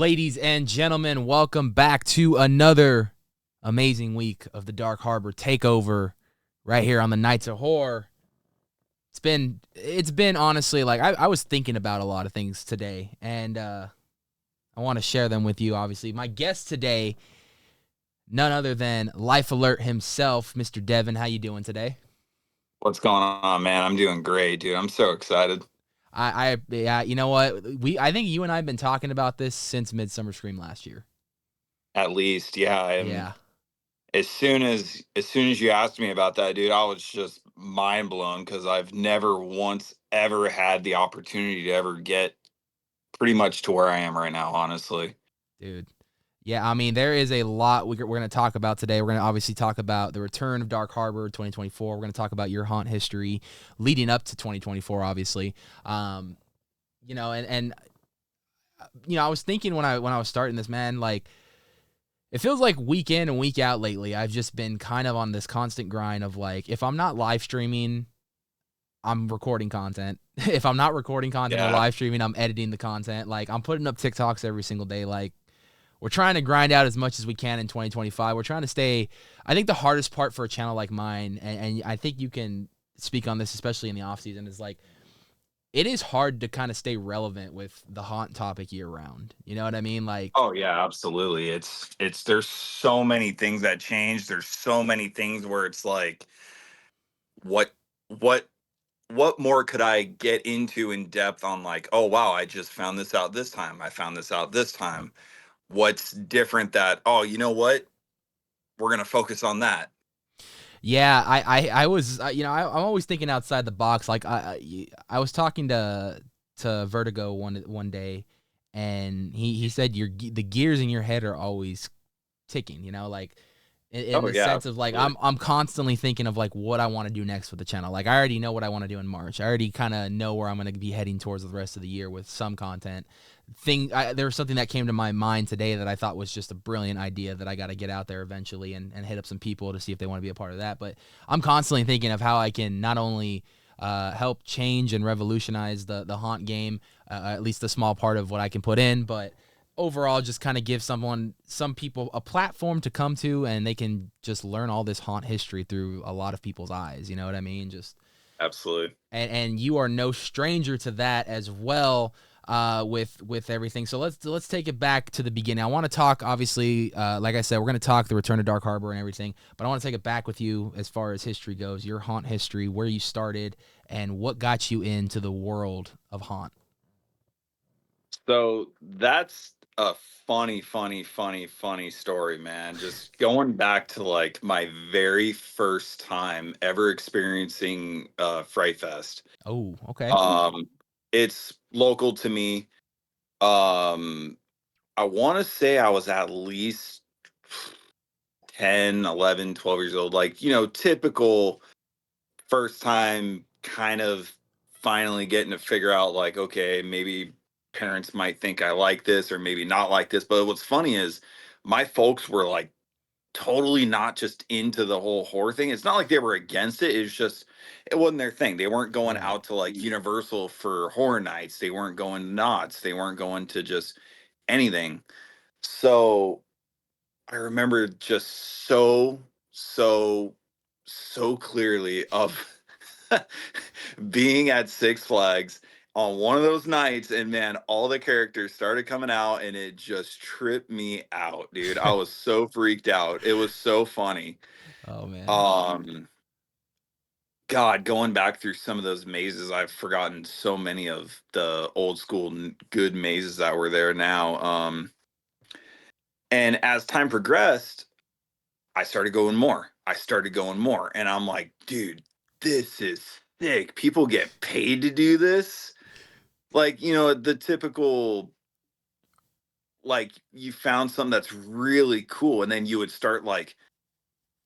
Ladies and gentlemen, welcome back to another amazing week of the Dark Harbor Takeover right here on the Nights of Horror. It's been honestly, like, I was thinking about a lot of things today, and I want to share them with you, obviously. My guest today, none other than Life Alert himself, Mr. Devon. How you doing today? What's going on, man? I'm doing great, dude. I'm so excited. Yeah, you know what? I think you and I have been talking about this since Midsummer Scream last year. At least, yeah. And Yeah. as soon as you asked me about that, dude, I was just mind blown because I've never once ever had the opportunity to ever get pretty much to where I am right now, honestly. Dude. Yeah, I mean, there is a lot we're going to talk about today. We're going to obviously talk about the return of Dark Harbor 2024. We're going to talk about your haunt history leading up to 2024, obviously. I was thinking when I was starting this, man, like, it feels like week in and week out lately, I've just been kind of on this constant grind of, like, if I'm not live streaming, I'm recording content. If I'm not recording content or Yeah. live streaming, I'm editing the content. Like, I'm putting up TikToks every single day. Like, we're trying to grind out as much as we can in 2025. We're trying to stay. I think the hardest part for a channel like mine, and I think you can speak on this, especially in the off season, is like it is hard to kind of stay relevant with the haunt topic year round. You know what I mean? Like, Oh yeah, absolutely. It's there's so many things that change. There's so many things where it's like, what what what more could I get into in depth on, like, oh wow, I just found this out this time. I found this out this time. What's different that, oh, you know what? We're going to focus on that. yeah, I was, I'm always thinking outside the box. Like, I was talking to Vertigo one day, and he said the gears in your head are always ticking. You know, like in Oh the yeah, sense of, like, absolutely. I'm constantly thinking of, like, what I want to do next with the channel. Like, I already know what I want to do in March. I already kind of know where I'm going to be heading towards the rest of the year with some content. There was something that came to my mind today that I thought was just a brilliant idea that I got to get out there eventually and hit up some people to see if they want to be a part of that. But I'm constantly thinking of how I can not only help change and revolutionize the haunt game, at least a small part of what I can put in, but overall just kind of give some people a platform to come to, and they can just learn all this haunt history through a lot of people's eyes. You know what I mean? Just Absolutely. and you are no stranger to that as well, with everything. So let's take it back to the beginning. I want to talk, obviously, like I said, we're going to talk the return of Dark Harbor and everything, but I want to take it back with you as far as history goes, your haunt history, where you started, and what got you into the world of haunt. So that's a funny story, man. Just going back to, like, my very first time ever experiencing Fright Fest. Oh, okay. Um, it's local to me. Um, I want to say I was at least 10, 11, 12 years old. Like, typical first time, kind of finally getting to figure out, like, okay, maybe parents might think I like this or maybe not like this. But what's funny is my folks were like totally not just into the whole horror thing. It's not like they were against it. It's just it wasn't their thing. They weren't going Right. out to, like, Universal for horror nights. They weren't going to Knott's. They weren't going to just anything. So I remember just so clearly of being at Six Flags on one of those nights, and man, all the characters started coming out and it just tripped me out, dude. I was so freaked out. It was so funny. Oh man. Um God, going back through some of those mazes, I've forgotten so many of the old school good mazes that were there now. And as time progressed, I started going more. I started going more. And I'm like, dude, this is sick. People get paid to do this. Like, the typical, like, you found something that's really cool. And then you would start, like,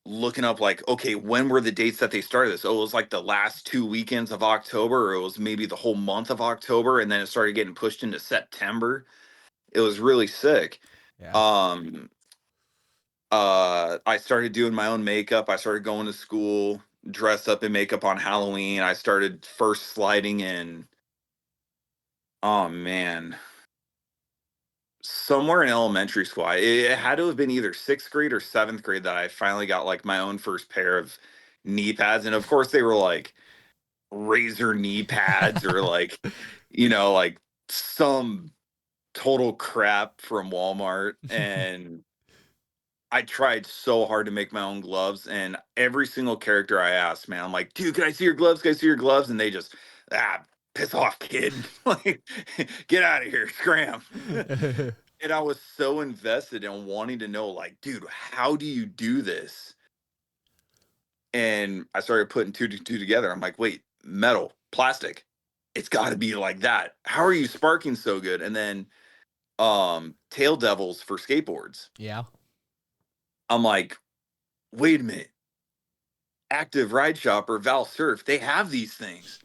looking up, like, okay, when were the dates that they started this? Oh, it was like the last 2 weekends of October, or it was maybe the whole month of October. And then it started getting pushed into September. It was really sick. Yeah. Um, I started doing my own makeup. I started going to school, dressed up in makeup on Halloween. I started first sliding in, oh man, somewhere in elementary school. It had to have been either 6th grade or 7th grade that I finally got like my own first pair of knee pads. And of course they were like razor knee pads or like, like some total crap from Walmart. And I tried so hard to make my own gloves, and every single character I asked, man, I'm like, dude, can I see your gloves? Can I see your gloves? And they just, piss off, kid. Like, get out of here, scram. And I was so invested in wanting to know, like, dude, how do you do this? And I started putting two to two together. I'm like, wait, metal, plastic. It's got to be like that. How are you sparking so good? And then tail devils for skateboards. Yeah. I'm like, wait a minute. Active Ride Shop or Val Surf, they have these things.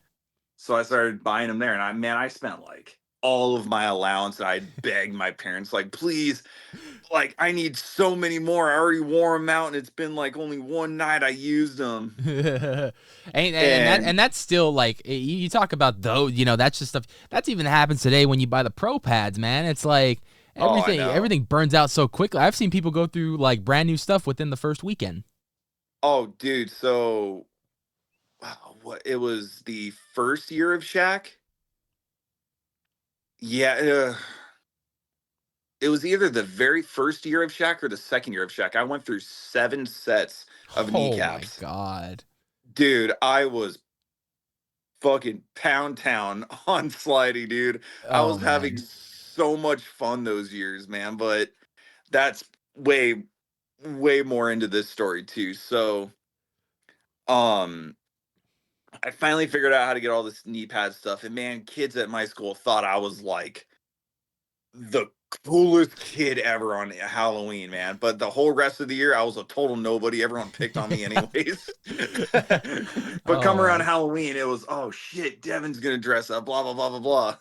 So I started buying them there, and I spent like all of my allowance. And I begged my parents, like, please, like, I need so many more. I already wore them out, and it's been like only one night I used them. and that's still like you talk about though, that's just stuff that's even happens today when you buy the pro pads, man. It's like Oh, I know. everything burns out so quickly. I've seen people go through like brand new stuff within the first weekend. Oh, dude. So, what? It was the first year of Shaq. Yeah, it was either the very first year of Shaq or the second year of Shaq. I went through 7 sets of Oh my kneecaps. god. Dude, I was fucking pound town on slidey, dude. I Oh was having man. so much fun those years, man. But that's way more into this story too. So, um, I finally figured out how to get all this knee pad stuff, and man, kids at my school thought I was like the coolest kid ever on Halloween, man. But the whole rest of the year, I was a total nobody. Everyone picked on me anyways. But Oh come around man. Halloween, it was, oh shit, Devon's gonna dress up, blah blah blah blah blah.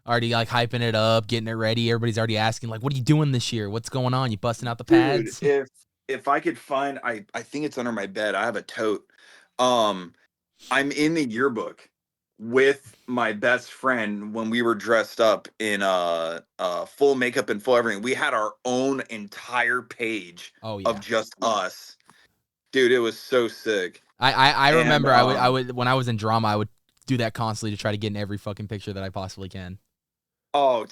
Already like hyping it up, getting it ready. Everybody's already asking like, what are you doing this year? What's going on? You busting out the Dude, pads? if I could find, I think it's under my bed. I have a tote. Um, I'm in the yearbook with my best friend when we were dressed up in full makeup and full everything. We had our own entire page Oh of yeah. just us. Dude, it was so sick. I And remember I would when I was in drama, I would do that constantly to try to get in every fucking picture that I possibly can. oh,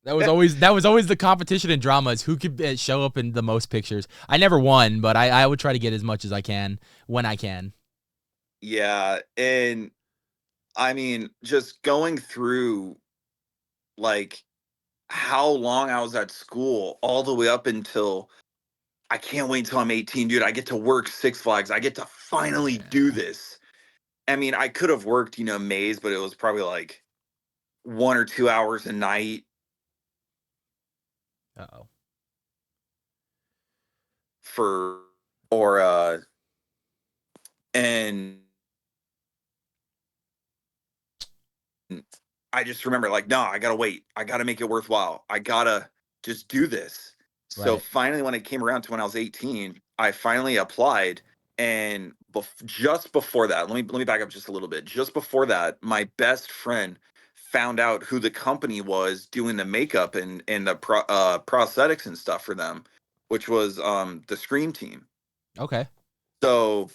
That was always the competition in drama is who could show up in the most pictures. I never won, but I would try to get as much as I can when I can. yeah, and I mean, just going through like how long I was at school all the way up until I can't wait until I'm 18, dude. I get to work Six Flags. I get to finally do Yeah. this. I mean, I could have worked, Maze, but it was probably like 1 or 2 hours a night Uh-oh. for, or, and I just remember like, no, I gotta wait. I gotta make it worthwhile. I gotta just do this. So Right. finally, when it came around to when I was 18, I finally applied. And just before that, let me back up just a little bit. Just before that, my best friend found out who the company was doing the makeup and the prosthetics and stuff for them, which was the Scream team. Okay. So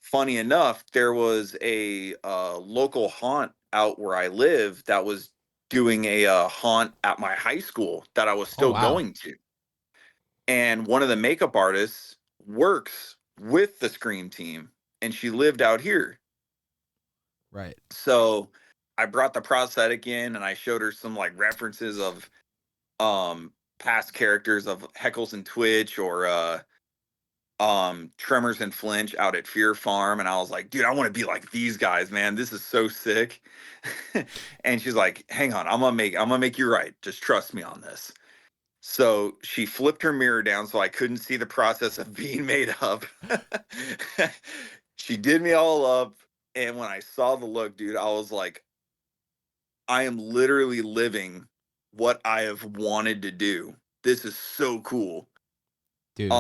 funny enough, there was a local haunt out where I live that was doing a haunt at my high school that I was Oh still wow. going to. And one of the makeup artists works with the Scream team, and she lived out here. Right. So I brought the prosthetic in and I showed her some like references of past characters of Heckles and Twitch or Tremors and Flinch out at Fear Farm, and I was like, dude, I want to be like these guys, man. This is so sick. And she's like, hang on, I'm gonna make you right. Just trust me on this. So she flipped her mirror down so I couldn't see the process of being made up. She did me all up, and when I saw the look, dude, I was like, I am literally living what I have wanted to do. This is so cool. Dude.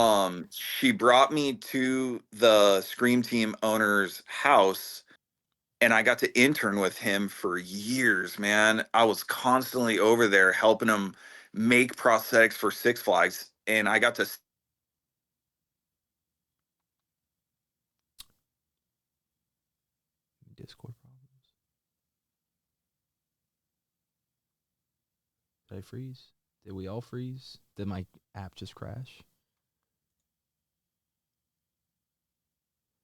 She brought me to the Scream Team owner's house and I got to intern with him for years, man. I was constantly over there helping him make prosthetics for Six Flags, and I got to Discord problems. Did I freeze? Did we all freeze? Did my app just crash?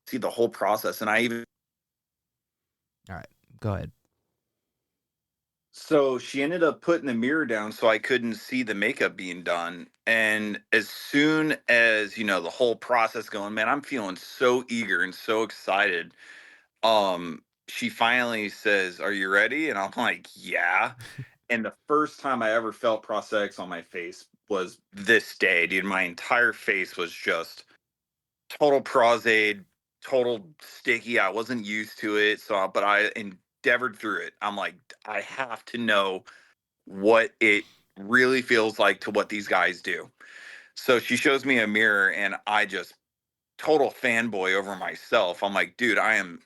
see the whole process, and I even All right, go ahead. so she ended up putting the mirror down so I couldn't see the makeup being done. And as soon as, the whole process going, man, I'm feeling so eager and so excited. She finally says, "Are you ready?" And I'm like, "Yeah." And the first time I ever felt prosthetics on my face was this day, dude. My entire face was just total prosade, total sticky. I wasn't used to it. But I endeavored through it. I'm like, I have to know what it really feels like to what these guys do. So she shows me a mirror and I just total fanboy over myself. I'm like, dude, I'm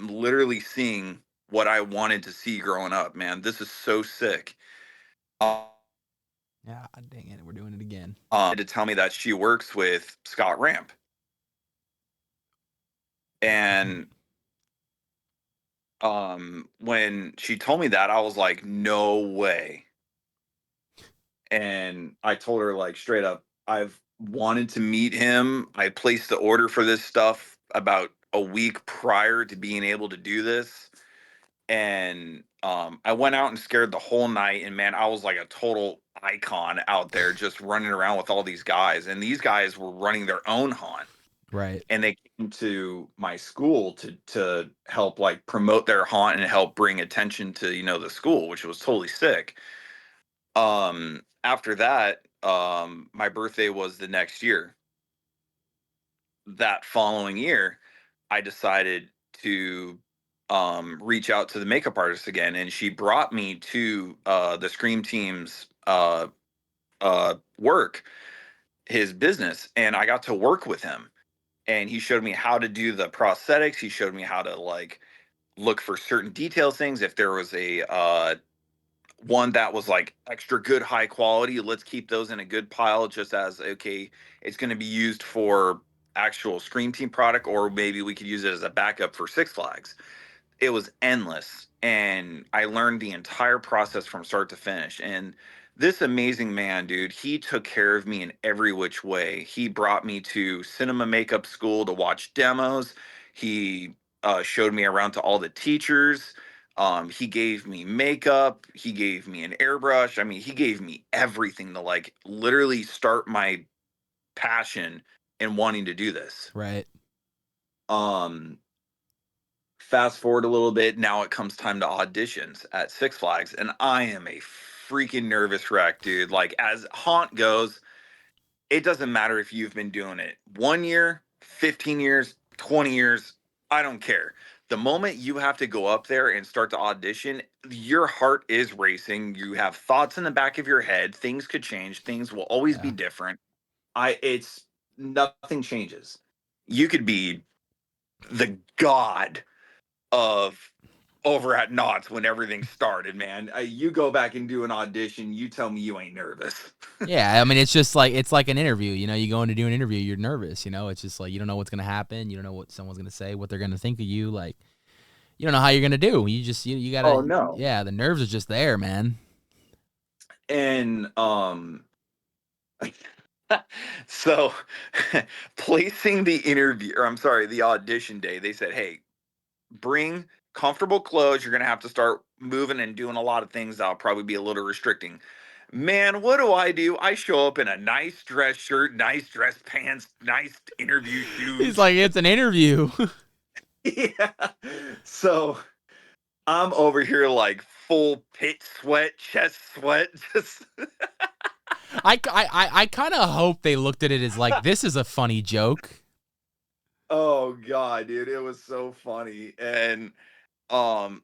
literally seeing what I wanted to see growing up, man. This is so sick. Yeah, dang it, we're doing it again. To tell me that she works with Scott Ramp. And when she told me that, I was like, no way. And I told her like straight up, I've wanted to meet him. I placed the order for this stuff about a week prior to being able to do this. And I went out and scared the whole night. And man, I was like a total icon out there just running around with all these guys. And these guys were running their own haunt. Right. And they came to my school to help like promote their haunt and help bring attention to, the school, which was totally sick. After that, my birthday was the next year. That following year, I decided to reach out to the makeup artist again, and she brought me to the Scream Team's work, his business, and I got to work with him. And he showed me how to do the prosthetics. He showed me how to like look for certain details, things. If there was a one that was like extra good high quality, let's keep those in a good pile just as okay, it's going to be used for actual Scream Team product, or maybe we could use it as a backup for Six Flags. It was endless, and I learned the entire process from start to finish. And this amazing man, dude, he took care of me in every which way. He brought me to cinema makeup school to watch demos. He showed me around to all the teachers. He gave me makeup. He gave me an airbrush. I mean, he gave me everything to like literally start my passion in wanting to do this. Right. Um, Fast forward a little bit, now it comes time to auditions at Six Flags, and I am a freaking nervous wreck, dude. Like, as haunt goes, it doesn't matter if you've been doing it 1 year, 15 years, 20 years, I don't care. The moment you have to go up there and start to audition, your heart is racing. You have thoughts in the back of your head. Things could change. Things will always be Yeah. different. It's nothing changes. You could be the god of over at Knott's when everything started, man. You go back and do an audition, you tell me you ain't nervous. Yeah, I mean, it's like an interview. You go in to do an interview, you're nervous. It's just like you don't know what's gonna happen. You don't know what someone's gonna say, what they're gonna think of you. Like you don't know how you're gonna do. You Oh gotta. no. Yeah, the nerves are just there, man. And so placing the interview, or I'm sorry, the audition day, they said, "Hey, bring comfortable clothes. You're gonna have to start moving and doing a lot of things that'll probably be a little restricting." Man, what do? I show up in a nice dress shirt, nice dress pants, nice interview He's shoes. like, it's an interview. Yeah. So I'm over here like full pit sweat, chest sweat. Just I kind of hope they looked at it as like this is a funny joke. oh god, dude, it was so funny. And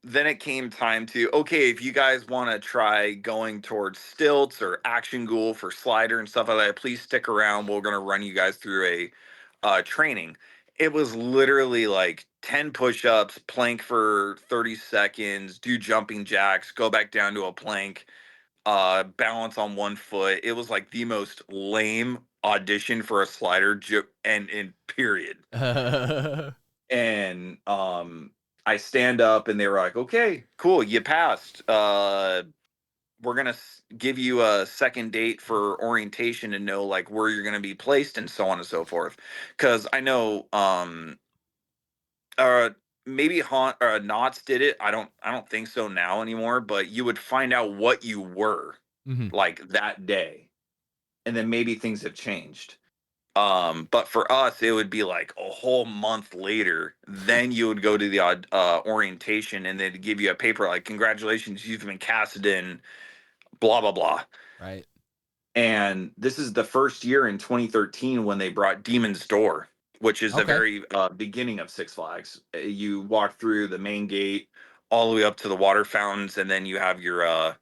then it came time to okay, if you guys want to try going towards stilts or action ghoul for slider and stuff like that, please stick around. We're gonna run you guys through a training. It was literally like 10 push-ups, plank for 30 seconds, do jumping jacks, go back down to a plank, balance on one foot. It was like the most lame audition for a slider and period. And I stand up and they were like, "Okay, cool, you passed. We're gonna give you a second date for orientation and know like where you're gonna be placed and so on and so forth." Because I know uh maybe Knots did it. I don't think so now anymore, but you would find out what you were Mhm. like that day, and then maybe things have changed. But for us, it would be like a whole month later. Then you would go to the orientation, and they'd give you a paper like, "Congratulations, you've been casted in blah blah blah." Right. And this is the first year in 2013 when they brought Demon's Door, which is the Okay. very beginning of Six Flags. You walk through the main gate all the way up to the water fountains, and then you have your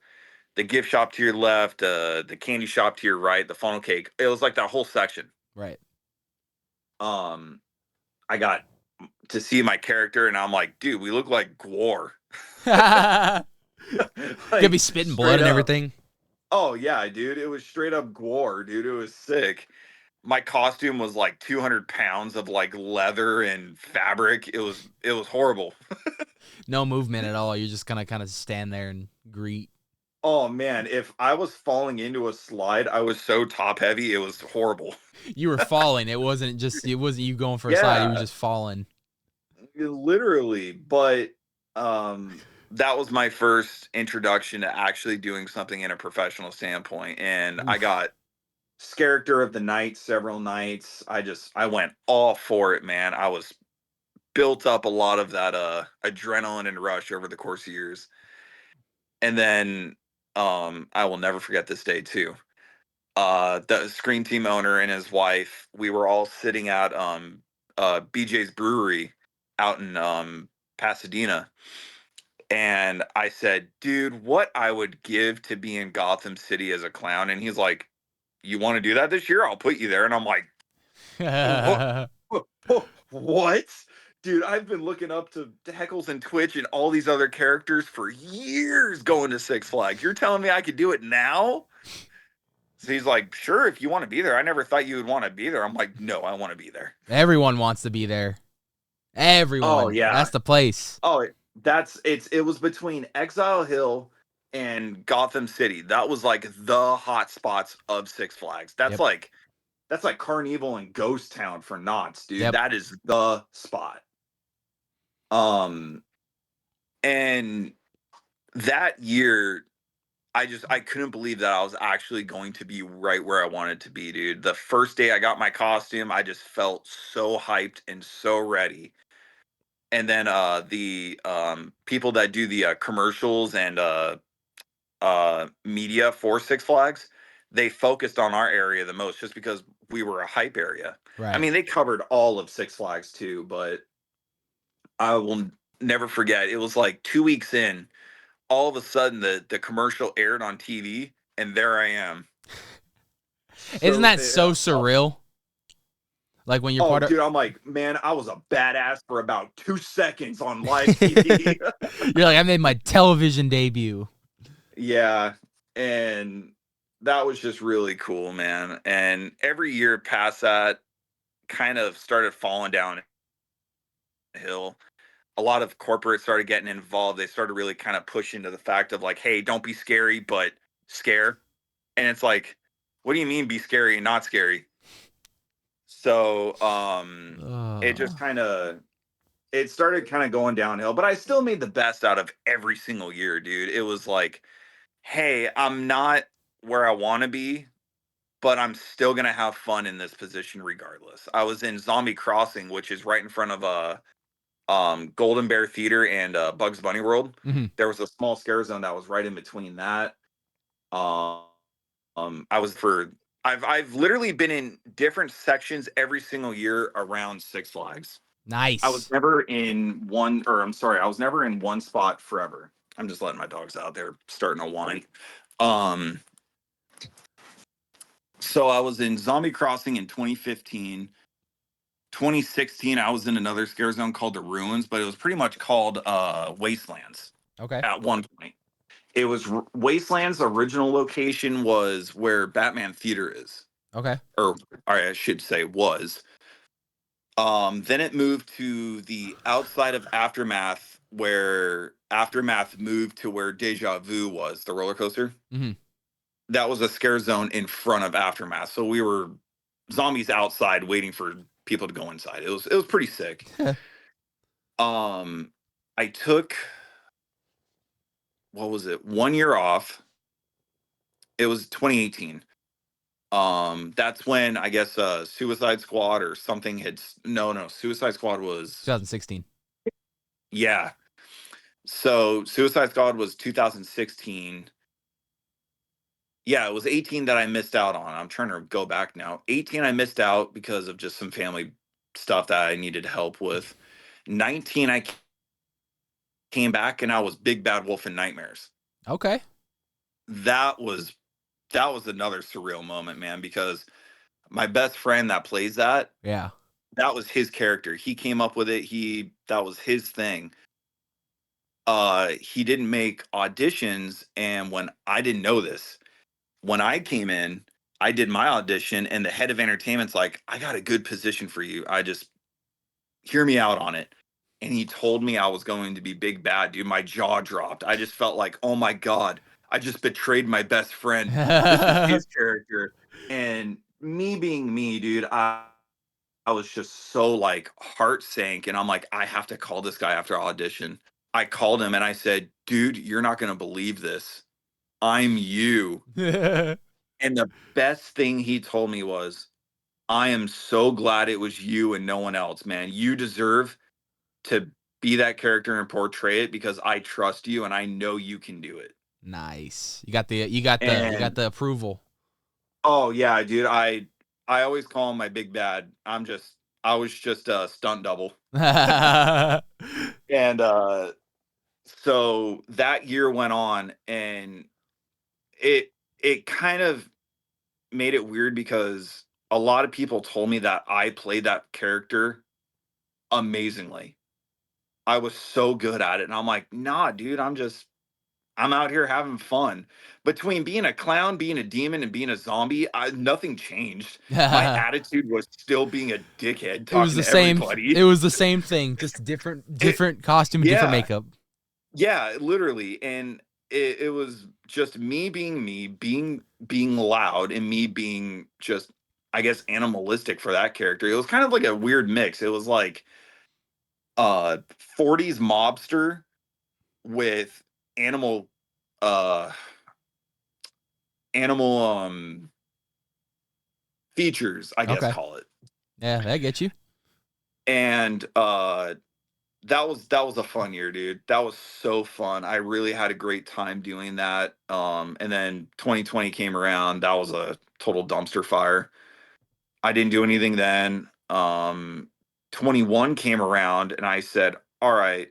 the gift shop to your left, the candy shop to your right, the funnel cake. It was like that whole section. Right. Um, I got to see my character, and I'm like, dude, we look like Gwar. Could be Like spitting blood straight and up. everything. Oh yeah, dude, it was straight up Gwar, dude. It was sick. My costume was like 200 pounds of like leather and fabric. It was horrible. No movement at all. You're just gonna kind of stand there and greet. Oh man, if I was falling into a slide, I was so top heavy, it was horrible. You were falling. It wasn't you going for a slide. You were Yeah, just falling. literally. But that was my first introduction to actually doing something in a professional standpoint. And I Oof. got character of the night several nights. I went all for it, man. I was built up a lot of that adrenaline and rush over the course of years. And then I will never forget this day too. The Screen Team owner and his wife, we were all sitting at BJ's Brewery out in Pasadena. And I said, dude, what I would give to be in Gotham City as a clown. And he's like, "You want to do that this year? I'll put you there." And I'm like, "What? What?" Dude, I've been looking up to Heckles and Twitch and all these other characters for years going to Six Flags. You're telling me I could do it now? So he's like, "Sure, if you want to be there." I never thought you would want to be there. I'm like, "No, I want to be there." Everyone wants to be there. Oh Everyone. yeah. That's the place. Oh, it was between Exile Hill and Gotham City. That was like the hot spots of Six Flags. Yep. That's like Carnival and Ghost Town for Knots, dude. Yep. That is the spot. Um and that year I couldn't believe that I was actually going to be right where I wanted to be, dude. The first day I got my costume, I just felt so hyped and so ready. And then the people that do the commercials and media for Six Flags, they focused on our area the most just because we were a hype area. I Right. mean, they covered all of Six Flags too, but I will never forget. It was like 2 weeks in, all of a sudden the commercial aired on TV, and there I am. Isn't So, that so surreal? Like when you're oh, part of dude, I'm like, man, I was a badass for about 2 seconds on live TV. You're like, I made my television debut. Yeah, and that was just really cool, man. And every year past that kind of started falling down the hill. A lot of corporates started getting involved. They started really kind of pushing to the fact of like, hey, don't be scary, but scare. And it's like, what do you mean be scary and not scary? So it just kind of it started kind of going downhill, but I still made the best out of every single year, dude. It was like, hey, I'm not where I want to be, but I'm still gonna have fun in this position regardless. I was in Zombie Crossing, which is right in front of Golden Bear Theater and Bugs Bunny World. Mhm. There was a small scare zone that was right in between that. Um, I was for I've literally been in different sections every single year around Six Flags. I was Nice. never in one, or I'm sorry, I was never in one spot forever. I'm just letting my dogs out. They're starting to whine. Um, so I was in Zombie Crossing in 2015. 2016, I was in another scare zone called the Ruins, but it was pretty much called Wastelands Okay. at one point. It was Wasteland's original location was where Batman Theater is, Okay. or I should say was. Then it moved to the outside of Aftermath, where Aftermath moved to where Deja Vu was, the roller coaster. Mm-hmm. That was a scare zone in front of Aftermath. So we were zombies outside waiting for people to go inside. It was pretty sick. I took, what was it, 1 year off. It was 2018. That's when I guess Suicide Squad or something had no, Suicide Squad was 2016. yeah. So Suicide Squad was 2016. Yeah, it was 18 that I missed out on. I'm trying to go back now. 18 I missed out because of just some family stuff that I needed help with. 19 I came back and I was Big Bad Wolf in Nightmares. Okay. That was another surreal moment, man, because my best friend that plays that Yeah. was his character. He came up with it. That was his thing. He didn't make auditions, and when I didn't know this, when I came in, I did my audition, and the head of entertainment's like, "I got a good position for you. I just hear me out on it." And he told me I was going to be Big Bad, dude. My jaw dropped. I just felt like, oh my God, I just betrayed my best friend. This is his character. And me being me, dude, I was just so like heart sank. And I'm like, I have to call this guy after audition. I called him and I said, dude, you're not going to believe this. I'm you. And the best thing he told me was, I am so glad it was you and no one else, man. You deserve to be that character and portray it because I trust you and I know you can do it. Nice. You got the approval. Oh yeah, dude. I always call him my big bad. I was just a stunt double. And so that year went on and it kind of made it weird because a lot of people told me that I played that character amazingly. I was so good at it. And I'm like, nah, dude, I'm out here having fun. Between being a clown, being a demon, and being a zombie, nothing changed. My attitude was still being a dickhead, It was talking the to same. everybody. It was the same thing, just different costume, and different Yeah, makeup. yeah, literally. And it was just me, being loud, and me being just, I guess, animalistic for that character. It was kind of like a weird mix. It was like 40s mobster with animal uh animal features, I guess Okay. call it. Yeah, that gets you. And that was a fun year, dude. That was so fun. I really had a great time doing that. And then 2020 came around. That was a total dumpster fire. I didn't do anything then. 21 came around and I said, "All right,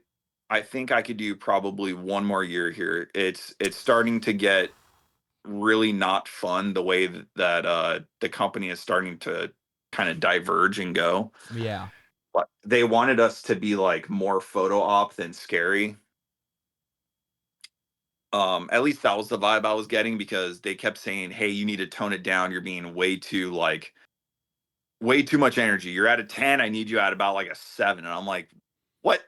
I think I could do probably one more year here. It's starting to get really not fun the way that the company is starting to kind of diverge and go. Yeah. But they wanted us to be like more photo op than scary. At least that was the vibe I was getting because they kept saying, "Hey, you need to tone it down. You're being way too much energy. You're at a 10. I need you at about like a 7." And I'm like, "What?"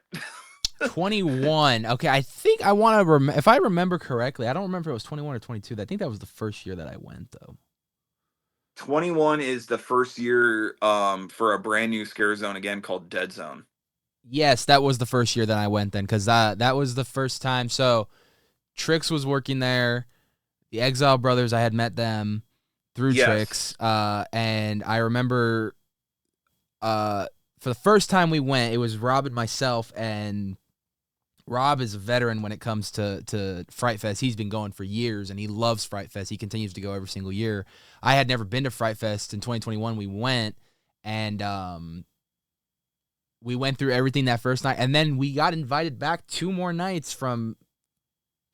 21. Okay, I think I want to if I remember correctly, I don't remember if it was 21 or 22. I think that was the first year that I went though. 21 is the first year for a brand new scare zone again called Dead Zone. Yes, that was the first year that I went then, because that was the first time. So Trix was working there. The Exile Brothers, I had met them through Yes. Trix, and I remember for the first time we went, it was Rob and myself, and Rob is a veteran when it comes to Fright Fest. He's been going for years, and he loves Fright Fest. He continues to go every single year. I had never been to Fright Fest. In 2021, we went, and we went through everything that first night, and then we got invited back 2 more nights from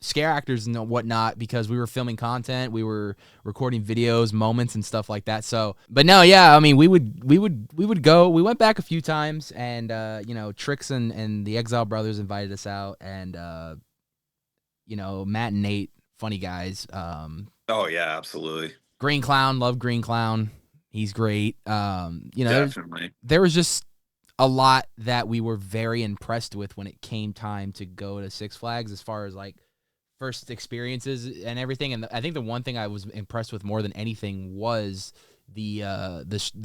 scare actors and whatnot because we were filming content, we were recording videos, moments, and stuff like that. So, but no, yeah, I mean, we would go. We went back a few times, and Trix and the Exile Brothers invited us out, and Matt and Nate, funny guys. Oh yeah, absolutely. Green Clown, love Green Clown. He's great. Definitely. There was just a lot that we were very impressed with when it came time to go to Six Flags as far as like first experiences and everything. And I think the one thing I was impressed with more than anything was the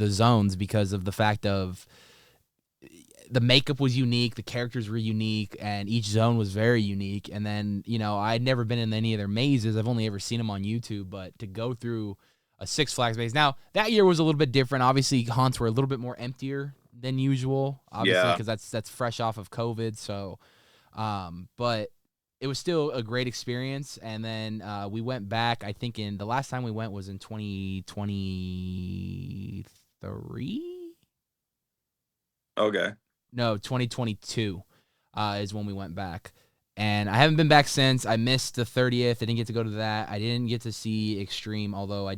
zones, because of the fact of the makeup was unique, the characters were unique, and each zone was very unique. And then, I'd never been in any of their mazes. I've only ever seen them on YouTube, but to go through a Six Flags maze. Now, that year was a little bit different. Obviously, haunts were a little bit more emptier than usual, obviously, because that's fresh off of COVID. So, but it was still a great experience. And then we went back, I think the last time we went was in 2023? Okay. No, 2022 is when we went back. And I haven't been back since. I missed the 30th. I didn't get to go to that. I didn't get to see Extreme, although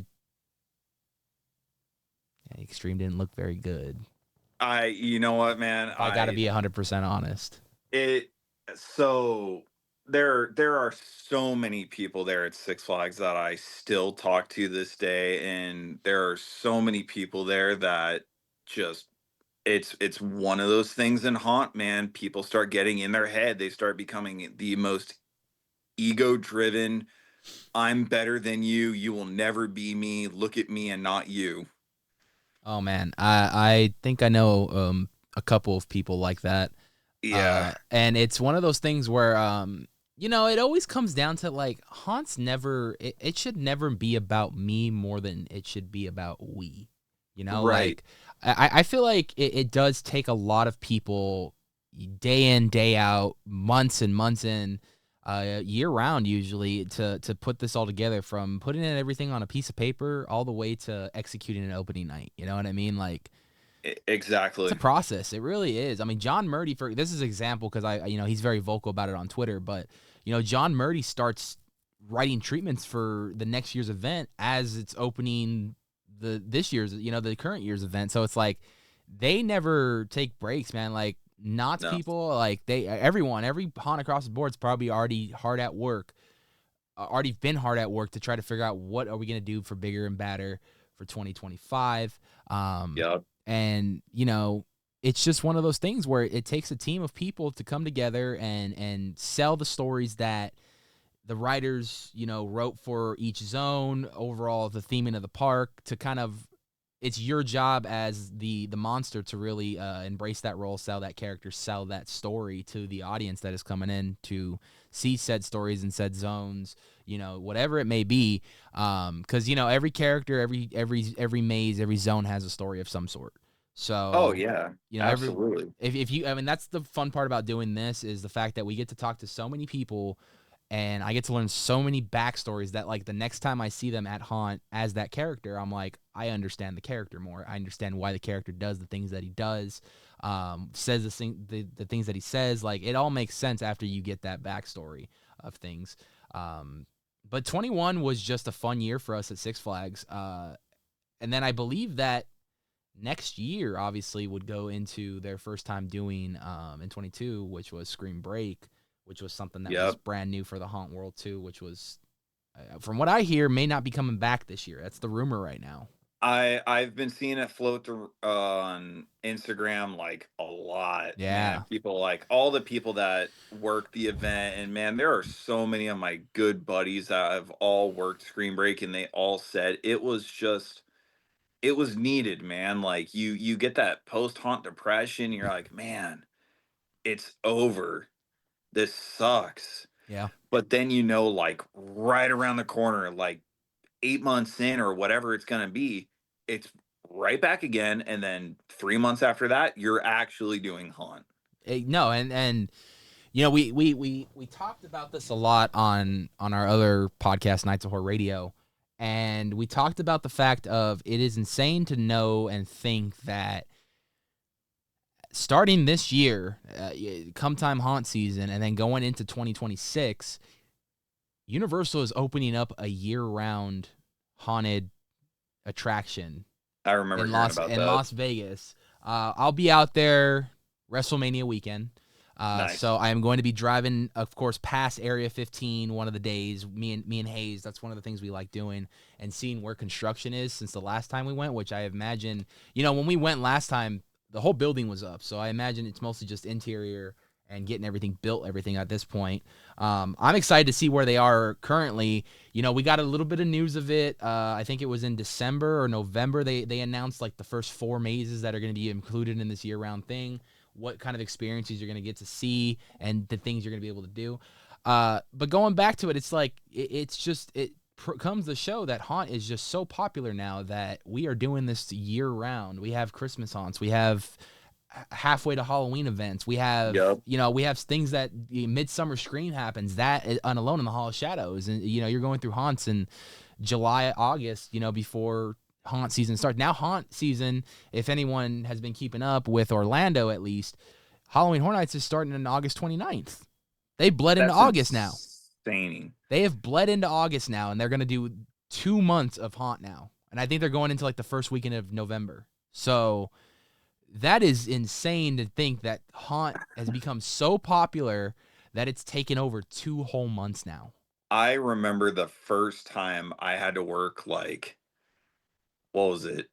Extreme didn't look very good. You know what, man? I got to be 100% honest. So there are so many people there at Six Flags that I still talk to this day, and there are so many people there that just it's one of those things in haunt, man. People start getting in their head. They start becoming the most ego-driven. I'm better than you. You will never be me. Look at me and not you. Oh man, I think I know a couple of people like that. Yeah. And it's one of those things where it always comes down to like haunts it should never be about me more than it should be about we. Right. Like I feel like it does take a lot of people day in, day out, months and months in, year round usually to put this all together, from putting in everything on a piece of paper all the way to executing an opening night. You know what I mean? Like, exactly. it's a process. It really is. I mean, John Murdy, this is an example because he's very vocal about it on Twitter, but John Murdy starts writing treatments for the next year's event as it's opening this year's, the current year's event. So it's like they never take breaks, man. Like, Knott's people, like every haunt across the board's probably already been hard at work to try to figure out what are we going to do for bigger and badder for 2025. Yep. And, it's just one of those things where it takes a team of people to come together and sell the stories that the writers, wrote for each zone, overall the theming of the park, to kind of, it's your job as the monster to really embrace that role, sell that character, sell that story to the audience that is coming in to see said stories and said zones, whatever it may be. Because every character, every maze, every zone has a story of some sort. So, oh yeah, absolutely. That's the fun part about doing this, is the fact that we get to talk to so many people. And I get to learn so many backstories that, like, the next time I see them at haunt as that character, I'm like, I understand the character more. I understand why the character does the things that he does, says the things that he says. Like, it all makes sense after you get that backstory of things. But 21 was just a fun year for us at Six Flags. And then I believe that next year, obviously, would go into their first time doing in 22, which was Scream Break, which was something that was brand new for the haunt world too, which was, from what I hear, may not be coming back this year. That's the rumor right now. I've been seeing it float on Instagram like a lot. Yeah. Man. People, like all the people that work the event, and man, there are so many of my good buddies that have all worked Screen Break, and they all said it was needed, man. Like you get that post haunt depression, you're like, man, it's over. This sucks. Yeah. But then like right around the corner, like 8 months in or whatever it's gonna be, it's right back again, and then 3 months after that, you're actually doing haunt. No, and we talked about this a lot on our other podcast, Nights of Horror Radio, and we talked about the fact of it is insane to know and think that starting this year, come time haunt season, and then going into 2026, Universal is opening up a year-round haunted attraction I remember in hearing about that. Las Vegas. I'll be out there WrestleMania weekend. So Nice. I am going to be driving, of course, past Area 15 one of the days. Me and Hayes, that's one of the things we like doing, and seeing where construction is since the last time we went, which I imagine, when we went last time, the whole building was up. So I imagine it's mostly just interior and getting everything built, everything at this point. I'm excited to see where they are currently. We got a little bit of news of it. I think it was in December or November. They announced like the first 4 mazes that are going to be included in this year-round thing, what kind of experiences you're going to get to see, and the things you're going to be able to do. But going back to it, it's like, it comes to show that haunt is just so popular now that we are doing this year-round. We have Christmas haunts. We have halfway to Halloween events. We have, Yep. we have things that Midsummer Scream happens, that alone in the Hall of Shadows. And, you're going through haunts in July, August, before haunt season starts. Now haunt season, if anyone has been keeping up with Orlando, at least, Halloween Horror Nights is starting on August 29th. They bled into That's August now. insane. They have bled into August now, and they're going to do 2 months of haunt now. And I think they're going into like the first weekend of November. So that is insane to think that haunt has become so popular that it's taken over 2 whole months now. I remember the first time I had to work like, what was it,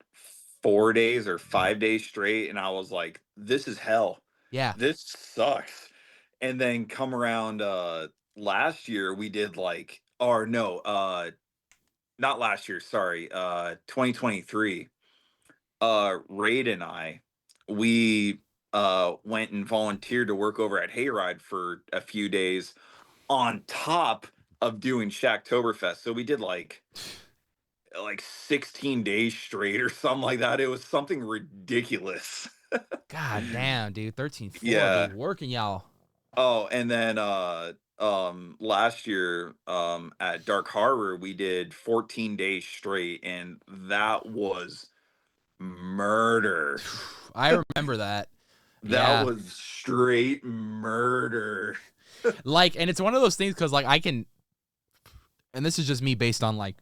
4 days or 5 days straight, and I was like, this is hell. Yeah. This sucks. And then come around last year, we did like, or no, not last year, sorry, 2023. Raid and I, we went and volunteered to work over at Hayride for a few days on top of doing Shacktoberfest. So we did like 16 days straight or something like that. It was something ridiculous. God damn, dude. 13-4, Yeah. dude. Working y'all. Oh, and then last year at Dark Harbor we did 14 days straight, and that was murder. I remember that. That was straight murder. Like, and it's one of those things because, like, and this is just me based on, like,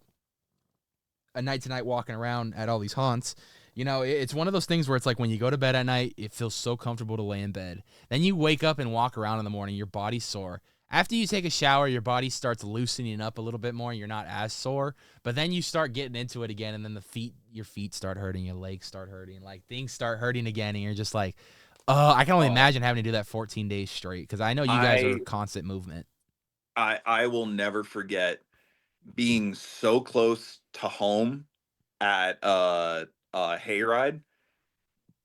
a night to night walking around at all these haunts. It's one of those things where it's like when you go to bed at night, it feels so comfortable to lay in bed. Then you wake up and walk around in the morning, your body's sore. After you take a shower, your body starts loosening up a little bit more, and you're not as sore. But then you start getting into it again, and then your feet start hurting, your legs start hurting, like things start hurting again, and you're just like, I can only imagine having to do that 14 days straight, because I know you guys are constant movement. I will never forget being so close to home at Hayride,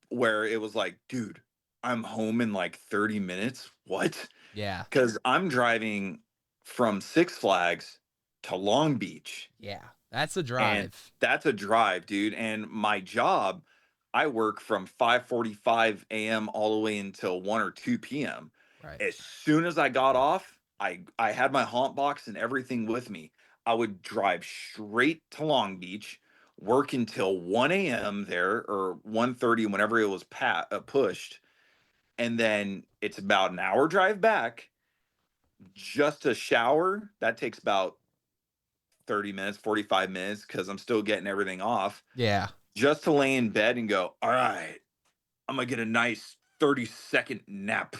where it was like, dude, I'm home in like 30 minutes. What? Yeah. Because I'm driving from Six Flags to Long Beach. Yeah, that's a drive. And that's a drive, dude. And my job, I work from 5:45 a.m. all the way until 1 or 2 p.m. Right. As soon as I got off, I had my haunt box and everything with me. I would drive straight to Long Beach, work until 1 a.m. there, or 1:30, whenever it was pushed. And then it's about an hour drive back just to shower. That takes about 30 minutes, 45 minutes, because I'm still getting everything off. Yeah. Just to lay in bed and go, all right, I'm going to get a nice 30-second nap.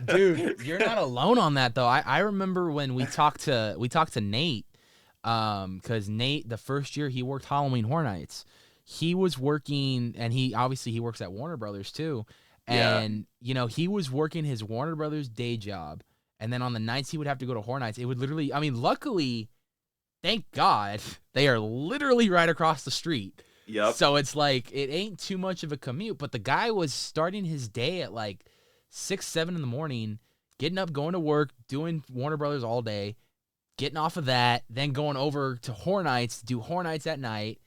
Dude, you're not alone on that, though. I remember when we talked to Nate, because Nate, the first year he worked Halloween Horror Nights, he was working, and he works at Warner Brothers too. And, he was working his Warner Brothers day job. And then on the nights he would have to go to Horror Nights, it would literally, luckily, thank God, they are literally right across the street. Yep. So it's like, it ain't too much of a commute, but the guy was starting his day at like 6, 7 in the morning, getting up, going to work, doing Warner Brothers all day, getting off of that, then going over to Horror Nights, do Horror Nights at night,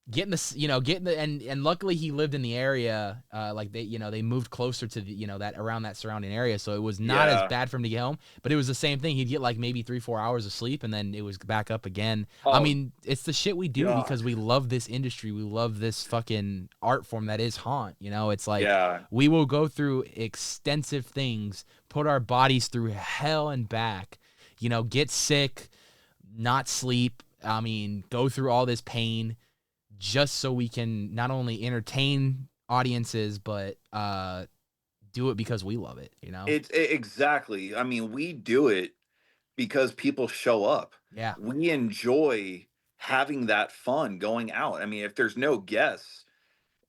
and luckily he lived in the area, like they moved closer to the, that around that surrounding area. So it was not as bad for him to get home, but it was the same thing. He'd get like maybe 3-4 hours of sleep, and then it was back up again. Oh, it's the shit we do because we love this industry. We love this fucking art form that is haunt. It's like, we will go through extensive things, put our bodies through hell and back, get sick, not sleep. I mean, go through all this pain just so we can not only entertain audiences, but do it because we love it, It's exactly. I mean, we do it because people show up. Yeah. We enjoy having that fun going out. I mean, if there's no guests,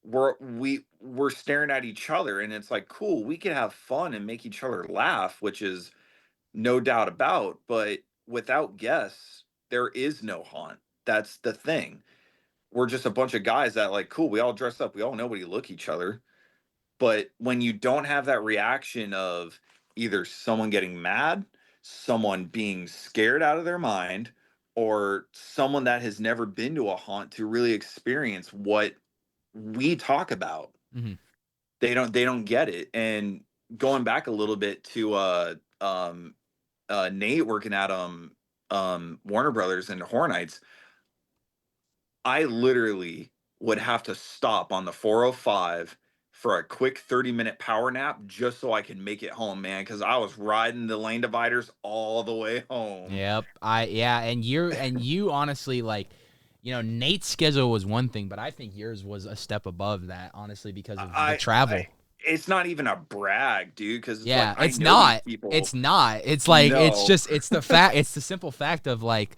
we're staring at each other and it's like, cool, we can have fun and make each other laugh, which is no doubt about, but without guests, there is no haunt. That's the thing. We're just a bunch of guys that like, cool, we all dress up, we all know we look each other. But when you don't have that reaction of either someone getting mad, someone being scared out of their mind, or someone that has never been to a haunt to really experience what we talk about, Mm-hmm. they don't get it. And going back a little bit to Nate working at Warner Brothers and Horror Nights, I literally would have to stop on the 405 for a quick 30-minute power nap just so I can make it home, man, because I was riding the lane dividers all the way home. Yep. And you honestly, like, Nate's schedule was one thing, but I think yours was a step above that, honestly, because of the travel. It's not even a brag, dude, because it's not. It's not. It's like it's the fact. It's the simple fact of like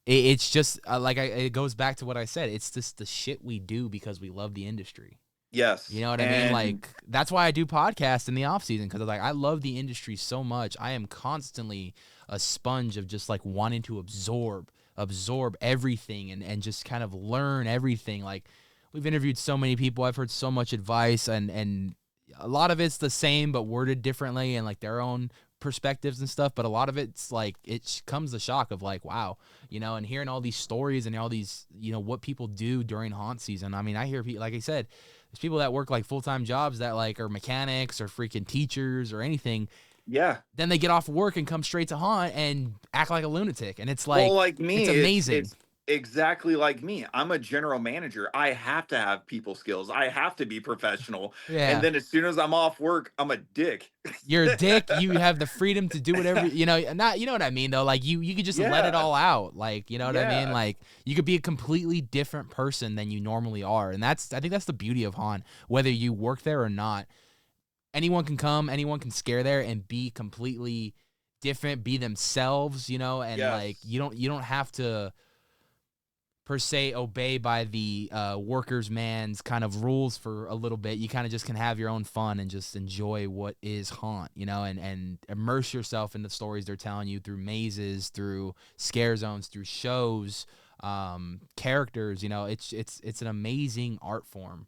it's just it goes back to what I said. It's just the shit we do because we love the industry. Yes. You know what I mean? Like, that's why I do podcasts in the off season, because like I love the industry so much. I am constantly a sponge of just like wanting to absorb everything and just kind of learn everything. Like, we've interviewed so many people. I've heard so much advice, and a lot of it's the same but worded differently and like their own perspectives and stuff, but a lot of it's like it comes the shock of like, wow, and hearing all these stories and all these, what people do during haunt season. I mean, I hear people, like I said, there's people that work like full-time jobs that like are mechanics or freaking teachers or anything. Yeah. Then they get off work and come straight to haunt and act like a lunatic, and it's like, well, like me, it's amazing. It's exactly like me. I'm a general manager. I have to have people skills. I have to be professional. Yeah. And then as soon as I'm off work, I'm a dick. You're a dick. You have the freedom to do whatever, not, you know what I mean though? Like you could just let it all out. Like, you know what I mean? Like, you could be a completely different person than you normally are. And I think that's the beauty of haunt, whether you work there or not. Anyone can come, anyone can scare there and be completely different, be themselves, and like, you don't have to per se obey by the workers man's kind of rules for a little bit. You kind of just can have your own fun and just enjoy what is haunt, and immerse yourself in the stories they're telling you through mazes, through scare zones, through shows, characters. It's an amazing art form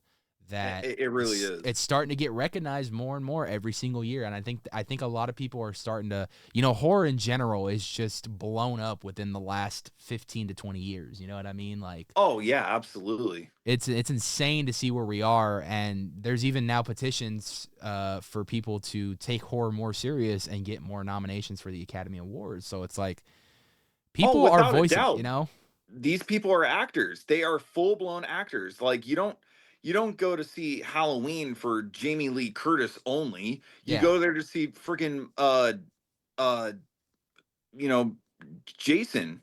that it really is. It's starting to get recognized more and more every single year, and I think a lot of people are starting to, horror in general is just blown up within the last 15 to 20 years. You know what I mean? Like, oh yeah, absolutely. It's insane to see where we are, and there's even now petitions for people to take horror more serious and get more nominations for the Academy Awards. So it's like people are voicing, These people are actors. They are full-blown actors. Like, you don't go to see Halloween for Jamie Lee Curtis only. You go there to see freaking Jason,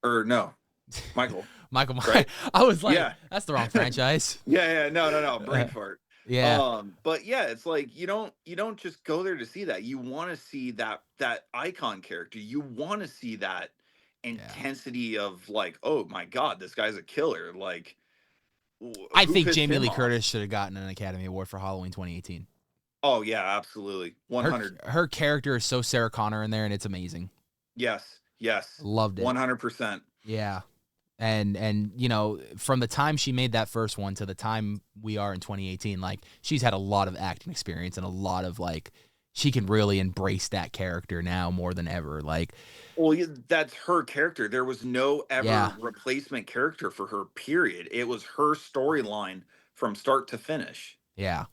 or no, Michael. Michael. Right? I was like, that's the wrong franchise. No, brain fart. Yeah. But yeah, it's like you don't just go there to see that. You want to see that icon character. You want to see that intensity of like, oh my God, this guy's a killer. Like, I think Jamie Lee Curtis should have gotten an Academy Award for Halloween 2018. Oh yeah, absolutely. 100. Her character is so Sarah Connor in there, and it's amazing. Yes. Loved it. 100%. Yeah. And from the time she made that first one to the time we are in 2018, like, she's had a lot of acting experience and a lot of, like, she can really embrace that character now more than ever. Like, well, that's her character. There was no replacement character for her, period. It was her storyline from start to finish. Yeah.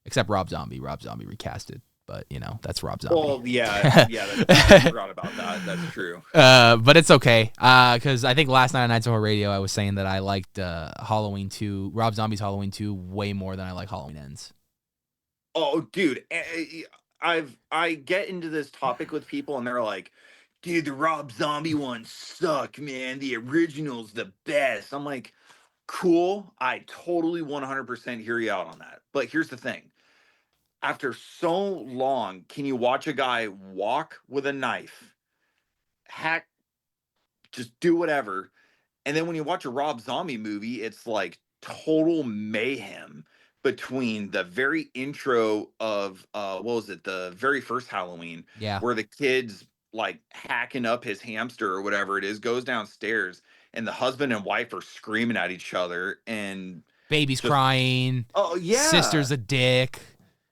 Except Rob Zombie. Rob Zombie recasted. But, that's Rob Zombie. Well, I forgot about that. That's true. But it's okay. Because I think last night on Nights of Horror Radio, I was saying that I liked Halloween 2, Rob Zombie's Halloween 2, way more than I like Halloween Ends. Oh, dude. I get into this topic with people, and they're like, dude, the Rob Zombie ones suck, man. The original's the best. I'm like, cool. I totally 100% hear you out on that. But here's the thing. After so long, can you watch a guy walk with a knife, hack, just do whatever, and then when you watch a Rob Zombie movie, it's like total mayhem between the very intro of what was it, the very first Halloween, Yeah. where the kid's like hacking up his hamster or whatever it is, goes downstairs, and the husband and wife are screaming at each other and Baby's just, crying. oh yeah. Sister's a dick.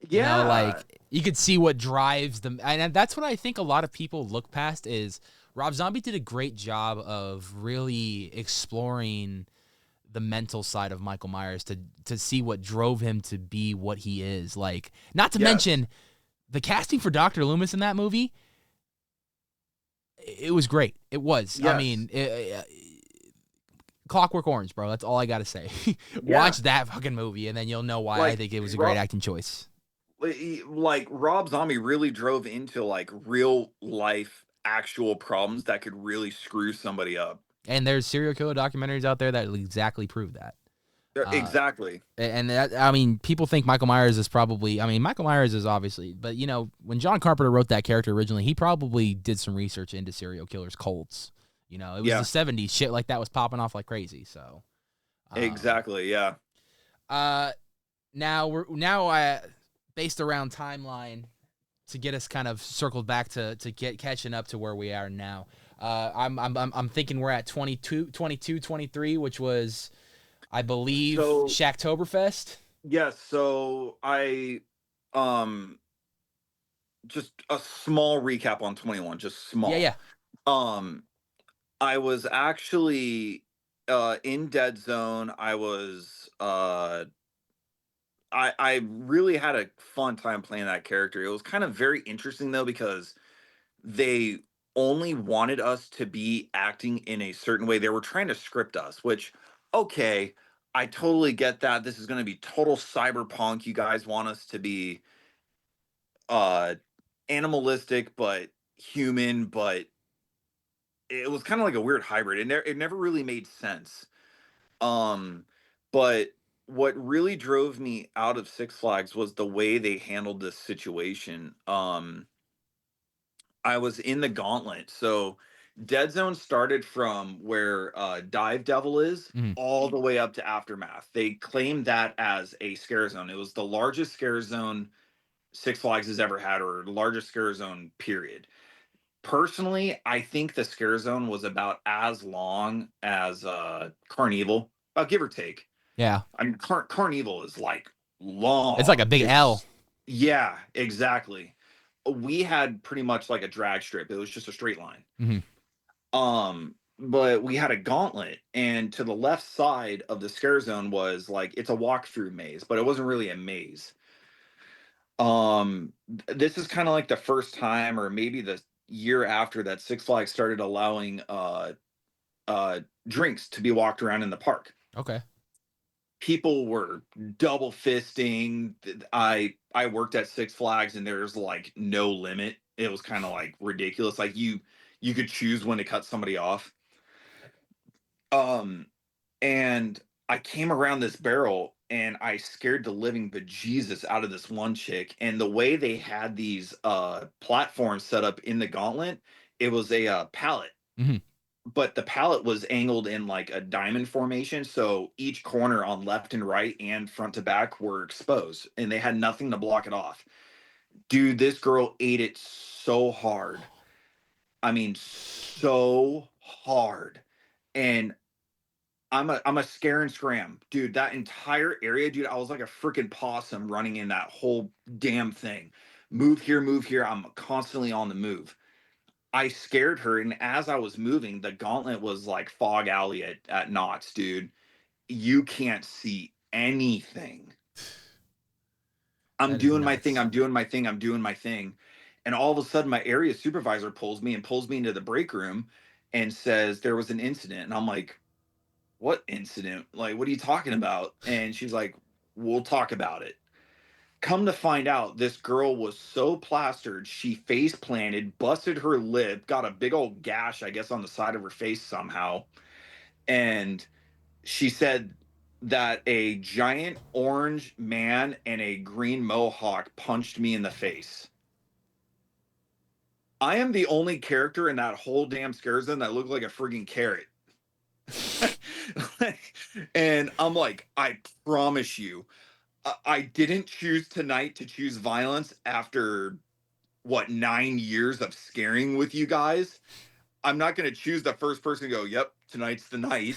You know, Yeah. like you could see what drives them, and that's what I think a lot of people look past is Rob Zombie did a great job of really exploring the mental side of Michael Myers to see what drove him to be what he is. Like, not to Yes. mention the casting for Dr. Loomis in that movie. It was great. It was. I Yes. mean, Clockwork Orange, bro. That's all I got to say. Yeah. Watch that fucking movie, and then you'll know why I Like think it was a great Rob, acting choice. like Rob Zombie really drove into like real life actual problems that could really screw somebody up. And there's serial killer documentaries out there that exactly prove that. Exactly. And that, I mean, people think Michael Myers is probably, I mean, Michael Myers is obviously, but you know, when John Carpenter wrote that character originally, he probably did some research into serial killers, cults. You know, it was the Yeah. 70s. Shit like that was popping off like crazy. So, um, Exactly. Yeah. uh, now based around timeline to get us kind of circled back to get catching up to where we are now. I'm thinking we're at 23, which was, I believe, So Shacktoberfest. yes. So I um just a small recap on 21. Just Yeah, small. yeah. Um, I was actually in Dead Zone. I really had a fun time playing that character. It was kind of very interesting though because they only wanted us to be acting in a certain way. They were trying to script us, which okay, I totally get that. This is going to be total cyberpunk. You guys want us to be uh animalistic but human, but it was kind of like a weird hybrid. It never really made sense. Um, but what really drove me out of Six Flags was the way they handled this situation. I was in the gauntlet. So Dead Zone started from where Dive Devil is Mhm. all the way up to Aftermath. They claimed that as a scare zone. It was the largest scare zone Six Flags has ever had, or the largest scare zone, period. Personally, I think the scare zone was about as long as Carnival, give or take. Yeah. I mean, Carnival is like It's like a long. big L. It's yeah, exactly. We had pretty much like a drag strip. It was just a straight line. Mm-hmm. But we had a gauntlet, and to the left side of the scare zone was like it's a walkthrough maze, but it wasn't really a maze. This is kind of like the first time, or maybe the year after that Six Flags started allowing drinks to be walked around in the park. Okay. People were double fisting. I worked at Six Flags and there's like no limit. It was kind of like ridiculous. Like you could choose when to cut somebody off. Um and I came around this barrel and I scared the living bejesus out of this one chick. And the way they had these platforms set up in the gauntlet, it was a pallet, Mm-hmm. but the pallet was angled in like a diamond formation, so each corner on left and right and front to back were exposed and they had nothing to block it off. Dude, this girl ate it so hard. I mean, so hard. And I'm a scare and scram. Dude, that entire area, dude, I was like a freaking possum running in that whole damn thing. Move here, move here. I'm constantly on the move. I scared her, and as I was moving, the gauntlet was like fog alley at knots, dude. You can't see anything. I'm That is doing my thing, nuts. I'm doing my thing, I'm doing my thing. And all of a sudden, my area supervisor pulls me and pulls me into the break room and says there was an incident. And I'm like, what incident? Like, what are you talking about? And she's like, we'll talk about it. Come to find out, this girl was so plastered, she face planted, busted her lip, got a big old gash, I guess, on the side of her face somehow. And she said that a giant orange man and a green mohawk punched me in the face. I am the only character in that whole damn scare zone that looked like a frigging carrot. And I'm like, I promise you, I didn't choose tonight to choose violence after what 9 years of scaring with you guys. I'm not going to choose the first person to go, yep, tonight's the night.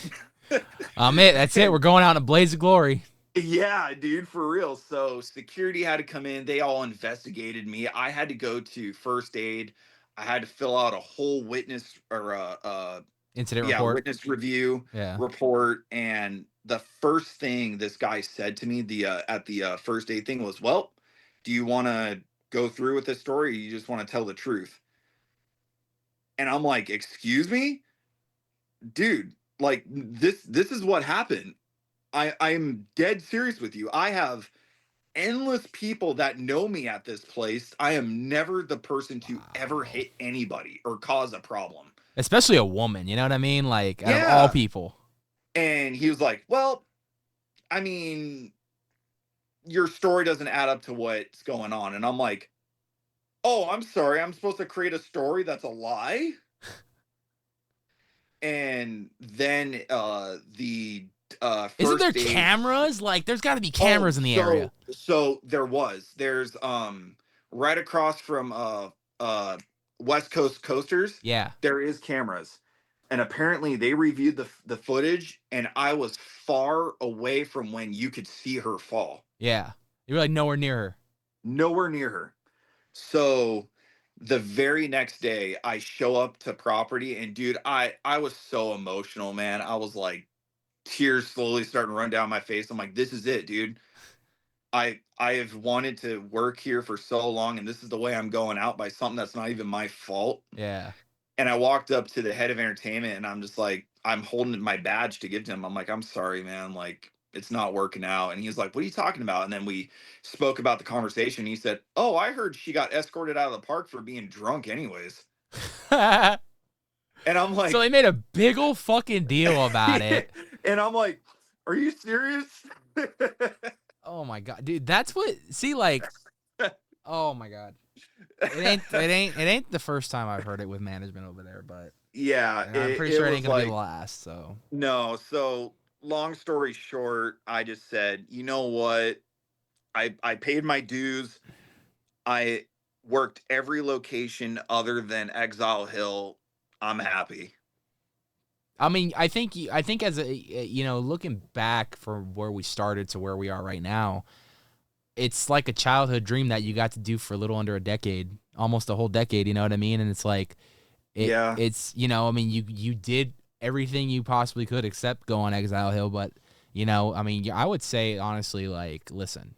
That's it. We're going out in a blaze of glory. Yeah, dude, for real. So security had to come in. They all investigated me. I had to go to first aid. I had to fill out a whole witness or Incident report. witness review Yeah. report. And the first thing this guy said to me at the first aid thing was, "Well, do you want to go through with this story? Or you just want to tell the truth?" And I'm like, "Excuse me, dude. Like this is what happened. I'm dead serious with you. I have endless people that know me at this place. I am never the person to ever hit anybody or cause a problem. Especially a woman, you know what I mean? Like, out of Yeah. all people. And he was like, "Well, I mean, your story doesn't add up to what's going on." And I'm like, "Oh, I'm sorry. I'm supposed to create a story that's a lie?" And then the Isn't there first aid. cameras? Like, there's got to be cameras in the area. So there's right across from West Coast Coasters. Yeah. There is cameras. And apparently they reviewed the footage, and I was far away from when you could see her fall. Yeah. You were like nowhere near her. Nowhere near her. So the very next day I show up to property, and dude, I was so emotional, man. I was like, tears slowly starting to run down my face. I'm like, this is it, dude. I have wanted to work here for so long, and this is the way I'm going out, by something that's not even my fault. Yeah. And I walked up to the head of entertainment, and I'm just like, I'm holding my badge to give to him. I'm like, "I'm sorry, man. Like, it's not working out." And he's like, "What are you talking about?" And then we spoke about the conversation. He said, "Oh, I heard she got escorted out of the park for being drunk anyways." And I'm like, so they made a big old fucking deal about it. And I'm like, "Are you serious?" Oh my god, dude, that's what. See, like, oh my god, it ain't the first time I've heard it with management over there, but Yeah, I'm pretty sure it ain't gonna be the last. So no. So long story short, I just said, you know what? I paid my dues. I worked every location other than Exile Hill. I'm happy. I mean, I think as looking back from where we started to where we are right now, it's like a childhood dream that you got to do for a little under a decade, almost a whole decade. You know what I mean? And it's like, it's I mean, you did everything you possibly could except go on Exile Hill, but I mean, I would say honestly, like, listen,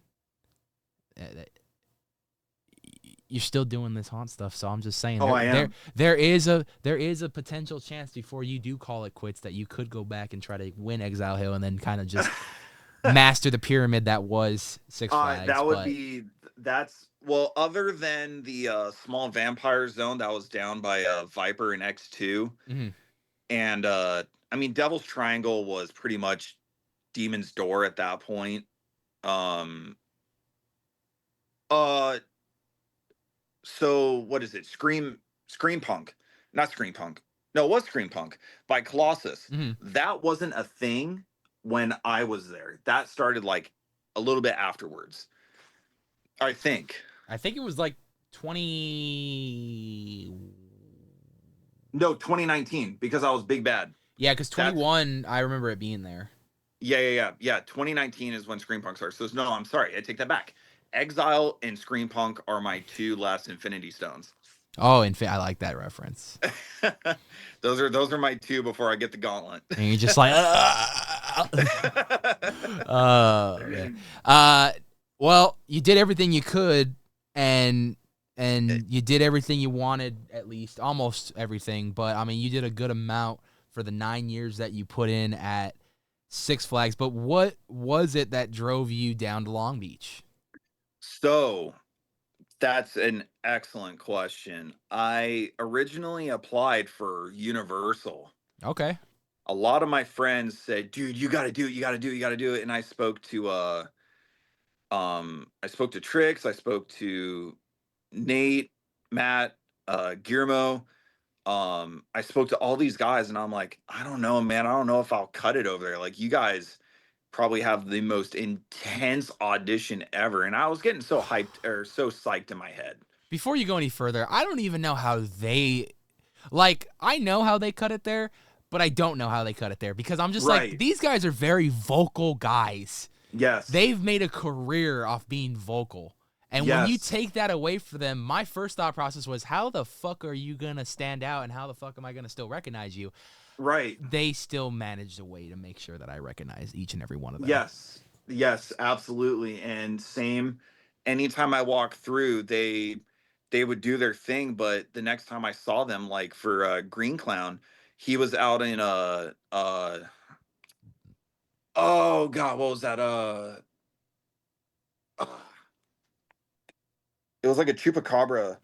you're still doing this haunt stuff, so I'm just saying. I am. There is a potential chance before you do call it quits that you could go back and try to win Exile Hill and then kind of just master the pyramid that was Six Flags. Well, other than the small vampire zone that was down by Viper and X2, mm-hmm. and I mean, Devil's Triangle was pretty much Demon's Door at that point. So what is it? Scream Punk. Not Scream Punk. No, it was Scream Punk by Colossus. Mm-hmm. That wasn't a thing when I was there. That started like a little bit afterwards. I think it was like 2019, because I was Big Bad. Yeah, because 21, I remember it being there. Yeah. 2019 is when Scream Punk started. So no, I'm sorry. I take that back. Exile and Scream Punk are my two last Infinity Stones. Oh, I like that reference. Those are my two before I get the gauntlet. And you're just like, well, you did everything you could, and you did everything you wanted, at least almost everything. But I mean, you did a good amount for the 9 years that you put in at Six Flags. But what was it that drove you down to Long Beach? So that's an excellent question. I originally applied for Universal. Okay. A lot of my friends said, "Dude, you got to do it. You got to do it. You got to do it." And I spoke to Trix, I spoke to Nate, Matt, Guillermo. I spoke to all these guys and I'm like, I don't know, man. I don't know if I'll cut it over there. Like, you guys probably have the most intense audition ever. And I was getting so hyped or so psyched in my head. Before you go any further, I don't even know how they like. I know how they cut it there, but I don't know how they cut it there because I'm just like, Right. these guys are very vocal guys. Yes. They've made a career off being vocal. And when you Yes. take that away from them, my first thought process was, how the fuck are you going to stand out and how the fuck am I going to still recognize you? Right. They still managed a way to make sure that I recognize each and every one of them. Yes. Yes, absolutely. And same, anytime I walk through, they would do their thing, but the next time I saw them, like for Green Clown, he was out in oh god, what was that? Uh, it was like a chupacabra.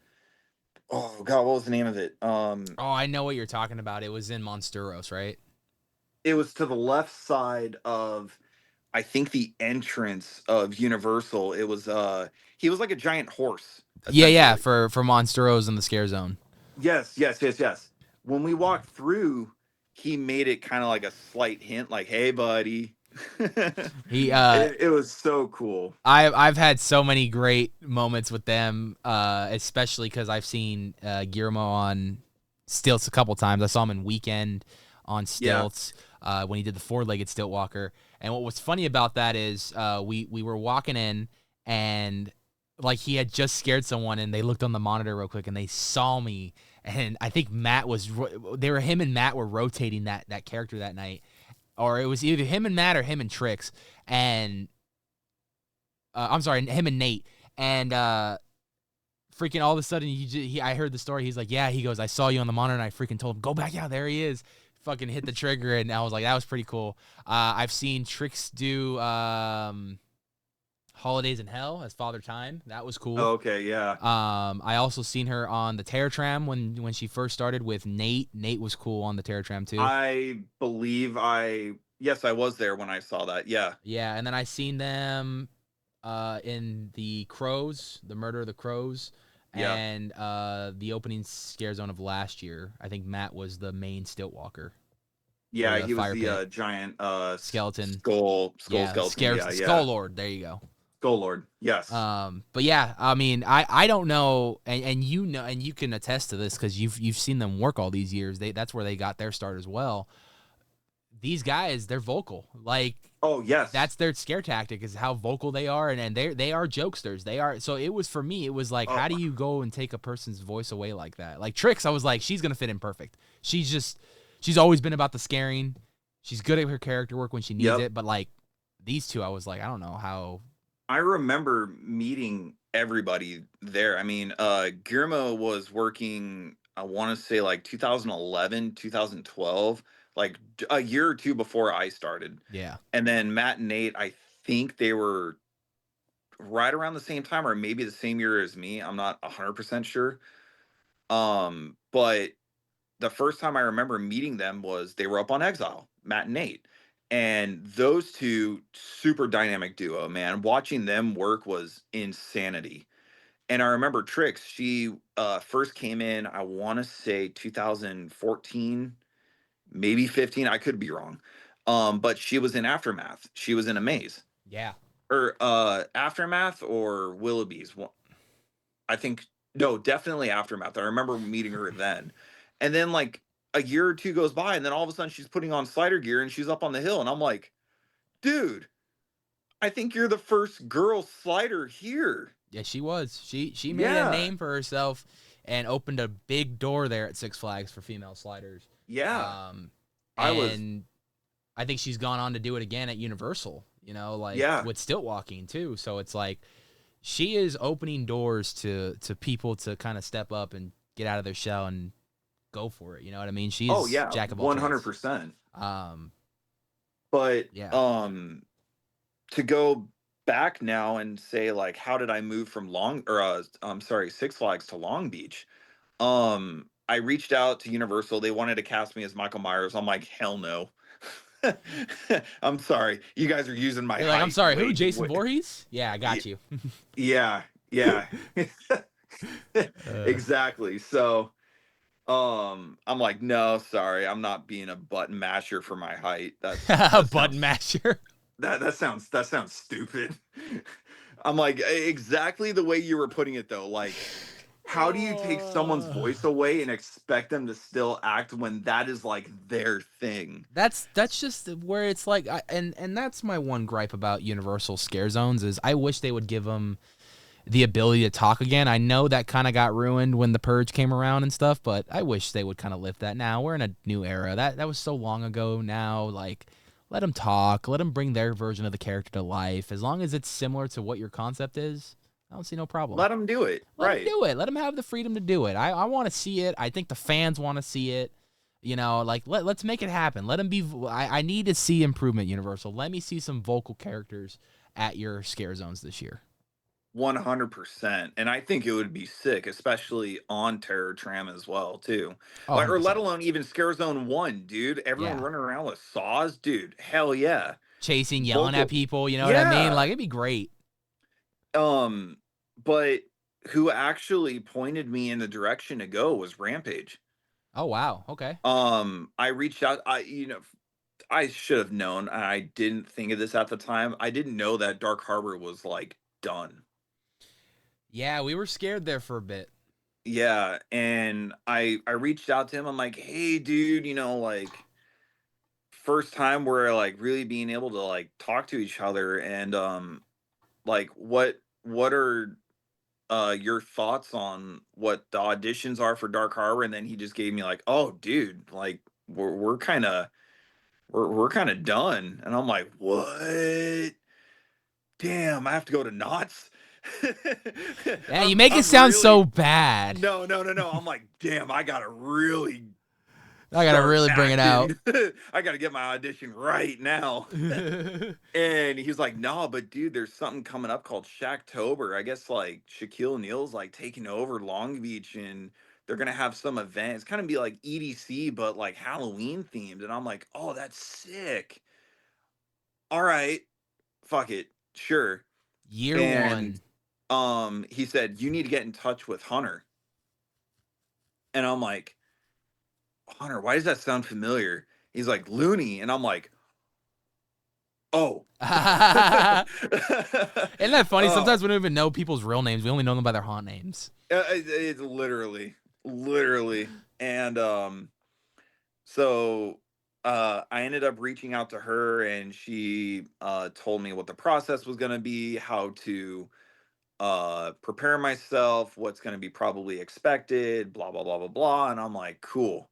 Oh god, what was the name of it? Oh, I know what you're talking about. It was in Monsteros, right? It was to the left side of, I think, the entrance of Universal. It was he was like a giant horse, Yeah, essentially. for Monsteros in the scare zone. Yes, yes, yes, yes. When we walked through, he made it kind of like a slight hint, like, "Hey, buddy." He It was so cool. I've had so many great moments with them, especially because I've seen Guillermo on stilts a couple times. I saw him in Weekend on Yeah. stilts when he did the four-legged stilt walker. And what was funny about that is we were walking in and like he had just scared someone and they looked on the monitor real quick and they saw me. And I think him and Matt were rotating that character that night. Or it was either him and Matt or him and Trix. And I'm sorry, him and Nate. And freaking all of a sudden, I heard the story. He's like, yeah, he goes, I saw you on the monitor, and I freaking told him, go back out. There he is. Fucking hit the trigger, and I was like, that was pretty cool. I've seen Trix do Holidays in Hell as Father Time. That was cool. Oh, okay, yeah. I also seen her on the Terror Tram when she first started with Nate. Nate was cool on the Terror Tram too. I believe yes, I was there when I saw that. Yeah. Yeah, and then I seen them in the Crows, the Murder of the Crows, Yeah. and the opening scare zone of last year. I think Matt was the main stilt walker. Yeah, the he was fire the pit. giant Skeleton. skull skeleton. Yeah, Skull Lord. There you go. Skull Lord. Yes. But yeah, I mean, I don't know, and you know, and you can attest to this because you've seen them work all these years. That's where they got their start as well. These guys, they're vocal. Like, Oh, yes. that's their scare tactic is how vocal they are, and they are jokesters. They are. So it was for me. It was like, how do you go and take a person's voice away like that? Like Trix, I was like, she's gonna fit in perfect. She's always been about the scaring. She's good at her character work when she needs it. But like these two, I was like, I don't know how. I remember meeting everybody there. I mean, Guillermo was working, I want to say like 2011, 2012, like a year or two before I started. Yeah. And then Matt and Nate, I think they were right around the same time or maybe the same year as me. I'm not 100% sure. But the first time I remember meeting them was they were up on Exile, Matt and Nate. And those two, super dynamic duo, man. Watching them work was insanity. And I remember Trix, she first came in, I want to say 2014, maybe 15. I could be wrong. But she was in Aftermath. She was in Amaze. Yeah. Or Aftermath or Willoughby's. I think, no, definitely Aftermath. I remember meeting her then. And then like a year or two goes by, and then all of a sudden she's putting on slider gear and she's up on the hill. And I'm like, dude, I think you're the first girl slider here. Yeah, she was. She made a name for herself and opened a big door there at Six Flags for female sliders. Yeah. I think she's gone on to do it again at Universal, you know, like with stilt walking too. So it's like she is opening doors to people to kind of step up and get out of their shell and go for it. You know what I mean? She's jack of all trades. 100%. But to go back now and say like, how did I move from Six Flags to Long Beach? I reached out to Universal. They wanted to cast me as Michael Myers. I'm like, hell no. I'm sorry. You guys are using my You're like, I'm height sorry, who? way, Jason way. Voorhees? Yeah, I got you. Yeah, yeah. uh, Exactly. So, I'm like, no, sorry. I'm not being a button masher for my height. That button sounds masher. that sounds stupid. I'm like, exactly the way you were putting it though. Like, how do you take someone's Uh, voice away and expect them to still act when that is like their thing? that's just where it's like, and that's my one gripe about Universal scare zones is I wish they would give them the ability to talk again. I know that kind of got ruined when the Purge came around and stuff, but I wish they would kind of lift that. Now we're in a new era. That was so long ago now. Like, let them talk. Let them bring their version of the character to life. As long as it's similar to what your concept is, I don't see no problem. Let them do it. Let them Right. do it. Let them have the freedom to do it. I want to see it. I think the fans want to see it. You know, like let's make it happen. Let them be. I need to see improvement, Universal. Let me see some vocal characters at your scare zones this year. 100%. And I think it would be sick, especially on Terror Tram as well, too. Oh, Like, or let 100%. alone even Scare Zone 1, dude. Everyone Yeah. running around with saws, dude. Hell yeah. Chasing, yelling at Vocal. people, you know what I mean? Yeah. Like, it'd be great. But who actually pointed me in the direction to go was Rampage. Oh, wow. Okay. I reached out. I should have known. I didn't think of this at the time. I didn't know that Dark Harbor was like done. Yeah, we were scared there for a bit. Yeah, and I reached out to him. I'm like, "Hey, dude, like first time we're like really being able to like talk to each other, and like what are your thoughts on what the auditions are for Dark Harbor?" And then he just gave me like, "Oh, dude, like we're kind of we're kind of done." And I'm like, "What? Damn, I have to go to Knott's." Yeah, you I'm make it I'm sound so really bad. no, no, no, no. I'm like, damn, I gotta really I gotta start really bring it out. acting. I gotta get my audition right now. And he's like, no, but dude, there's something coming up called Shacktober. I guess like Shaquille O'Neal's like taking over Long Beach, and they're gonna have some event. It's kind of be like EDC, but like Halloween themed. And I'm like, oh, that's sick. All right, fuck it, sure. Year And one. he said, you need to get in touch with Hunter. And I'm like, Hunter, why does that sound familiar? He's like, Looney. And I'm like, oh. Isn't that funny? Oh, Sometimes we don't even know people's real names. We only know them by their haunt names. it's literally. And so I ended up reaching out to her, and she told me what the process was going to be, how to prepare myself, what's going to be probably expected, blah blah blah blah blah. And I'm like, cool,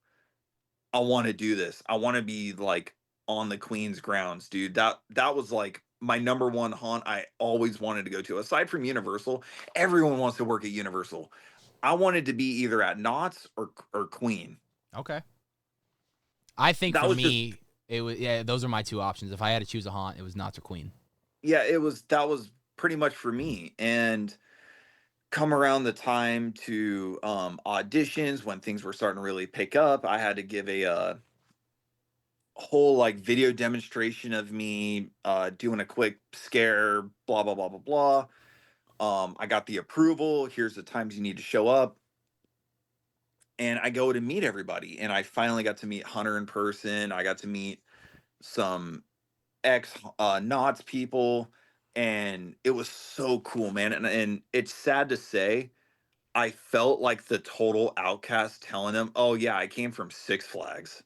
I want to do this. I want to be like on the Queen's grounds, dude. That was like my number one haunt I always wanted to go to. Aside from Universal, everyone wants to work at Universal. I wanted to be either at Knott's or Queen. Okay. I think That for was just me, it was those are my two options. If I had to choose a haunt, it was Knott's or Queen. yeah, that was pretty much for me. And come around the time to auditions when things were starting to really pick up, I had to give a whole like video demonstration of me doing a quick scare, blah blah blah blah blah. I got the approval. Here's the times you need to show up. And I go to meet everybody. And I finally got to meet Hunter in person. I got to meet some ex Knots people. And it was so cool, man. And it's sad to say, I felt like the total outcast telling them, oh, yeah, I came from Six Flags.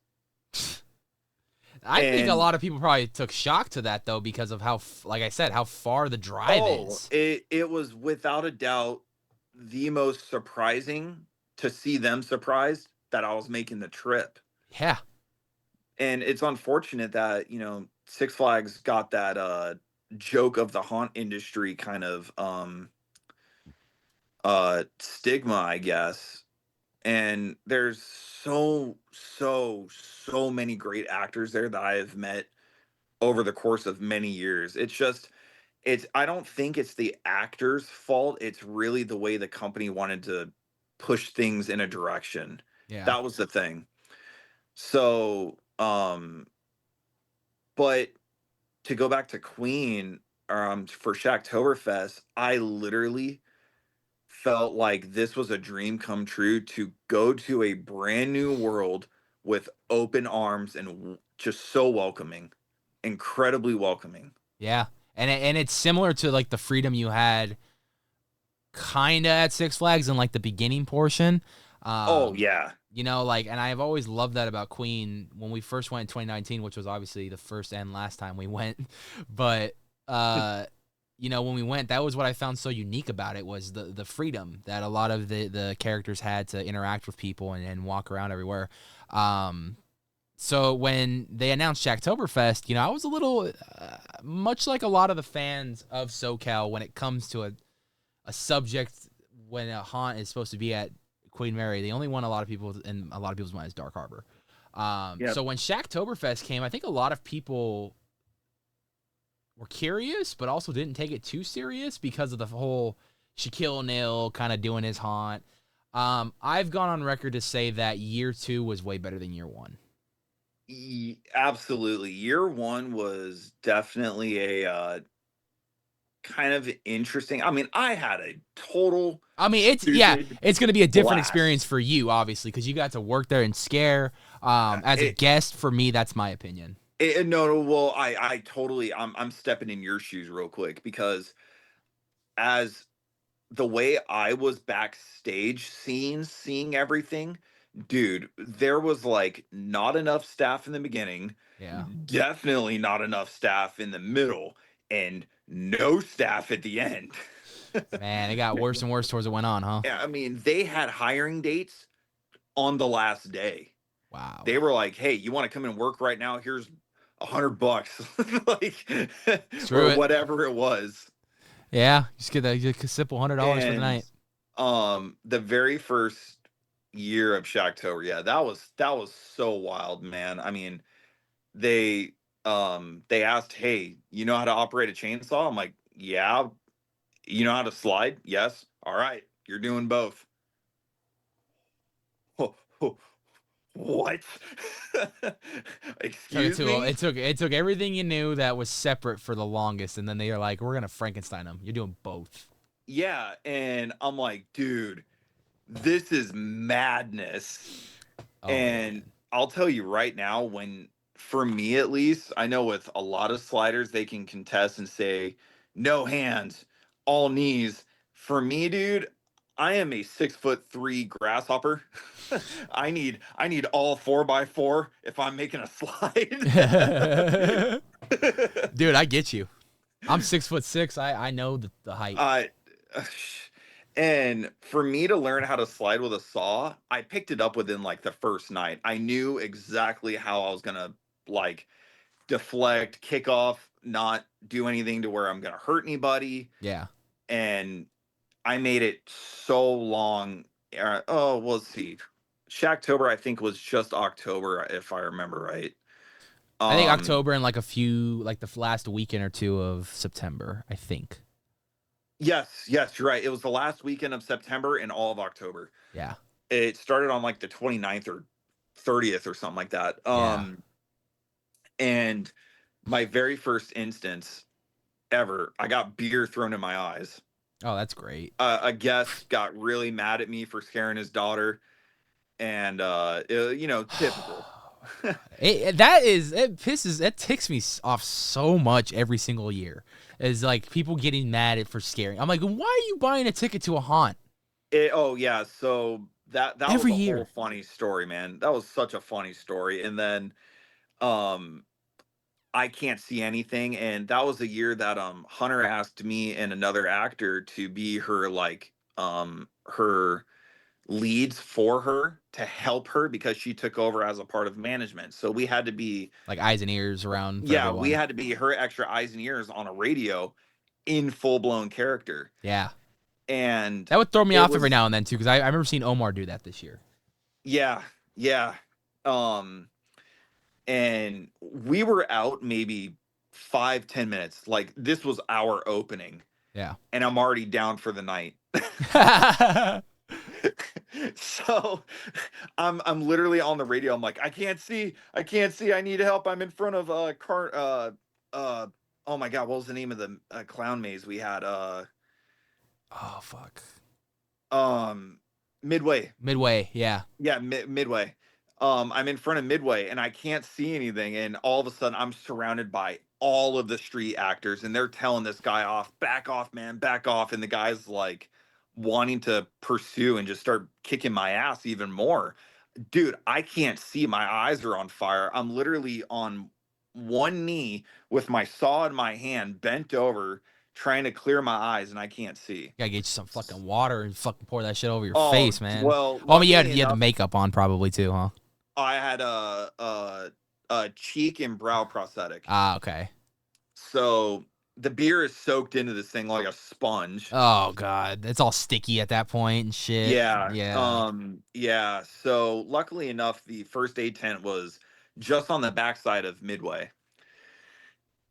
I think a And lot of people probably took shock to that though because of how, like I said, how far the drive oh, is. it was without a doubt the most surprising to see them surprised that I was making the trip. Yeah. And it's unfortunate that, Six Flags got that joke of the haunt industry kind of stigma, I guess. And there's so many great actors there that I have met over the course of many years. It's just I don't think it's the actor's fault. It's really the way the company wanted to push things in a direction. Yeah. That was the thing. So, but to go back to Queen, for Shacktoberfest, I literally felt like this was a dream come true to go to a brand new world with open arms and just so welcoming, incredibly welcoming. Yeah. And it's similar to like the freedom you had kind of at Six Flags in like the beginning portion. Oh yeah. You know, like, and I've always loved that about Queen when we first went in 2019, which was obviously the first and last time we went. But, you know, when we went, that was what I found so unique about it, was the freedom that a lot of the characters had to interact with people and walk around everywhere. So when they announced Shacktoberfest, you know, I was a little, much like a lot of the fans of SoCal when it comes to a subject when a haunt is supposed to be at Queen Mary. The only one a lot of people in a lot of people's mind is Dark Harbor. Yep. So when Shacktoberfest came, I think a lot of people were curious, but also didn't take it too serious because of the whole Shaquille O'Neal kind of doing his haunt. I've gone on record to say that year 2 was way better than year 1. Absolutely. Year 1 was definitely a kind of interesting. I mean, I had a total. I mean, it's going to be a different experience for you, obviously, because you got to work there and scare. As a guest, for me, that's my opinion. No, well, I totally. I'm stepping in your shoes real quick, because as the way I was backstage seeing everything, dude, there was like not enough staff in the beginning. Yeah. Definitely not enough staff in the middle, and no staff at the end. Man, it got worse and worse towards it went on, huh? Yeah, I mean, they had hiring dates on the last day. Wow. They were like, "Hey, you want to come and work right now? Here's $100," like, or whatever it was. Yeah, just get a simple $100 for the night. The very first year of Shacktober, yeah, that was so wild, man. I mean, they asked, "Hey, you know how to operate a chainsaw?" I'm like, "Yeah." "You know how to slide?" "Yes." "All right, you're doing both." What? Excuse me? It took everything you knew that was separate for the longest, and then they are like, "We're gonna Frankenstein them. You're doing both." Yeah, and I'm like, dude, this is madness. Oh, and man. I'll tell you right now, for me at least, I know with a lot of sliders, they can contest and say, no hands, all knees. For me, dude, I am a 6'3" grasshopper. I need all 4x4 if I'm making a slide. Dude, I get you. I'm 6'6". I know the height. And for me to learn how to slide with a saw, I picked it up within like the first night. I knew exactly how I was gonna like deflect, kick off, not do anything to where I'm gonna hurt anybody. Yeah. And I made it so long. Well, let's see. Shacktober, I think, was just October, if I remember right. I think October and like the last weekend or two of September, I think. Yes, you're right. It was the last weekend of September and all of October. Yeah. It started on like the 29th or 30th or something like that. Yeah. And my very first instance ever, I got beer thrown in my eyes. Oh, that's great. A guest got really mad at me for scaring his daughter, and typical. It ticks me off so much every single year. Is like people getting mad for scaring. I'm like, why are you buying a ticket to a haunt? So that every was a year. whole funny story, man. That was such a funny story. And then I can't see anything, and that was the year that Hunter asked me and another actor to be her her leads for her to help her, because she took over as a part of management. So we had to be like eyes and ears around. Yeah, we had to be her extra eyes and ears on a radio in full-blown character. Yeah. And that would throw me off every now and then too, because I remember seeing Omar do that this year. Yeah. And we were out maybe 5-10 minutes. Like, this was our opening. Yeah. And I'm already down for the night. So I'm literally on the radio. I'm like, I can't see. I need help. I'm in front of oh my god, what was the name of the clown maze we had? Oh fuck. Midway. Midway, yeah. Yeah, Midway. I'm in front of Midway and I can't see anything, and all of a sudden I'm surrounded by all of the street actors, and they're telling this guy off, back off, man, back off, and the guy's like wanting to pursue and just start kicking my ass even more. Dude, I can't see. My eyes are on fire. I'm literally on one knee with my saw in my hand, bent over, trying to clear my eyes, and I can't see. Gotta get you some fucking water and fucking pour that shit over your Oh, face, man. well, I mean, you had luckily the enough, makeup on probably too, huh? I had a cheek and brow prosthetic. Ah, okay. So the beer is soaked into this thing like a sponge. Oh god, it's all sticky at that point and shit. Yeah. Yeah. Yeah. So luckily enough, the first aid tent was just on the backside of Midway.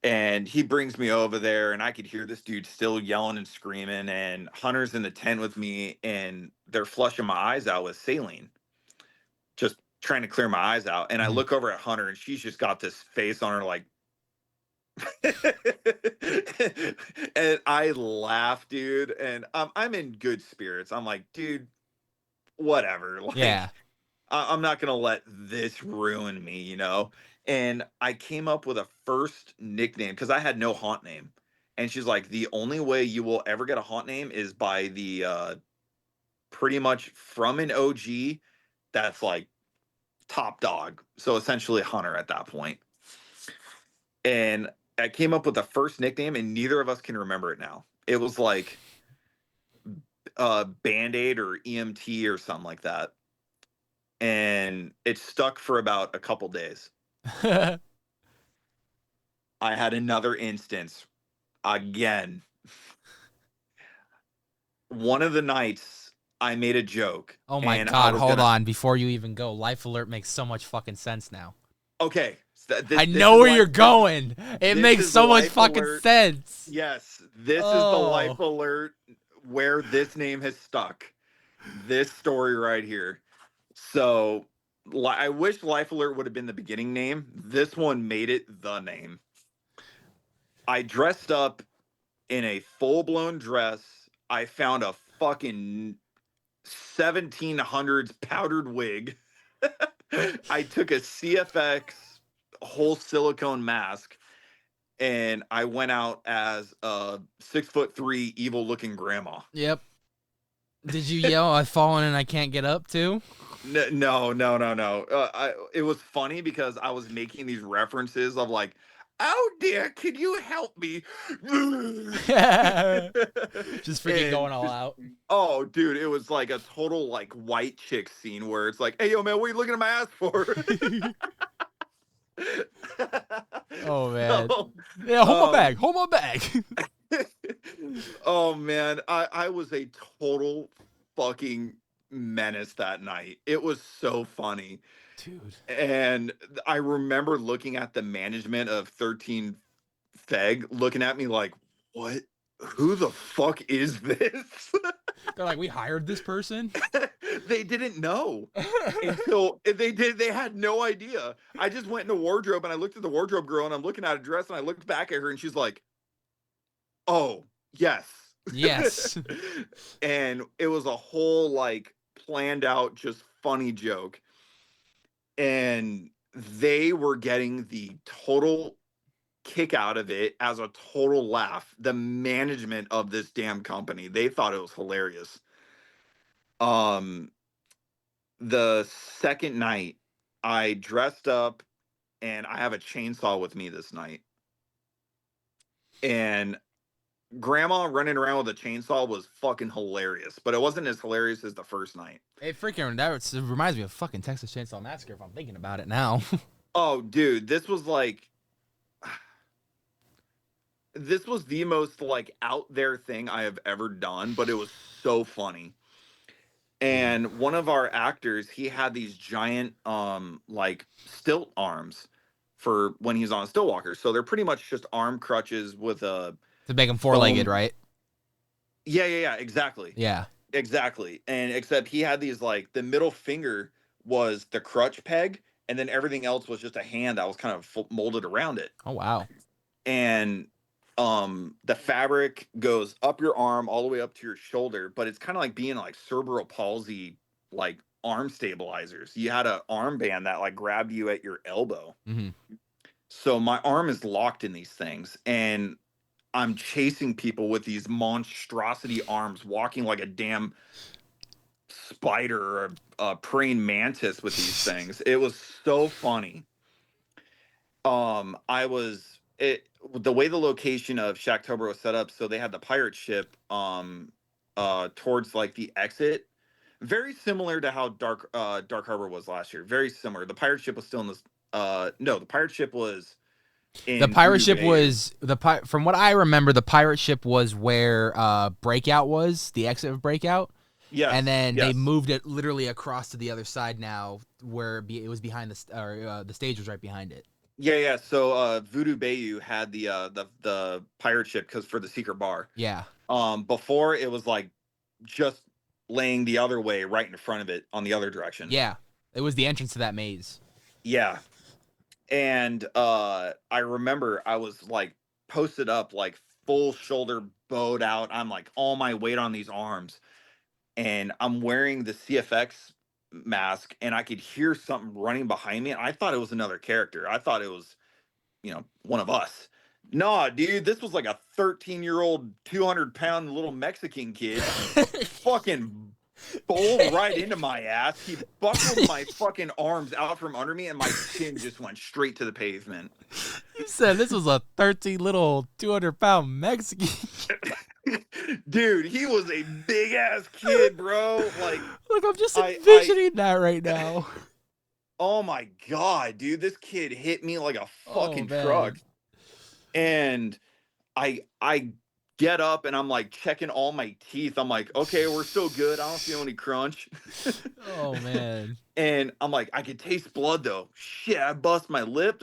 And he brings me over there, and I could hear this dude still yelling and screaming, and Hunter's in the tent with me, and they're flushing my eyes out with saline, just trying to clear my eyes out. And I look over at Hunter, and she's just got this face on her like, and I laugh, dude, and I'm in good spirits. I'm like, dude, whatever. Like, Yeah. I'm not gonna let this ruin me, you know. And I came up with a first nickname because I had no haunt name. And she's like, the only way you will ever get a haunt name is by the pretty much from an OG that's like top dog. So essentially Hunter at that point. And I came up with the first nickname, and neither of us can remember it now. It was like Band-Aid or EMT or something like that. And it stuck for about a couple days. I had another instance again. One of the nights I made a joke. Oh my god, hold on. Before you even go, Life Alert makes so much fucking sense now. Okay. I know where you're going. It makes so much fucking sense. Yes. This is the Life Alert where this name has stuck. This story right here. So I wish Life Alert would have been the beginning name. This one made it the name. I dressed up in a full-blown dress. I found a fucking 1700s powdered wig. I took a CFX whole silicone mask, and I went out as a 6'3" evil-looking grandma. Yep. Did you yell, "I've fallen and I can't get up" too? No. It was funny because I was making these references of like, oh dear, can you help me? Just freaking going all out. Oh, dude, it was like a total like white chick scene where it's like, hey, yo, man, what are you looking at my ass for? Oh man. Yeah, hold my bag. Oh man, I was a total fucking menace that night. It was so funny, dude. And I remember looking at the management of 13 Feg looking at me like, what? Who the fuck is this? They're like, we hired this person. They didn't know until they had no idea. I just went in the wardrobe and I looked at the wardrobe girl, and I'm looking at a dress, and I looked back at her, and she's like, oh, yes. And it was a whole like planned out, just funny joke. And they were getting the total kick out of it as a total laugh. The management of this damn company, they thought it was hilarious. The second night, I dressed up, and I have a chainsaw with me this night. And grandma running around with a chainsaw was fucking hilarious, but it wasn't as hilarious as the first night. It reminds me of fucking Texas Chainsaw Massacre if I'm thinking about it now. Oh, dude, this was the most like out there thing I have ever done, but it was so funny. And one of our actors, he had these giant like stilt arms. for when he's on a still walker. So they're pretty much just arm crutches with a To make him four-legged, right? Yeah, exactly. Yeah. Exactly. And except he had these, like, the middle finger was the crutch peg, and then everything else was just a hand that was kind of molded around it. Oh, wow. And the fabric goes up your arm all the way up to your shoulder, but it's kind of like being like cerebral palsy, like arm stabilizers. You had an armband that like grabbed you at your elbow. Mm-hmm. So my arm is locked in these things, and I'm chasing people with these monstrosity arms, walking like a damn spider or a praying mantis with these things. It was so funny. The way the location of Shacktober was set up, so they had the pirate ship towards like the exit. Very similar to how Dark Harbor was last year. Very similar. The pirate ship was still in this no, the pirate ship was in The pirate ship Bay. was from what I remember, the pirate ship was where Breakout was, the exit of Breakout. Yes. And then they moved it literally across to the other side now, where it was behind the stage was right behind it. Yeah. So Voodoo Bayou had the pirate ship because for the secret bar. Yeah. Before it was like just laying the other way right in front of it on the other direction. Yeah. It was the entrance to that maze. Yeah. And I remember I was like posted up, like full shoulder bowed out. I'm like all my weight on these arms. And I'm wearing the CFX mask, and I could hear something running behind me. And I thought it was another character. I thought it was, one of us. Nah, dude, this was like a 13-year-old, 200-pound little Mexican kid. Fucking bowled right into my ass. He buckled my fucking arms out from under me, and my chin just went straight to the pavement. You said this was a 13 little 200-pound Mexican. Dude, he was a big ass kid, bro. Like, look, I'm just envisioning that right now. Oh my god, dude, this kid hit me like a fucking truck. And I get up and I'm like checking all my teeth. I'm like, okay, we're still good. I don't feel any crunch. Oh man. And I'm like, I could taste blood though. Shit, I bust my lip.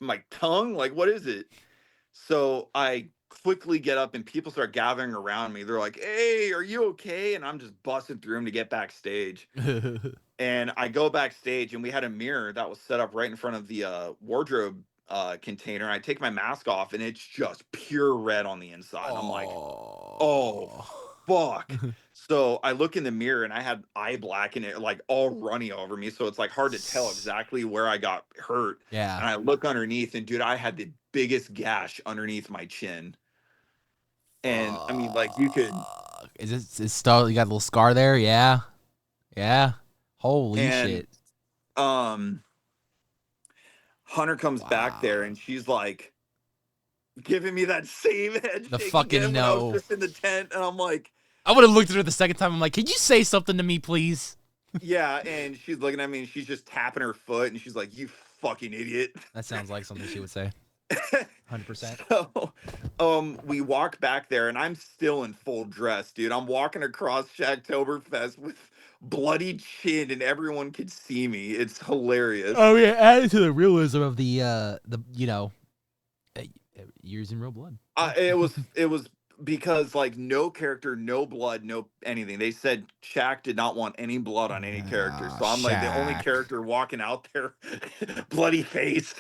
My tongue. Like, what is it? So I quickly get up and people start gathering around me. They're like, hey, are you okay? And I'm just busting through them to get backstage. And I go backstage, and we had a mirror that was set up right in front of the wardrobe container. I take my mask off, and it's just pure red on the inside. I'm like, oh, fuck. So I look in the mirror, and I had eye black and it like all runny over me. So it's like hard to tell exactly where I got hurt. Yeah. And I look underneath, and dude, I had the biggest gash underneath my chin. And I mean, like, you could. Is still, you got a little scar there? Yeah. Yeah. Holy shit. Hunter comes back there, and she's like giving me that same head the shake fucking again no. when I was just in the tent, and I'm like, I would have looked at her the second time. I'm like, can you say something to me, please? Yeah, and she's looking at me, and she's just tapping her foot, and she's like, you fucking idiot. That sounds like something she would say. 100%. So, we walk back there, and I'm still in full dress, dude. I'm walking across Shacktoberfest with bloody chin, and everyone could see me. It's hilarious. Oh yeah, added to the realism of the years in real blood. It was because like no character, no blood, no anything. They said Shaq did not want any blood on any character, so I'm like the only character walking out there, bloody face.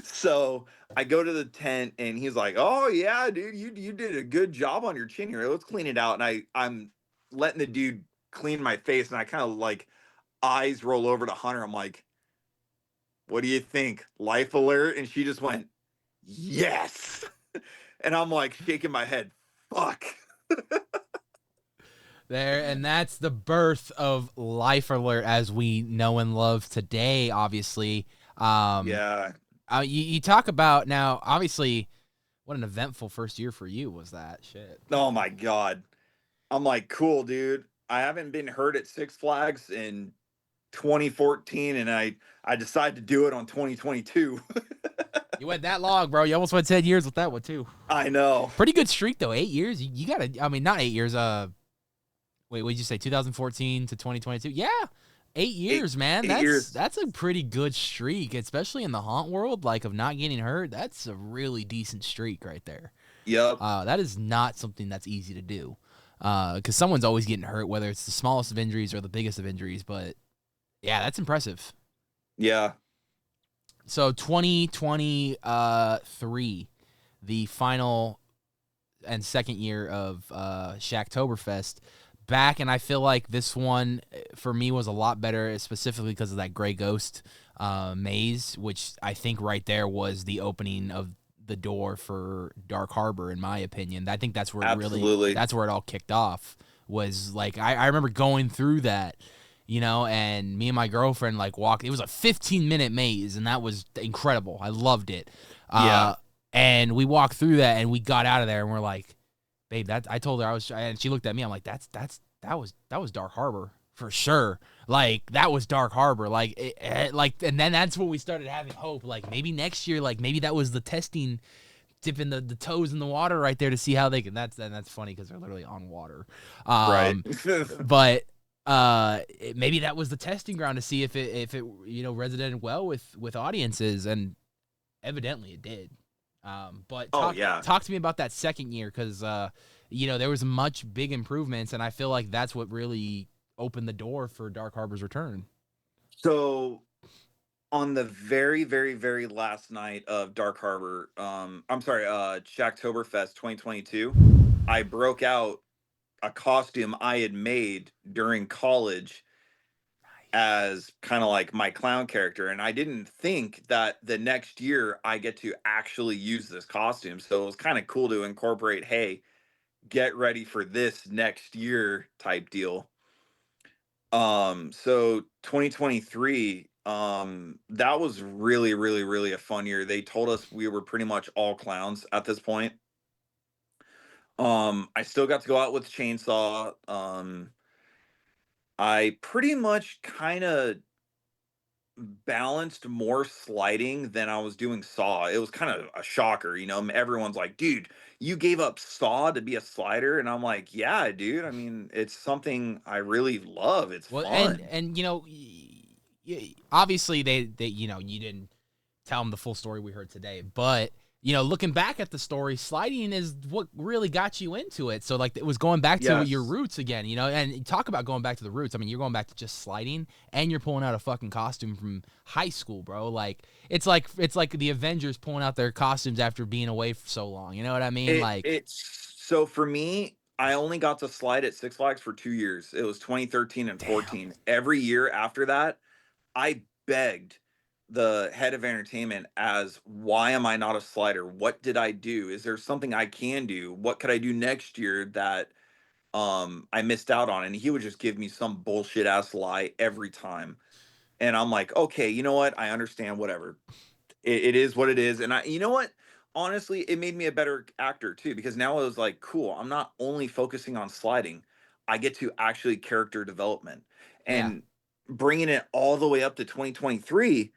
So I go to the tent, and he's like, "Oh yeah, dude, you did a good job on your chin here. Let's clean it out." And I'm letting the dude clean my face, and I kind of like eyes roll over to Hunter. I'm like, "What do you think? Life alert?" And she just went, "Yes." And I'm like shaking my head. Fuck. And that's the birth of Life Alert as we know and love today, obviously. Yeah. You talk about now, obviously, what an eventful first year for you was that. Shit. Oh my God. I'm like, cool, dude. I haven't been hurt at Six Flags in 2014, and I decided to do it on 2022. You went that long, bro. You almost went 10 years with that one, too. I know. Pretty good streak, though. 8 years. You got to, I mean, not 8 years. Wait, what did you say? 2014 to 2022? Yeah. 8 years, man. 8 years. That's a pretty good streak, especially in the haunt world, like of not getting hurt. That's a really decent streak right there. Yep. That is not something that's easy to do, because someone's always getting hurt, whether it's the smallest of injuries or the biggest of injuries. But yeah, that's impressive. Yeah. So 2023, the final and second year of Shacktoberfest. Back, and I feel like this one for me was a lot better, specifically because of that Gray Ghost maze, which I think right there was the opening of the door for Dark Harbor, in my opinion. I think that's where that's where it all kicked off. Was like I remember going through that, and me and my girlfriend like walked. It was a 15-minute maze, and that was incredible. I loved it. Yeah. And we walked through that, and we got out of there, and we're like, babe, I told her and she looked at me. I'm like, that was Dark Harbor for sure. Like that was Dark Harbor. Like, and then that's when we started having hope. Like maybe next year, like maybe that was the testing, dipping the toes in the water right there to see how they can. That's funny because they're literally on water. Right. But maybe that was the testing ground to see if it resonated well with audiences, and evidently it did. But talk to me about that second year, because there was much big improvements, and I feel like that's what really opened the door for Dark Harbor's return. So on the very, very, very last night of Dark Harbor, Shacktoberfest 2022, I broke out a costume I had made during college as kind of like my clown character, and I didn't think that the next year I get to actually use this costume. So it was kind of cool to incorporate, hey, get ready for this next year type deal. So 2023, that was really, really, really a fun year. They told us we were pretty much all clowns at this point. I still got to go out with Chainsaw. I pretty much kind of balanced more sliding than I was doing Saw. It was kind of a shocker, everyone's like, dude, you gave up Saw to be a slider, and I'm like, yeah, dude. I mean, it's something I really love. It's fun. And obviously they you didn't tell them the full story we heard today, but looking back at the story, sliding is what really got you into it. So like it was going back to your roots again, and talk about going back to the roots. I mean, you're going back to just sliding, and you're pulling out a fucking costume from high school, bro. Like it's like the Avengers pulling out their costumes after being away for so long. You know what I mean? So for me, I only got to slide at Six Flags for 2 years. It was 2013 and 14. Every year after that, I begged the head of entertainment as, why am I not a slider? What did I do? Is there something I can do? What could I do next year that I missed out on? And he would just give me some bullshit ass lie every time. And I'm like, okay, you know what? I understand, whatever. It is what it is. And you know what? Honestly, it made me a better actor too, because now I was like, cool, I'm not only focusing on sliding, I get to actually character development. And bringing it all the way up to 2023,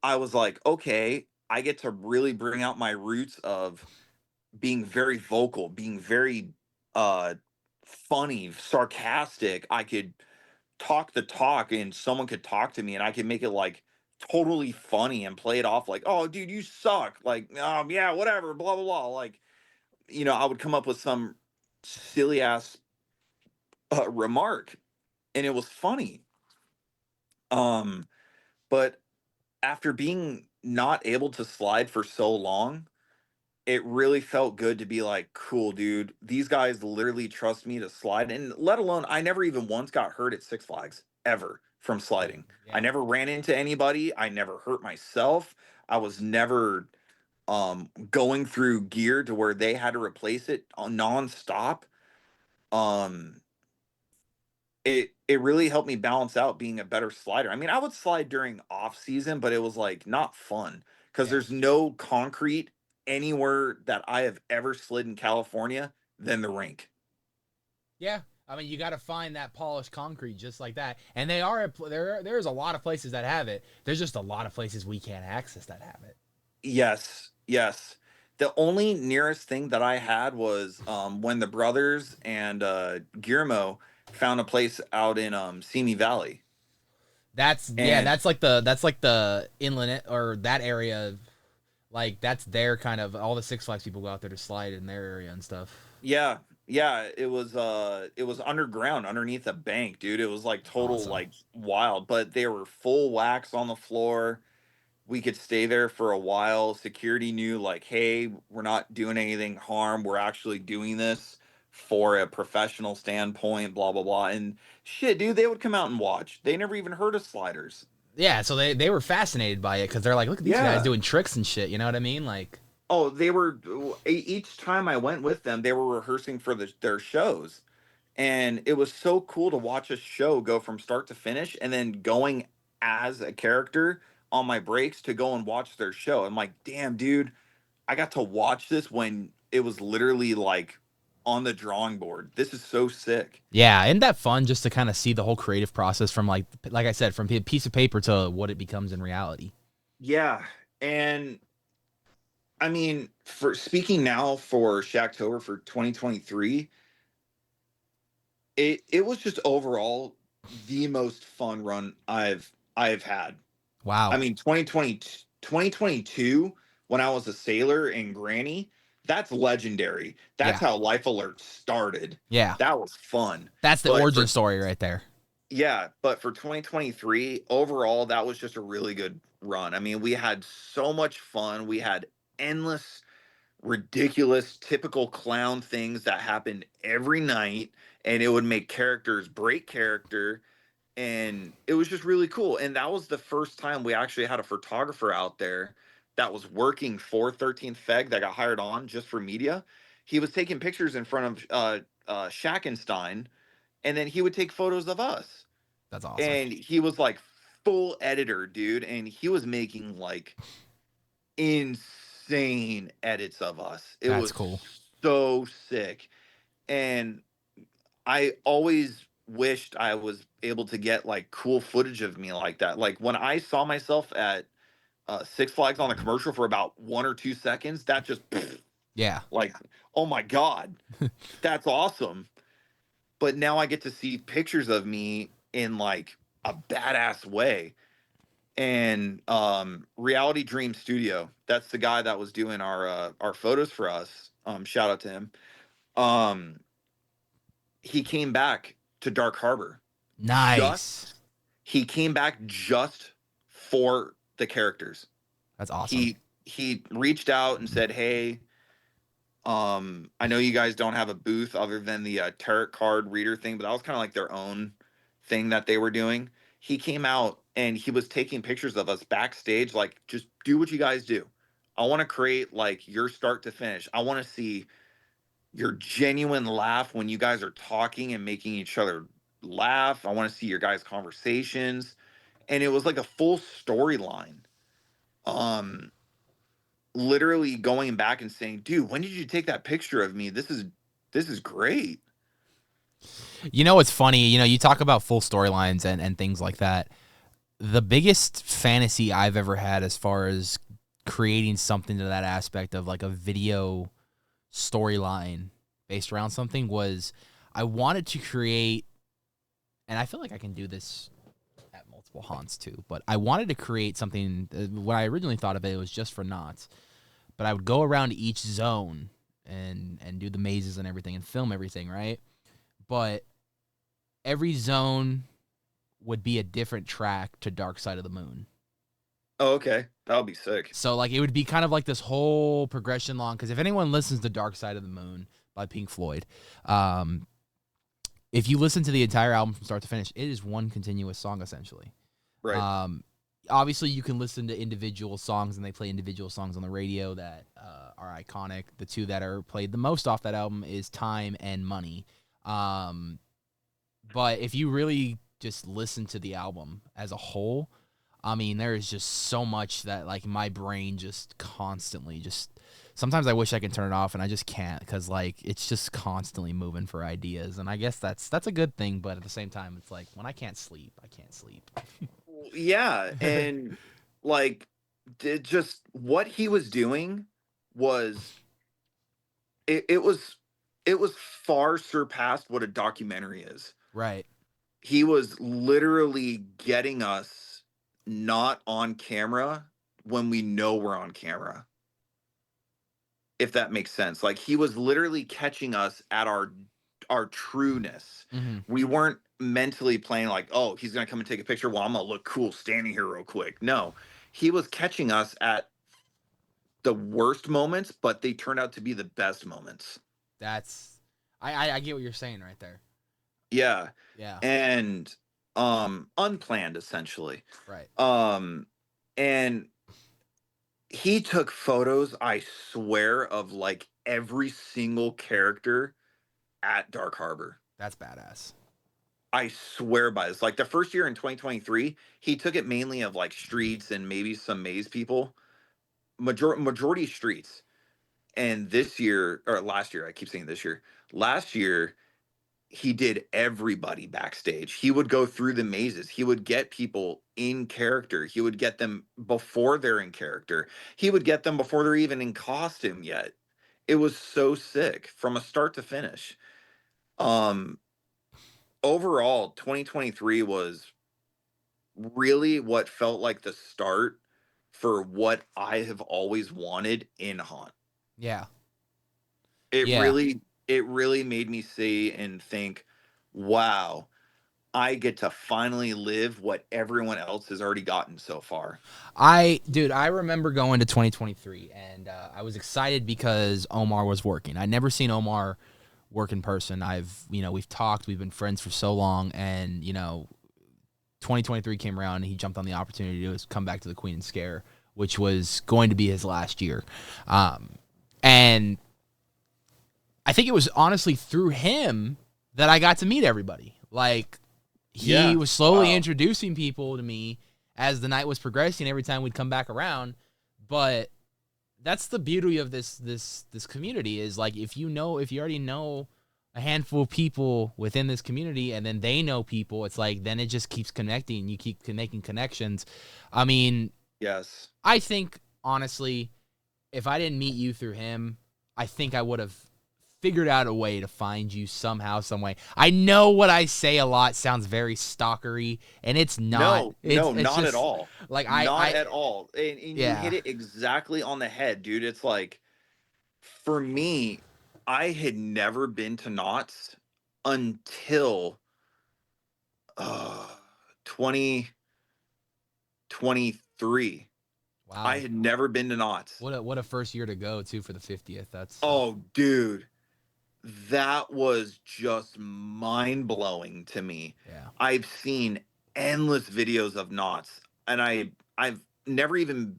I was like, okay, I get to really bring out my roots of being very vocal, being very funny, sarcastic. I could talk the talk, and someone could talk to me, and I could make it like totally funny and play it off like, oh dude, you suck. Like, yeah, whatever, blah blah blah. Like, I would come up with some silly ass remark, and it was funny. But after being not able to slide for so long, it really felt good to be like, cool, dude. These guys literally trust me to slide. And let alone, I never even once got hurt at Six Flags ever from sliding. I never ran into anybody. I never hurt myself. I was never going through gear to where they had to replace it nonstop. It really helped me balance out being a better slider. I mean, I would slide during off season, but it was like not fun because there's no concrete anywhere that I have ever slid in California than the rink. Yeah. I mean, you got to find that polished concrete just like that. And there's a lot of places that have it. There's just a lot of places we can't access that have it. Yes. The only nearest thing that I had was when the brothers and Guillermo found a place out in Simi Valley. And That's like the inlet or that area. Like that's their kind of all the Six Flags people go out there to slide in their area and stuff. yeah, yeah, it was underground underneath a bank, dude. It was like total Awesome. like wild, but they were full wax on the floor. We could stay there for a while. Security knew like, hey, we're not doing anything harm. We're actually doing this for a professional standpoint, blah blah blah. And shit, dude, they would come out and watch. They never even heard of sliders. Yeah, so they were fascinated by it because they're like, look at these guys Yeah. doing tricks and shit. You know what I mean? Like, Oh, they were each time I went with them, they were rehearsing for their shows. And it was so cool to watch a show go from start to finish and then going as a character on my breaks to go and watch their show. I'm like, damn, dude, I got to watch this when it was literally like on the drawing board. This is so sick. yeah, isn't that fun just to kind of see the whole creative process from like I said, from a piece of paper to what it becomes in reality. Yeah. And I mean, for speaking now for Shacktober for 2023, it was just overall the most fun run I've had. I Wow. mean, 2022 when I was a sailor in Granny, that's legendary. That's Yeah. how Life Alert started. Yeah. That was fun. That's the But origin for story right there. Yeah, but for 2023, overall, that was just a really good run. I mean, we had so much fun. We had endless, ridiculous, typical clown things that happened every night, and it would make characters break character. And it was just really cool. And that was the first time we actually had a photographer out there that was working for 13th Feg that got hired on just for media. He was taking pictures in front of Schackenstein, and then he would take photos of us, That's awesome. and he was like full editor, dude, and he was making like insane edits of us. It That's was cool. so sick. And I always wished I was able to get like cool footage of me like that. Like when I saw myself at Six Flags on the commercial for about 1 or 2 seconds, that just Yeah. like, oh my god, that's awesome. But now I get to see pictures of me in like a badass way. And Reality Dream Studio, that's the guy that was doing our photos for us. Shout out to him. Um he came back to Dark Harbor. Nice. Just he came back just for the characters. That's awesome. He reached out and said, "Hey, I know you guys don't have a booth other than the tarot card reader thing, but that was kind of like their own thing that they were doing." He came out and he was taking pictures of us backstage, like, just do what you guys do. I want to create like your start to finish. I want to see your genuine laugh when you guys are talking and making each other laugh. I want to see your guys' conversations. And it was like a full storyline. Um, Literally going back and saying, dude, when did you take that picture of me? This is great. You know what's funny? You know, you talk about full storylines and things like that. The biggest fantasy I've ever had as far as creating something to that aspect of like a video storyline based around something was I wanted to create, and I feel like I can do this at multiple haunts too, but I wanted to create something. What I originally thought of it was just for knots, but I would go around each zone and do the mazes and everything and film everything, right? But every zone would be a different track to Dark Side of the Moon. Oh, okay. That'll be sick. So like it would be kind of like this whole progression long, because if anyone listens to Dark Side of the Moon by Pink Floyd, if you listen to the entire album from start to finish, it is one continuous song essentially. Right. Obviously you can listen to individual songs and they play individual songs on the radio that are iconic. The two that are played the most off that album is Time and Money. But if you really just listen to the album as a whole, I mean, there is just so much that like my brain just constantly just sometimes I wish I could turn it off and I just can't, because like it's just constantly moving for ideas. And I guess that's a good thing, but at the same time it's like when I can't sleep, I can't sleep. Yeah. And like, just what he was doing was it was far surpassed what a documentary is. Right. he was literally getting us not on camera when we know we're on camera. If that makes sense. Like, he was literally catching us at our trueness. Mm-hmm. We weren't mentally playing like, oh, he's gonna come and take a picture. Well, I'm gonna look cool standing here real quick. No, he was catching us at the worst moments, but they turned out to be the best moments. That's I get what you're saying right there. Yeah. Yeah. And unplanned essentially. Right. And he took photos, I swear, of like every single character at Dark Harbor. That's badass. I swear by this. Like the first year in 2023, he took it mainly of like streets and maybe some maze people. Majority streets. And this year, or last year, I keep saying this year. Last year, he did everybody backstage. He would go through the mazes. He would get people in character. He would get them before they're in character. He would get them before they're even in costume yet. It was so sick from a start to finish. Overall, 2023 was really what felt like the start for what I have always wanted in haunt. Yeah. It Yeah. really made me see and think, wow, I get to finally live what everyone else has already gotten so far. I remember going to 2023 and I was excited because Omar was working. I'd never seen Omar work in person. We've talked, we've been friends for so long, and 2023 came around and he jumped on the opportunity to come back to the Queen and Scare, which was going to be his last year. And I think it was honestly through him that I got to meet everybody. Like, he was slowly introducing people to me as the night was progressing every time we'd come back around. But that's the beauty of this community, is like, if you already know a handful of people within this community and then they know people, it's like, then it just keeps connecting. You keep making connections. I mean, yes, I think honestly, if I didn't meet you through him, I think I would have figured out a way to find you somehow, some way. I know what I say a lot sounds very stalkery, and it's not. It's not just, at all. Like, not at all. And yeah. you hit it exactly on the head, dude. It's like, for me, I had never been to Knott's until 2023. Wow. I had never been to Knott's. What a first year to go too for the 50th. That's Oh, dude. That was just mind-blowing to me. Yeah. I've seen endless videos of Knott's, and I've never even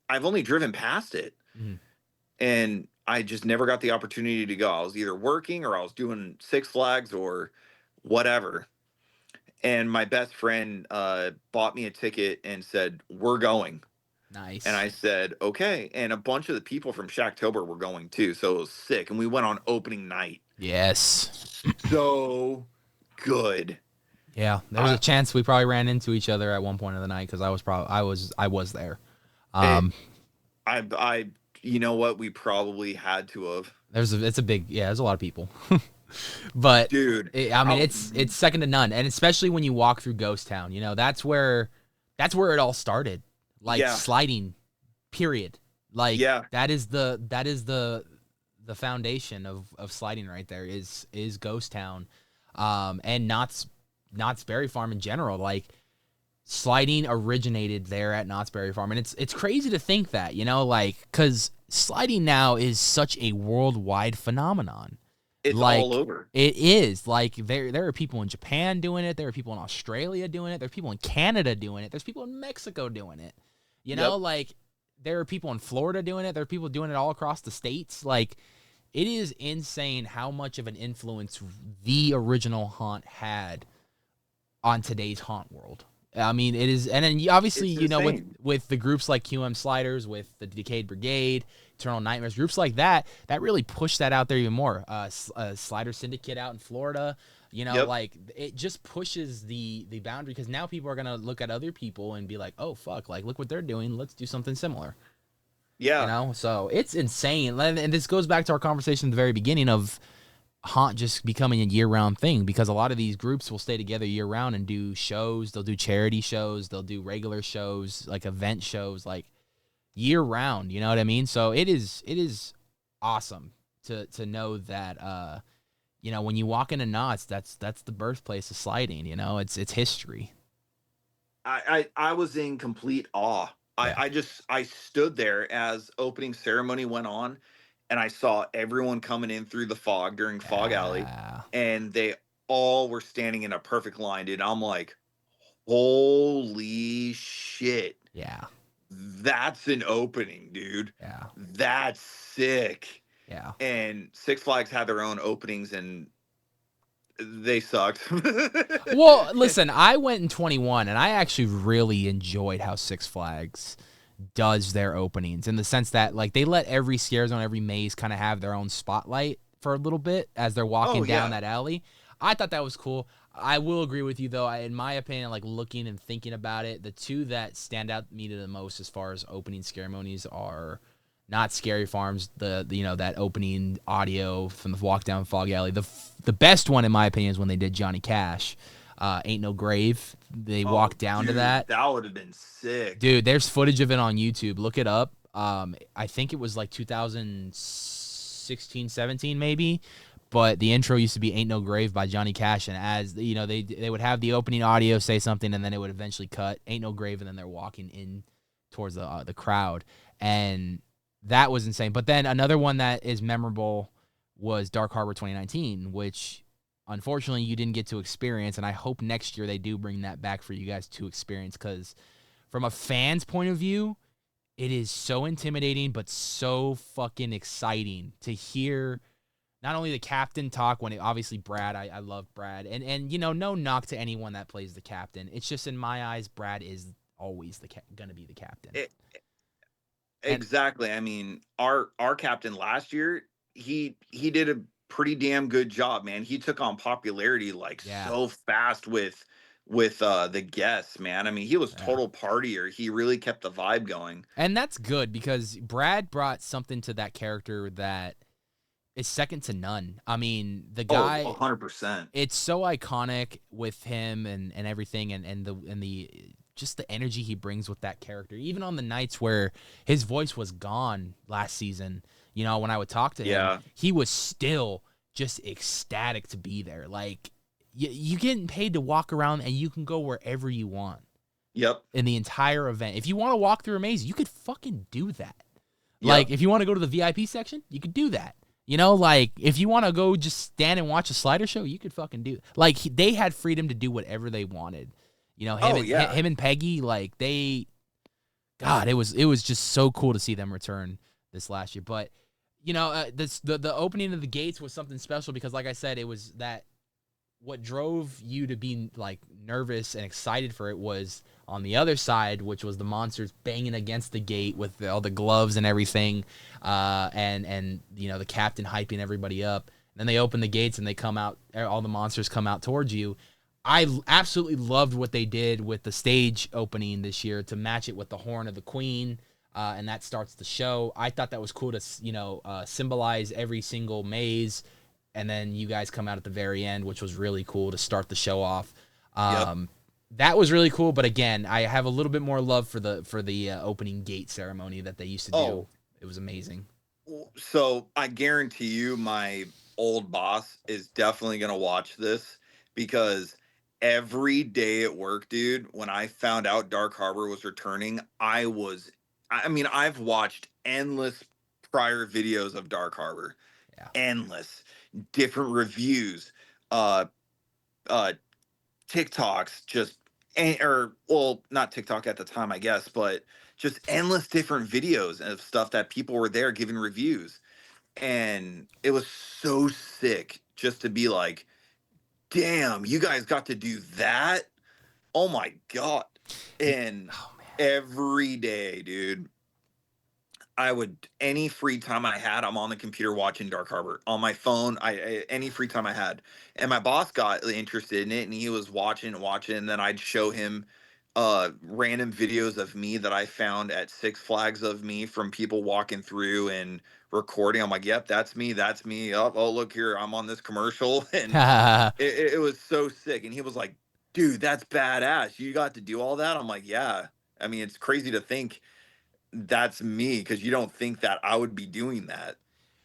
I've only driven past it. Mm-hmm. And I just never got the opportunity to go. I was either working or I was doing Six Flags or whatever. And my best friend bought me a ticket and said, "We're going." Nice. And I said, "Okay." And a bunch of the people from Shacktober were going too. So it was sick. And we went on opening night. Yes. So good. Yeah. There was a chance we probably ran into each other at one point of the night, because I was there. You know what? We probably had to have. There's a lot of people. But dude, it's second to none. And especially when you walk through Ghost Town, that's where it all started. Like, sliding, period. Like, that is the foundation of sliding right there is Ghost Town. And Knott's Berry Farm in general. Like, sliding originated there at Knott's Berry Farm. And it's crazy to think that, because sliding now is such a worldwide phenomenon. It's all over. It is. Like, there are people in Japan doing it. There are people in Australia doing it. There are people in Canada doing it. There's people in Mexico doing it. Like, there are people in Florida doing it. There are people doing it all across the states. Like, it is insane how much of an influence the original haunt had on today's haunt world. I mean, it is, and then obviously, with the groups like QM Sliders, with the Decayed Brigade, Eternal Nightmares, groups like that really pushed that out there even more. Slider Syndicate out in Florida, like, it just pushes the boundary, because now people are gonna look at other people and be like, oh fuck, like, look what they're doing, let's do something similar. Yeah, so it's insane. And this goes back to our conversation at the very beginning of haunt just becoming a year-round thing, because a lot of these groups will stay together year-round and do shows. They'll do charity shows. They'll do regular shows, like event shows, like year-round. You know what I mean? So it is awesome to know that, you know, when you walk into Knott's, that's the birthplace of sliding. You know, it's history. I was in complete awe. Yeah. I stood there as opening ceremony went on, and I saw everyone coming in through the fog during Fog Alley, Yeah. and they all were standing in a perfect line, dude. I'm like, holy shit. Yeah. That's an opening, dude. Yeah. That's sick. Yeah. And Six Flags had their own openings, and they sucked. Well, listen, I went in 21, and I actually really enjoyed how Six Flags does their openings, in the sense that, like, they let every scare zone, every maze kind of have their own spotlight for a little bit as they're walking down that alley. I thought that was cool. I will agree with you, though. In my opinion, like, looking and thinking about it, the two that stand out to me the most as far as opening ceremonies are not Scary Farms, the you know, that opening audio from the walk down Fog Alley. The best one, in my opinion, is when they did Johnny Cash. Ain't No Grave. They walked down to that. That would have been sick. Dude, there's footage of it on YouTube. Look it up. I think it was like 2016, 17 maybe. But the intro used to be Ain't No Grave by Johnny Cash. And as, you know, they would have the opening audio say something, and then it would eventually cut Ain't No Grave, and then they're walking in towards the crowd. And that was insane. But then another one that is memorable was Dark Harbor 2019, which unfortunately you didn't get to experience. And I hope next year they do bring that back for you guys to experience, because from a fan's point of view, it is so intimidating, but so fucking exciting to hear not only the captain talk, when obviously Brad, I love Brad. And you know, no knock to anyone that plays the captain. It's just, in my eyes, Brad is always going to be the captain. Exactly. I mean, our captain last year, he did a pretty damn good job, man. He took on popularity like so fast with the guests, man. I mean, he was total partier. He really kept the vibe going. And that's good, because Brad brought something to that character that is second to none. I mean, the guy, 100%. It's so iconic with him and everything, and the just the energy he brings with that character. Even on the nights where his voice was gone last season, you know, when I would talk to him, he was still just ecstatic to be there. Like, you getting paid to walk around, and you can go wherever you want. Yep. In the entire event. If you want to walk through a maze, you could fucking do that. Yep. Like, if you want to go to the VIP section, you could do that. You know, like, if you want to go just stand and watch a slider show, you could fucking do it. Like, they had freedom to do whatever they wanted. You know, him and Peggy, like, God, it was just so cool to see them return this last year. But, you know, the opening of the gates was something special, because, like I said, it was that what drove you to be, like, nervous and excited for it was on the other side, which was the monsters banging against the gate with all the gloves and everything, and you know, the captain hyping everybody up. And then they open the gates and they come out, all the monsters come out towards you. I absolutely loved what they did with the stage opening this year to match it with the Horn of the Queen, and that starts the show. I thought that was cool to, you know, symbolize every single maze, and then you guys come out at the very end, which was really cool to start the show off. That was really cool, but again, I have a little bit more love for the opening gate ceremony that they used to do. It was amazing. So I guarantee you, my old boss is definitely gonna watch this, because every day at work, dude, when I found out Dark Harbor was returning, I mean, I've watched endless prior videos of Dark Harbor, endless different reviews, TikToks, just not TikTok at the time, I guess, but just endless different videos of stuff that people were there giving reviews. And it was so sick just to be like, damn, you guys got to do that? Oh my God. And every day, dude, any free time I had, I'm on the computer watching Dark Harbor on my phone. Any free time I had, and my boss got interested in it, and he was watching, and then I'd show him random videos of me that I found at Six Flags of me from people walking through and recording. I'm like, yep, that's me. That's me. Oh, look here. I'm on this commercial. And it was so sick. And he was like, dude, that's badass. You got to do all that. I'm like, yeah. I mean, it's crazy to think that's me because you don't think that I would be doing that.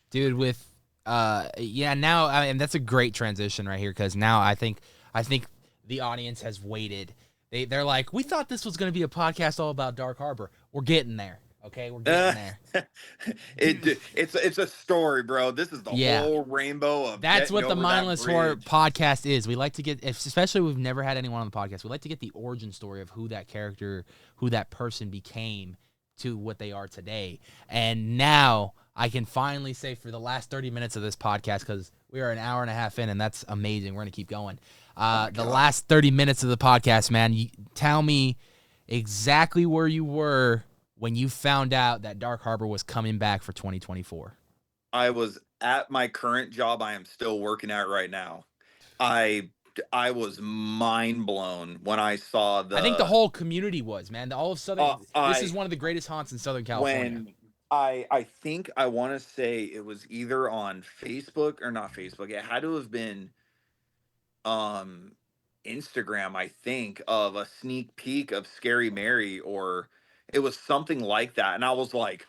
Dude, with yeah, now and that's a great transition right here, because now I think the audience has waited. They're like, we thought this was going to be a podcast all about Dark Harbor. We're getting there. Okay, we're getting there. It's a story, bro. This is the whole rainbow of that's what the Mindless Horror Bridge. Podcast is. We like to get, especially if we've never had anyone on the podcast, we like to get the origin story of who that character, who that person became to what they are today. And now I can finally say, for the last 30 minutes of this podcast, because we are an hour and a half in, and that's amazing. We're going to keep going. The last 30 minutes of the podcast, man, tell me exactly where you were when you found out that Dark Harbor was coming back for 2024. I was at my current job I am still working at right now. I was mind blown when I saw I think the whole community was, man. All of Southern. This is one of the greatest haunts in Southern California. When I think I want to say it was either on Facebook or not Facebook. It had to have been Instagram, I think, of a sneak peek of Scary Mary, or it was something like that. And I was like,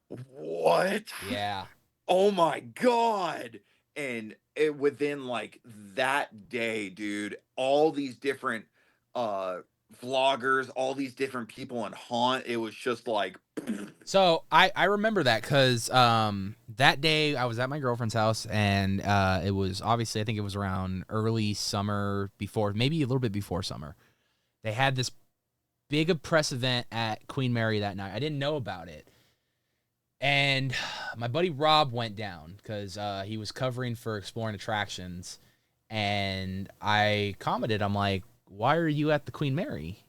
what? Yeah. Oh my God. And within like that day, dude, all these different vloggers, all these different people in haunt, it was just like So I remember that because that day I was at my girlfriend's house, and it was obviously, I think it was around early summer, before, maybe a little bit before summer. They had this big press event at Queen Mary that night. I didn't know about it. And my buddy Rob went down because he was covering for Exploring Attractions. And I commented, I'm like, why are you at the Queen Mary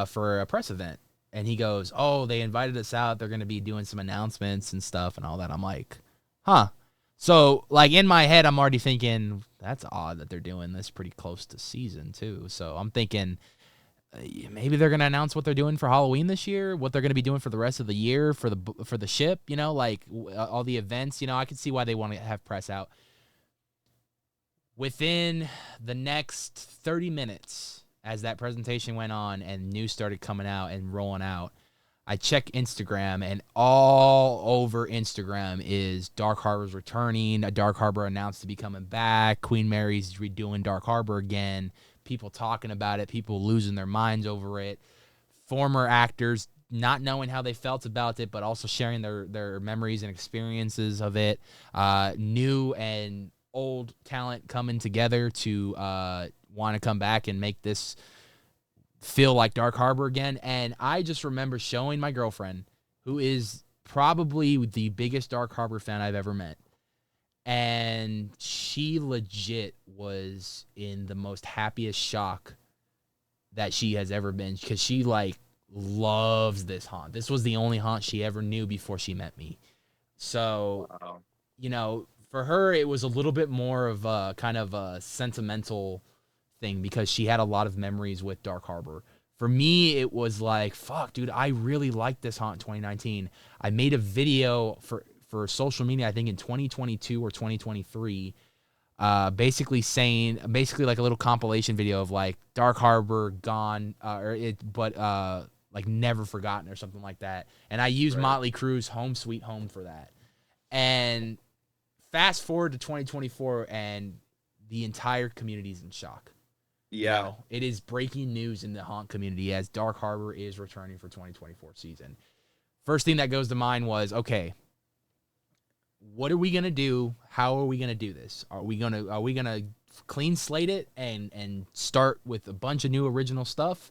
for a press event? And he goes, oh, they invited us out. They're going to be doing some announcements and stuff and all that. I'm like, huh. So, like, in my head, I'm already thinking, that's odd that they're doing this pretty close to season, too. So I'm thinking, maybe they're going to announce what they're doing for Halloween this year, what they're going to be doing for the rest of the year for the ship, you know, like all the events. You know, I could see why they want to have press out. Within the next 30 minutes, as that presentation went on and news started coming out and rolling out, I check Instagram, and all over Instagram is Dark Harbor's returning. Dark Harbor announced to be coming back. Queen Mary's redoing Dark Harbor again. People talking about it. People losing their minds over it. Former actors not knowing how they felt about it, but also sharing their memories and experiences of it. New and old talent coming together to want to come back and make this feel like Dark Harbor again. And I just remember showing my girlfriend, who is probably the biggest Dark Harbor fan I've ever met, and she legit was in the most happiest shock that she has ever been, because she like loves this haunt. This was the only haunt she ever knew before she met me. So, wow. You know, for her, it was a little bit more of a kind of a sentimental thing because she had a lot of memories with Dark Harbor. For me, it was like, fuck, dude, I really liked this haunt in 2019. I made a video for social media, I think in 2022 or 2023, basically like a little compilation video of like Dark Harbor gone, like never forgotten or something like that. And I used Motley Crue's Home Sweet Home for that. And fast forward to 2024, and the entire community's in shock. Yeah. You know, it is breaking news in the haunt community as Dark Harbor is returning for 2024 season. First thing that goes to mind was, okay, what are we going to do? How are we going to do this? Are we going to clean slate it and start with a bunch of new original stuff?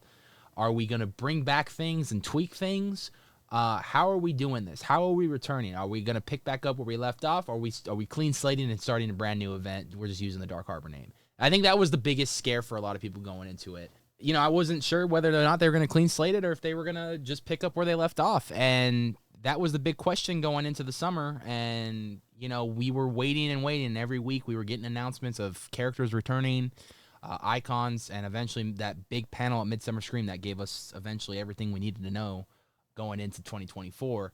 Are we going to bring back things and tweak things? How are we doing this? How are we returning? Are we going to pick back up where we left off? Are we clean slating and starting a brand new event? We're just using the Dark Harbor name. I think that was the biggest scare for a lot of people going into it. You know, I wasn't sure whether or not they were going to clean slate it or if they were going to just pick up where they left off. And that was the big question going into the summer. And, you know, we were waiting and waiting. Every week we were getting announcements of characters returning. icons, and eventually that big panel at Midsummer Scream that gave us eventually everything we needed to know going into 2024.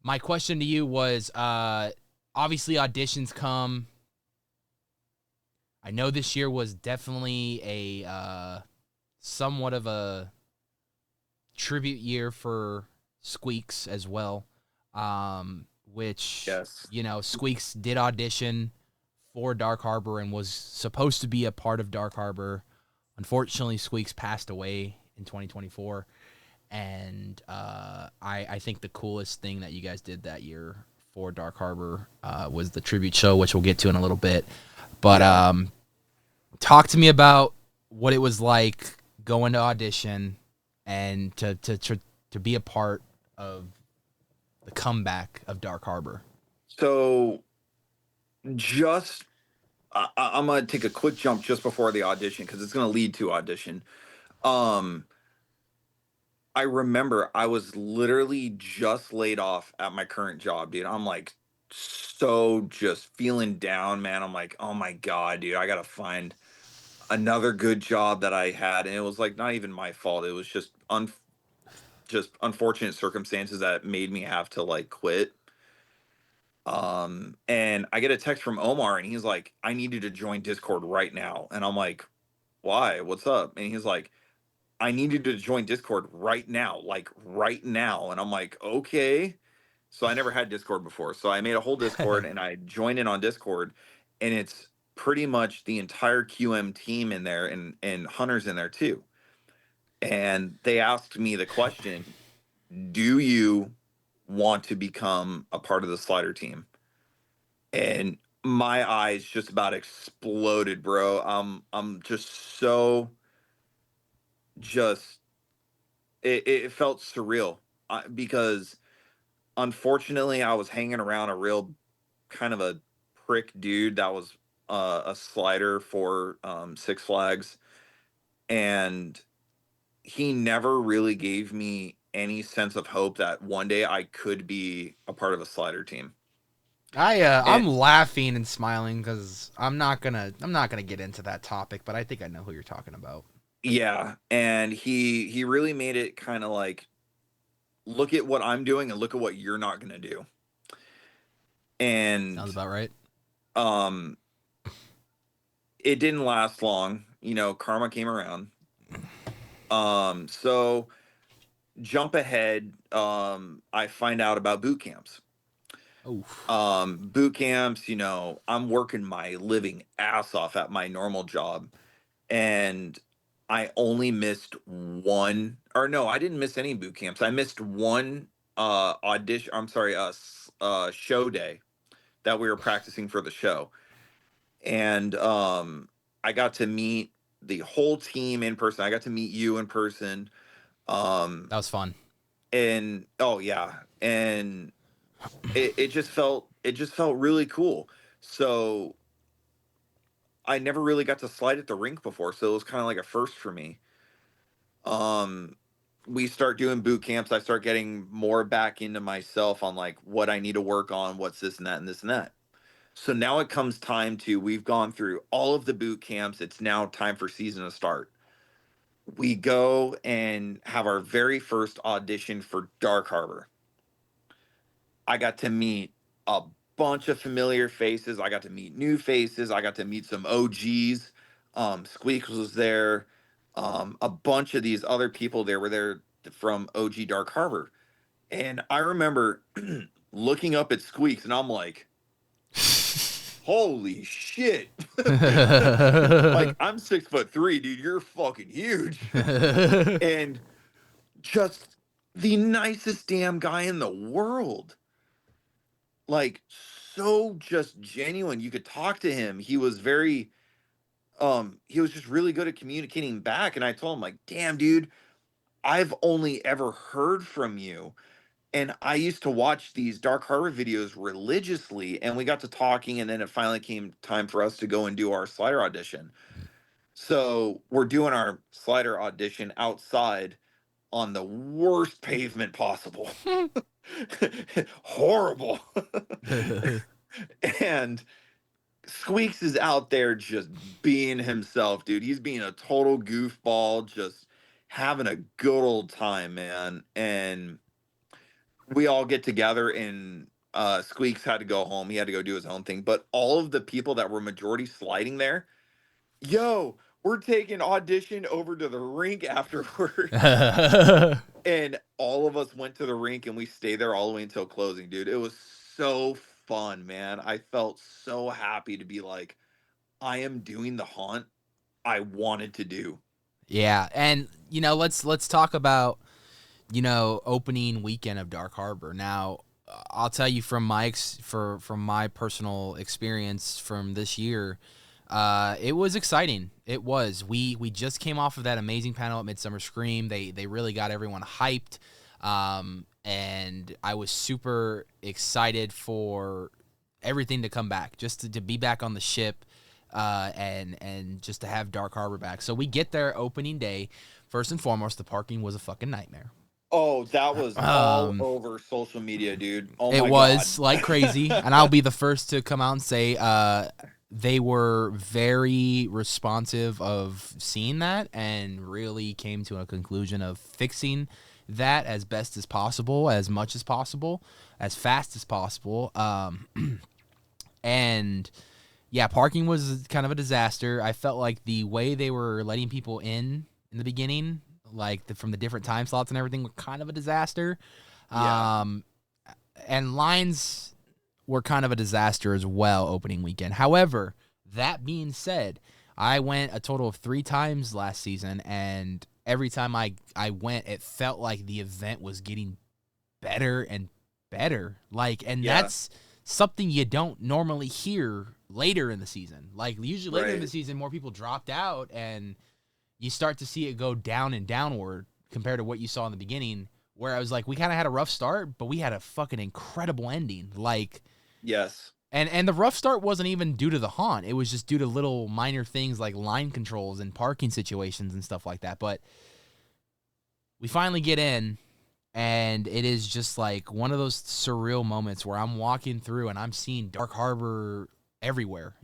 My question to you was, obviously auditions come. I know this year was definitely a somewhat of a tribute year for Squeaks as well, which, Yes. you know, Squeaks did audition for Dark Harbor and was supposed to be a part of Dark Harbor. Unfortunately, Squeaks passed away in 2024. And I think the coolest thing that you guys did that year for Dark Harbor was the tribute show, which we'll get to in a little bit. But talk to me about what it was like going to audition and to be a part of the comeback of Dark Harbor. So just I'm gonna take a quick jump just before the audition because it's gonna lead to audition. Um, I remember I was literally just laid off at my current job, dude. I'm like so just feeling down, man. I'm like, oh my god, dude, I gotta find another good job that I had, and it was like not even my fault. It was just unfortunate circumstances that made me have to like quit. And I get a text from Omar, and he's like, I need you to join Discord right now. And I'm like, why? What's up? And he's like, I need you to join Discord right now, like right now. And I'm like, okay. So I never had Discord before. So I made a whole Discord and I joined in on Discord, and it's pretty much the entire QM team in there, and Hunter's in there too. And they asked me the question, do you want to become a part of the slider team? And my eyes just about exploded, bro. I'm just so just it felt surreal because unfortunately I was hanging around a real kind of a prick dude that was a slider for Six Flags, and he never really gave me any sense of hope that one day I could be a part of a slider team. And I'm laughing and smiling because I'm not gonna get into that topic, but I think I know who you're talking about. yeah, and he really made it kind of like, look at what I'm doing and look at what you're not going to do. Sounds And about right. um it didn't last long. You know, karma came around. So jump ahead, I find out about boot camps. Oh, Boot camps, you know, I'm working my living ass off at my normal job, and I only missed one, or no, I didn't miss any boot camps. I missed one audition, I'm sorry, show day that we were practicing for the show. And I got to meet the whole team in person. I got to meet you in person. Um that was fun. and oh yeah, and it just felt really cool. So I never really got to slide at the rink before, so it was kind of like a first for me. Um we start doing boot camps. I start getting more back into myself on like what I need to work on, what's this and that and this and that. So now it comes time to, we've gone through all of the boot camps. It's now time for season to start. We go and have our very first audition for Dark Harbor. I got to meet a bunch of familiar faces. I got to meet new faces. I got to meet some OGs. Squeaks was there. A bunch of these other people there were there from OG Dark Harbor. And I remember looking up at Squeaks, and I'm like, holy shit. Like, I'm 6'3", dude. You're fucking huge. And just the nicest damn guy in the world. Like, so just genuine. You could talk to him. He was just really good at communicating back. And I told him, like, damn, dude, I've only ever heard from you. And I used to watch these Dark Harbor videos religiously, and we got to talking, and then it finally came time for us to go and do our slider audition. So we're doing our slider audition outside on the worst pavement possible. Horrible. And Squeaks is out there just being himself, dude. He's being a total goofball, just having a good old time, man. And we all get together, and Squeaks had to go home. He had to go do his own thing. But all of the people that were majority sliding there, yo, we're taking audition over to the rink afterwards. And all of us went to the rink, and we stayed there all the way until closing, dude. It was so fun, man. I felt so happy to be like, I am doing the haunt I wanted to do. Yeah, and let's talk about opening weekend of Dark Harbor. Now, I'll tell you from my personal experience from this year, it was exciting. It was. We just came off of that amazing panel at Midsummer Scream. They really got everyone hyped, and I was super excited for everything to come back, just to be back on the ship, and just to have Dark Harbor back. So we get there opening day. First and foremost, the parking was a fucking nightmare. Oh, that was all over social media, dude. Oh my God. It was like crazy, and I'll be the first to come out and say they were very responsive of seeing that and really came to a conclusion of fixing that as best as possible, as much as possible, as fast as possible. And yeah, parking was kind of a disaster. I felt like the way they were letting people in the beginning, like from the different time slots and everything, were kind of a disaster. Yeah. And lines were kind of a disaster as well opening weekend. However, that being said, I went a total of 3 times last season, and every time I went, it felt like the event was getting better and better. That's something you don't normally hear later in the season. Like, usually later in the season, more people dropped out, and you start to see it go down and downward compared to what you saw in the beginning, where I was like, we kind of had a rough start, but we had a fucking incredible ending. Yes. And the rough start wasn't even due to the haunt. It was just due to little minor things like line controls and parking situations and stuff like that. But we finally get in, and it is just like one of those surreal moments where I'm walking through and I'm seeing Dark Harbor everywhere.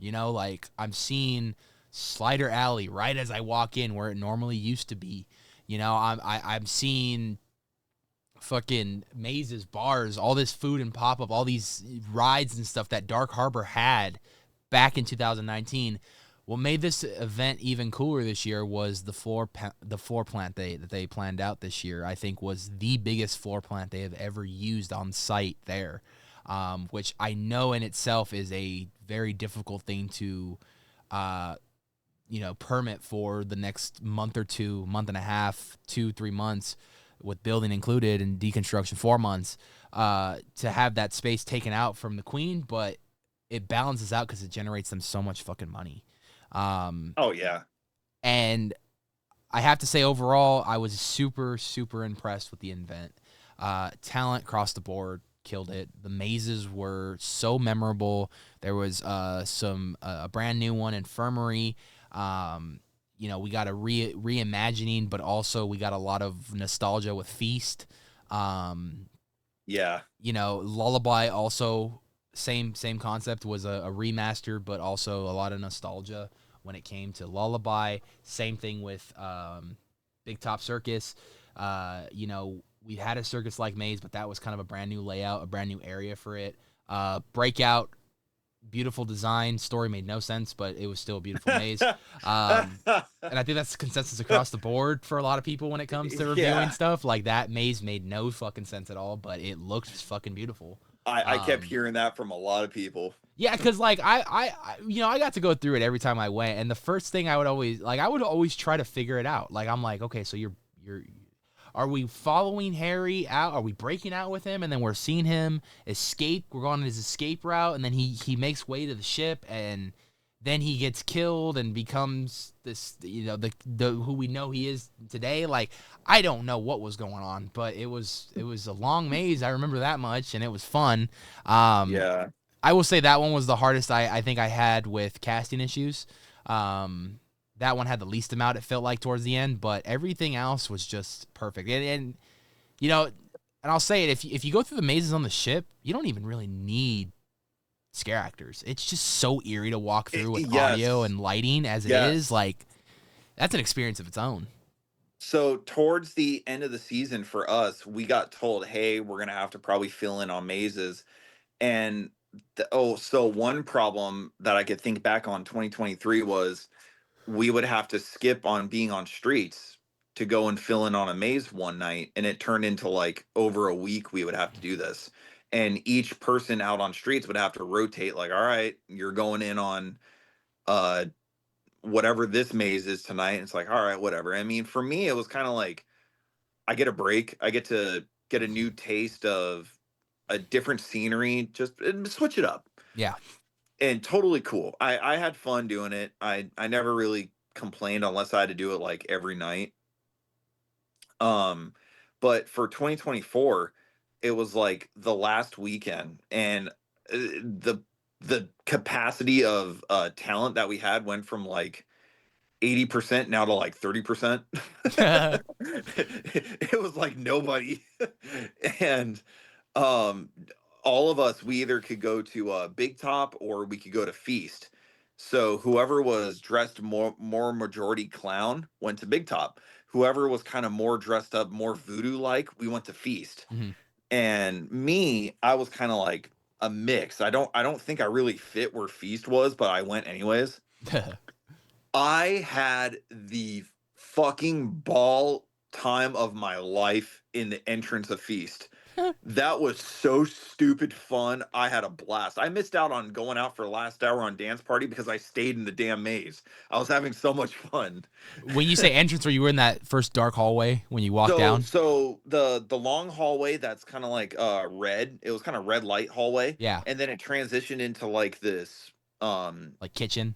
I'm seeing Slider Alley right as I walk in where it normally used to be. I'm seeing fucking mazes, bars, all this food and pop-up, all these rides and stuff that Dark Harbor had back in 2019. What made this event even cooler this year was the floor plant that they planned out this year. I think was the biggest floor plant they have ever used on site there, which I know in itself is a very difficult thing to permit for the next month or two, month and a half, 2-3 months, with building included and deconstruction 4 months, to have that space taken out from the Queen, but it balances out because it generates them so much fucking money. Oh yeah. And I have to say, overall, I was super, super impressed with the event. Talent across the board, killed it. The mazes were so memorable. There was a brand new one, Infirmary. We got a reimagining, but also we got a lot of nostalgia with Feast. Yeah. Lullaby also, same concept, was a remaster, but also a lot of nostalgia when it came to Lullaby. Same thing with Big Top Circus. We had a circus-like maze, but that was kind of a brand new layout, a brand new area for it. Breakout, beautiful design. Story made no sense, but it was still a beautiful maze. And I think that's the consensus across the board for a lot of people when it comes to reviewing stuff. Like, that maze made no fucking sense at all, but it looked fucking beautiful. I kept hearing that from a lot of people. Yeah, because I got to go through it every time I went, and the first thing I would always try to figure it out. Like, I'm like, okay, so are we following Harry out? Are we breaking out with him? And then we're seeing him escape. We're going on his escape route, and then he makes way to the ship, and then he gets killed and becomes this, the who we know he is today. Like, I don't know what was going on, but it was a long maze. I remember that much, and it was fun. Yeah. I will say that one was the hardest I think I had with casting issues. That one had the least amount, it felt like, towards the end, but everything else was just perfect. And I'll say it, if you go through the mazes on the ship, you don't even really need scare actors. It's just so eerie to walk through with Yes. audio and lighting as it Yes. is. Like, that's an experience of its own. So towards the end of the season for us, we got told, hey, we're gonna have to probably fill in on mazes. And so one problem that I could think back on 2023 was we would have to skip on being on streets to go and fill in on a maze one night, and it turned into like over a week we would have to do this. And each person out on streets would have to rotate, like, all right, you're going in on uh whatever this maze is tonight. And it's like, all right, whatever. I mean, for me, it was kind of like I get a break. I get to get a new taste of a different scenery, just switch it up. Yeah. And totally cool. I had fun doing it. I never really complained unless I had to do it like every night. But for 2024, it was like the last weekend, and the capacity of talent that we had went from like 80% now to like 30%. It was like nobody. And um all of us, we either could go to Big Top or we could go to Feast. So whoever was dressed more majority clown went to Big Top. Whoever was kind of more dressed up, more voodoo like, we went to Feast. Mhm. And me, I was kind of like a mix. I don't think I really fit where Feast was, but I went anyways. I had the fucking ball time of my life in the entrance of Feast. That was so stupid fun. I had a blast. I missed out on going out for the last hour on dance party because I stayed in the damn maze. I was having so much fun. When you say entrance, were you were in that first dark hallway when you walked down? So the long hallway that's kind of like red. It was kind of red light hallway. Yeah. And then it transitioned into like this Like kitchen?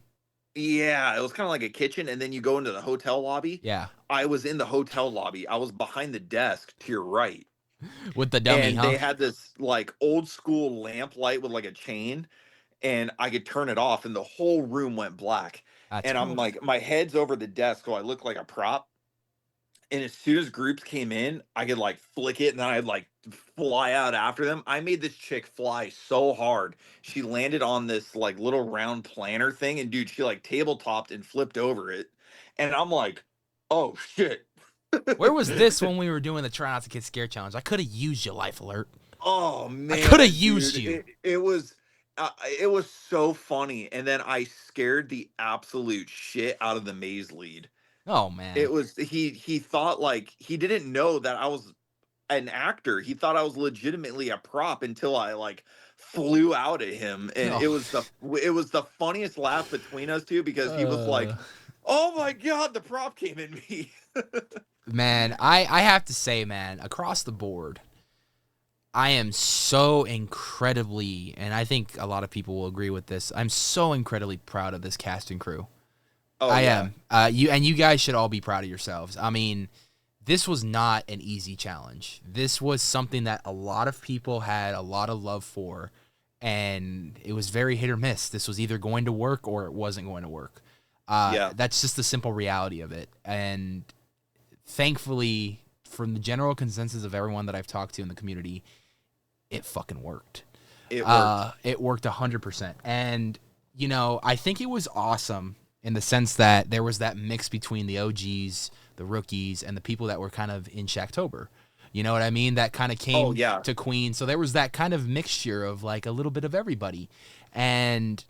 yeah, it was kind of like a kitchen, and then you go into the hotel lobby. Yeah. I was in the hotel lobby. I was behind the desk to your right. With the dummy, And huh? they had this like old school lamp light with like a chain, and I could turn it off and the whole room went black. That's And cool. I'm like, my head's over the desk, so I look like a prop. And as soon as groups came in, I could like flick it and then I'd like fly out after them. I made this chick fly so hard. She landed on this like little round planner thing, and dude, she like tabletopped and flipped over it. And I'm like, oh shit. Where was this when we were doing the Try Not to Get Scared challenge? I could have used you, Life Alert. Oh man, I could have used dude, you. it was so funny, and then I scared the absolute shit out of the maze lead. Oh man. It was he thought like he didn't know that I was an actor. He thought I was legitimately a prop until I like flew out at him, and Oh. it was the funniest laugh between us two because he was like, "Oh my god, the prop came in me." Man, I have to say, man, across the board, I am so incredibly, and I think a lot of people will agree with this, I'm so incredibly proud of this cast and crew. Oh, I yeah. am. You guys should all be proud of yourselves. I mean, this was not an easy challenge. This was something that a lot of people had a lot of love for, and it was very hit or miss. This was either going to work or it wasn't going to work. Yeah. That's just the simple reality of it. And thankfully, from the general consensus of everyone that I've talked to in the community, it fucking worked. It worked. It worked 100%. And, you know, I think it was awesome in the sense that there was that mix between the OGs, the rookies, and the people that were kind of in Shacktober. You know what I mean? That kind of came to Queen. So there was that kind of mixture of like a little bit of everybody. And,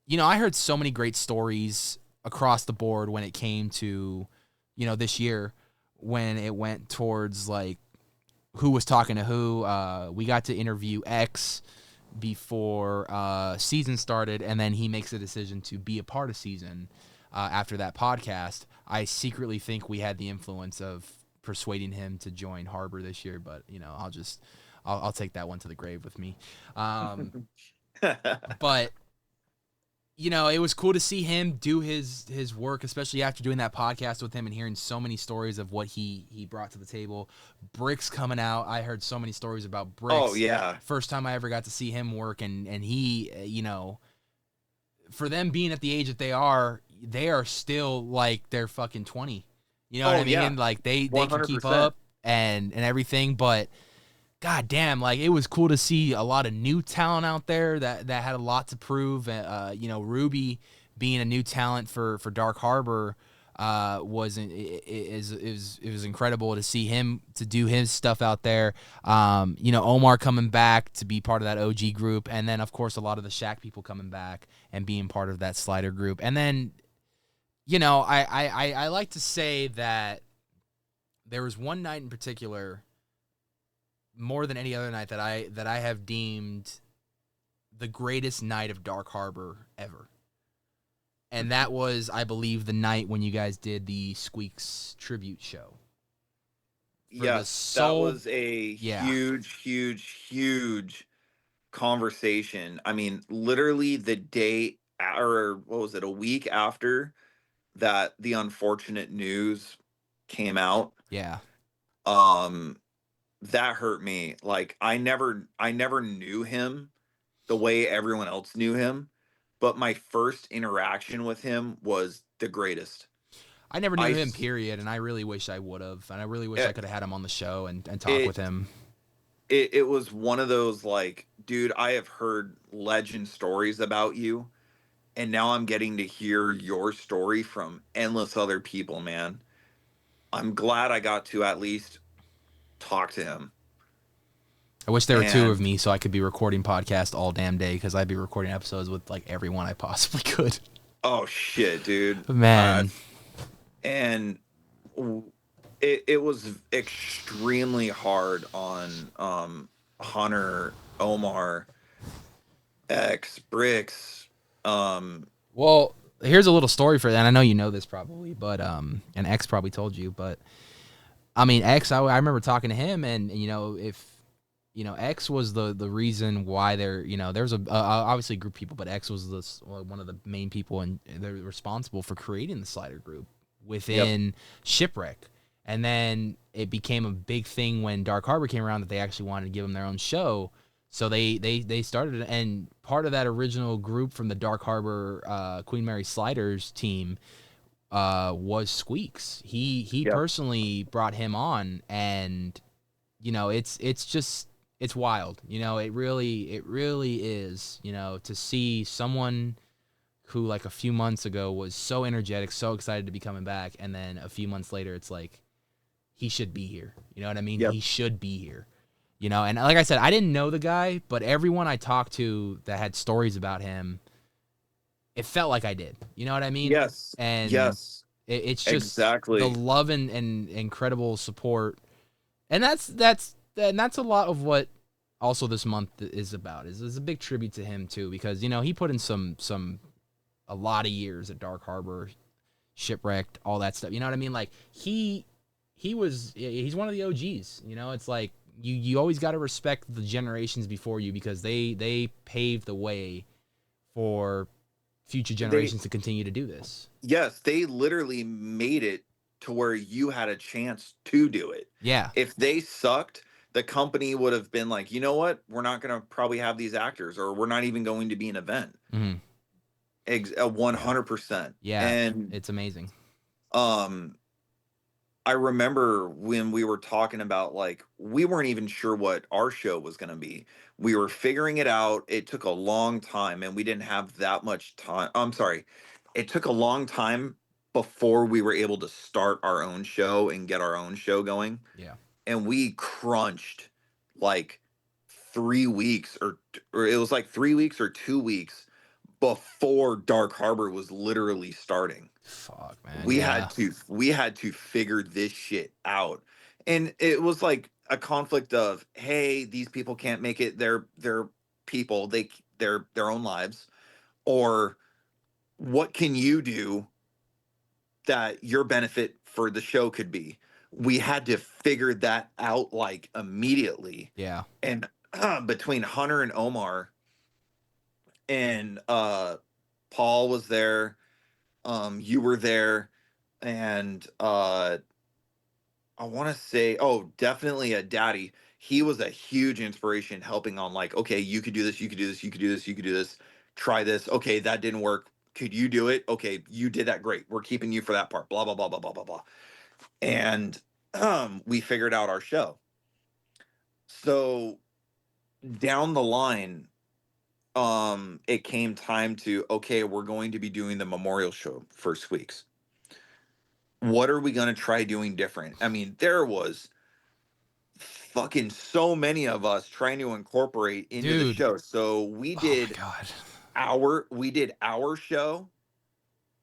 you know, I heard so many great stories across the board when it came to, you know, this year when it went towards like who was talking to who. We got to interview X before season started, and then he makes a decision to be a part of season after that podcast. I secretly think we had the influence of persuading him to join Harbor this year, but you know, I'll take that one to the grave with me. But you know, it was cool to see him do his work, especially after doing that podcast with him and hearing so many stories of what he brought to the table. Bricks coming out. I heard so many stories about Bricks. Oh, yeah. First time I ever got to see him work, and he, you know, for them being at the age that they are still like they're fucking 20. You know what I mean? Yeah. Like they 100%. can keep up and everything, but God damn, like it was cool to see a lot of new talent out there that had a lot to prove. Ruby being a new talent for Dark Harbor it was incredible to see him to do his stuff out there. Omar coming back to be part of that OG group, and then of course a lot of the Shack people coming back and being part of that Slider group. And then, I like to say that there was one night in particular, more than any other night, that I have deemed the greatest night of Dark Harbor ever. And that was, I believe, the night when you guys did the Squeaks tribute show. Yes, that was a huge conversation. I mean, literally the day, or what was it, a week after that the unfortunate news came out. Yeah. That hurt me. Like I never knew him the way everyone else knew him, but my first interaction with him was the greatest. I never knew him, period, and I really wish I would have. And I really wish I could have had him on the show and talk with him. It was one of those, like, dude, I have heard legend stories about you, and now I'm getting to hear your story from endless other people, man. I'm glad I got to at least talk to him. I wish there were two of me so I could be recording podcasts all damn day, because I'd be recording episodes with like everyone I possibly could. Oh shit, dude. Man. And it was extremely hard on Hunter, Omar, X, Bricks. Well, here's a little story for that. I know you know this probably, but and X probably told you, but I mean, X, I remember talking to him, and X was the reason why there's obviously a group of people, but X was one of the main people, and they're responsible for creating the Slider group within Shipwreck. And then it became a big thing when Dark Harbor came around that they actually wanted to give them their own show. So they started, and part of that original group from the Dark Harbor Queen Mary Sliders team was Squeaks. He personally brought him on, and it's wild. It really is, to see someone who like a few months ago was so energetic, so excited to be coming back, and then a few months later it's like he should be here. You know what I mean? He should be here. And like I said, I didn't know the guy, but everyone I talked to that had stories about him, it felt like I did. You know what I mean? Yes. And yes. It's just exactly the love and incredible support. And that's a lot of what also this month is about. Is a big tribute to him too, because he put in a lot of years at Dark Harbor, Shipwrecked, all that stuff. You know what I mean? Like he's one of the OGs. It's like you always got to respect the generations before you, because they paved the way for future generations to continue to do this. Yes, they literally made it to where you had a chance to do it. Yeah. If they sucked, the company would have been like, you know what? We're not going to probably have these actors, or we're not even going to be an event. 100%. Yeah. And it's amazing. I remember when we were talking about, like, we weren't even sure what our show was going to be. We were figuring it out. It took a long time, and we didn't have that much time. I'm sorry. It took a long time before we were able to start our own show and get our own show going. Yeah. And we crunched like 3 weeks or it was like 3 weeks or 2 weeks before Dark Harbor was literally starting. Fuck, man. We had to figure this shit out. And it was like a conflict of, hey, these people can't make it. They're people. They're their own lives. Or what can you do that your benefit for the show could be? We had to figure that out like immediately. Yeah. And between Hunter and Omar and Paul was there, you were there, and I want to say, oh, definitely a Daddy. He was a huge inspiration, helping on like, okay, you could do this, you could do this, you could do this, you could do this. Try this. Okay, that didn't work. Could you do it? Okay, you did that. Great. We're keeping you for that part. Blah blah blah blah blah blah blah. And we figured out our show. So down the line, it came time to, okay, we're going to be doing the memorial show for Squeaks. What are we going to try doing different? I mean, there was fucking so many of us trying to incorporate into the Dude. show. So Oh my God. we did our show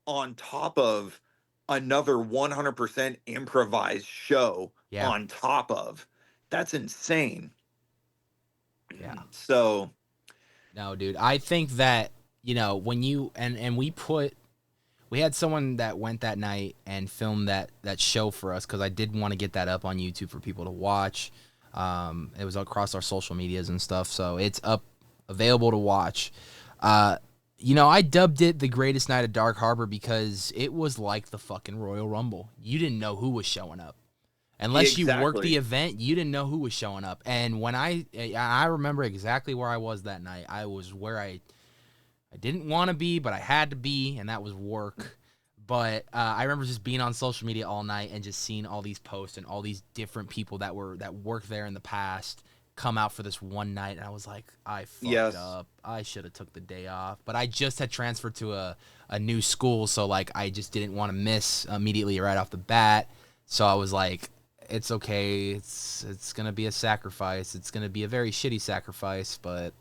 on top of another 100% improvised show Yeah. on top of. That's insane. Yeah. So No, dude. I think that, when you and we had someone that went that night and filmed that show for us, because I did want to get that up on YouTube for people to watch. It was across our social medias and stuff, so it's up, available to watch. I dubbed it the greatest night of Dark Harbor because it was like the fucking Royal Rumble. You didn't know who was showing up. Unless you worked the event, you didn't know who was showing up. And when I remember exactly where I was that night. I was where I didn't want to be, but I had to be, and that was work. But I remember just being on social media all night and just seeing all these posts and all these different people that worked there in the past come out for this one night, and I was like, I fucked up. I should have took the day off. But I just had transferred to a new school, so like I just didn't want to miss immediately right off the bat. So I was like, it's okay. It's gonna be a sacrifice. It's gonna be a very shitty sacrifice, but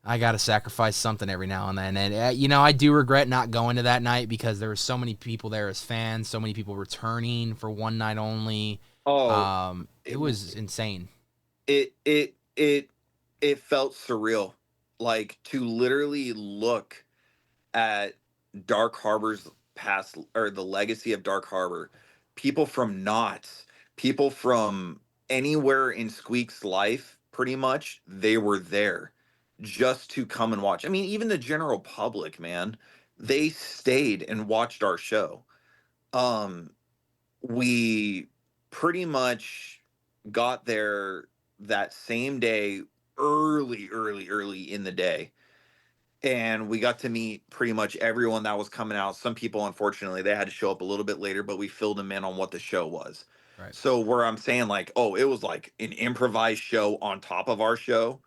I gotta sacrifice something every now and then. And I do regret not going to that night because there were so many people there as fans, so many people returning for one night only. It was insane. It felt surreal, like to literally look at Dark Harbor's past, or the legacy of Dark Harbor. People from Knott's, people from anywhere in Squeak's life, pretty much, they were there just to come and watch. I mean, even the general public, man, they stayed and watched our show. Um, we pretty much got there that same day, early in the day, and we got to meet pretty much everyone that was coming out. Some people, unfortunately, they had to show up a little bit later, but we filled them in on what the show was. Right. So where I'm saying like, oh, it was like an improvised show on top of our show.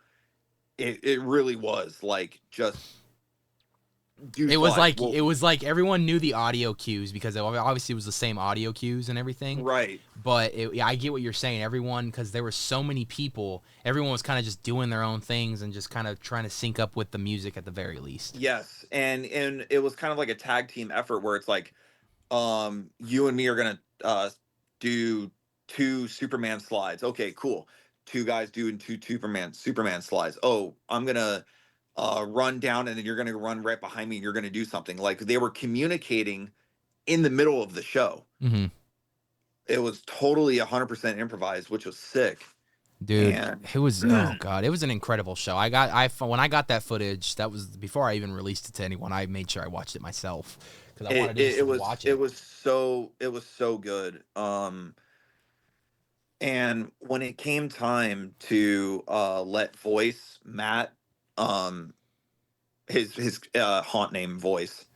It really was like just It was like everyone knew the audio cues because obviously it was the same audio cues and everything. right. But I get what you're saying. Everyone, because there were so many people, everyone was kind of just doing their own things and just kind of trying to sync up with the music at the very least. Yes, and it was kind of like a tag team effort where it's like, you and me are gonna do two Superman slides. Okay, cool. Two guys doing two Superman slides. Oh, I'm gonna run down, and then you're gonna run right behind me, and you're gonna do something. Like they were communicating in the middle of the show. Mm-hmm. It was totally 100% improvised, which was sick. Dude, And it was it was an incredible show. When I got that footage, that was before I even released it to anyone. I made sure I watched it myself because I wanted to watch it. It was so good. And when it came time to let Voice Matt, um his haunt name Voice,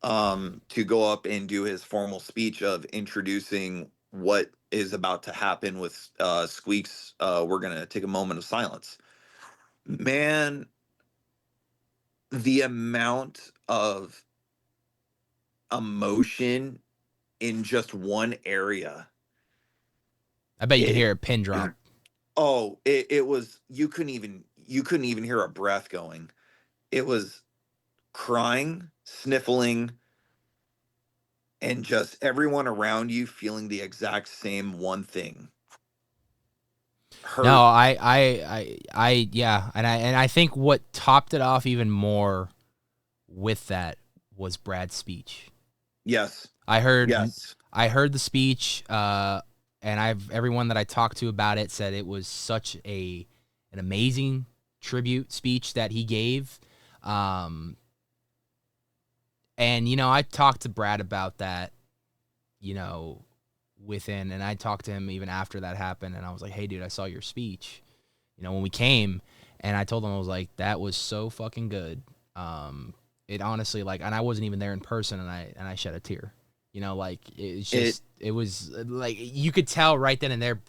to go up and do his formal speech of introducing what is about to happen with Squeaks, we're gonna take a moment of silence. Man, the amount of emotion in just one area. I bet you could hear a pin drop. Oh, it was, you couldn't even hear a breath going. It was crying, sniffling, and just everyone around you feeling the exact same one thing. Hurt. No, yeah, and I think what topped it off even more with that was Brad's speech. Yes. I heard Yes. the speech, and everyone that I talked to about it said it was such an amazing tribute speech that he gave. And I talked to Brad about that, and I talked to him even after that happened, and I was like, hey dude, I saw your speech, when we came, and I told him, I was like, that was so fucking good. It honestly, like, and I wasn't even there in person, and I shed a tear. Like, it was like, you could tell right then and there,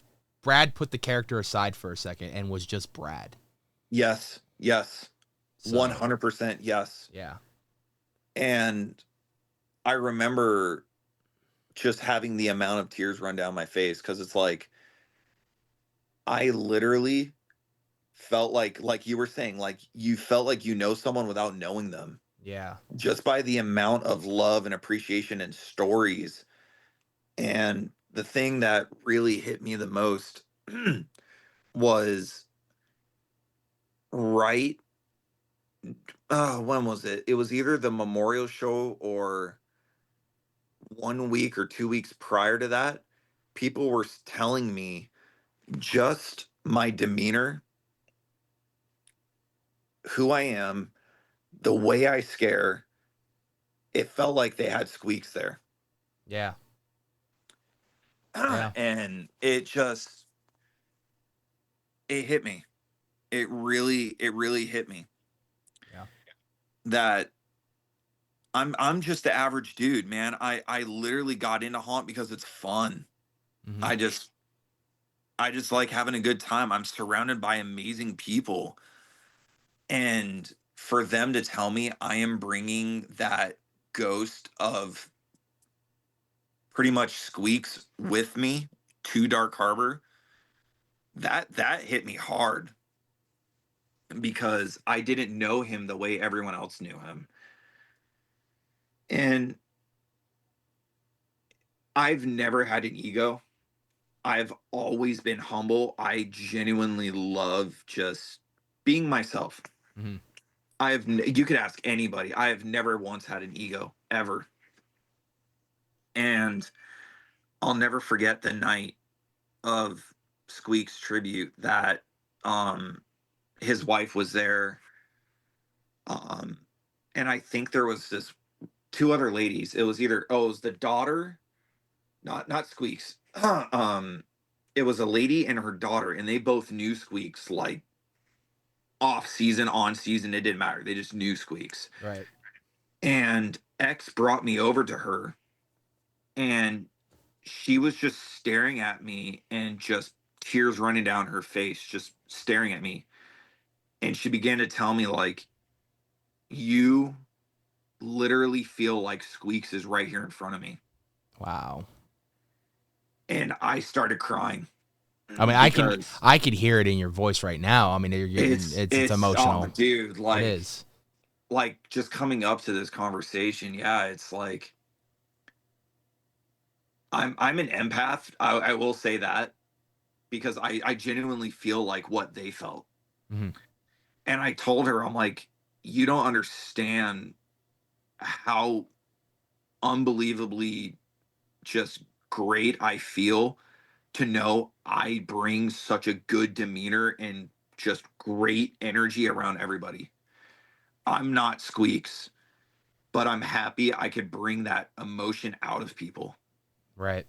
Brad put the character aside for a second and was just Brad. Yes. So, 100% yes. Yeah. And I remember just having the amount of tears run down my face, because it's like, I literally felt like you were saying, like, you felt like you know someone without knowing them, Yeah. just by the amount of love and appreciation and stories. And the thing that really hit me the most was right when was it? It was either the memorial show or 1 week or 2 weeks prior to that. People were telling me just my demeanor, who I am, the way I scare. It felt like they had Squeaks there. Yeah. Yeah. And it hit me. It really hit me Yeah. that I'm just the average dude, man. I literally got into haunt because it's fun. Mm-hmm. I just like having a good time. I'm surrounded by amazing people. And for them to tell me I am bringing that ghost of pretty much Squeaks with me to Dark Harbor, that hit me hard, because I didn't know him the way everyone else knew him. And I've never had an ego. I've always been humble. I genuinely love just being myself. Mm-hmm. You could ask anybody. I have never once had an ego, ever. And I'll never forget the night of Squeak's tribute that his wife was there. And I think there was this two other ladies. It was either, it was the daughter, not Squeaks. It was a lady and her daughter, and they both knew Squeaks, like, off season, on season, it didn't matter. They just knew Squeaks. Right. And X brought me over to her, and she was just staring at me and just tears running down her face, just staring at me. And she began to tell me, like, you literally feel like Squeaks is right here in front of me. Wow. And I started crying. I mean, I could hear it in your voice right now. I mean, it's emotional. Oh, dude, like, it is. Like, just coming up to this conversation, yeah, it's like, I'm an empath. I will say that, because I genuinely feel like what they felt. Mm-hmm. And I told her, I'm like, you don't understand how unbelievably just great I feel to know I bring such a good demeanor and just great energy around everybody. I'm not Squeaks, but I'm happy I could bring that emotion out of people. Right.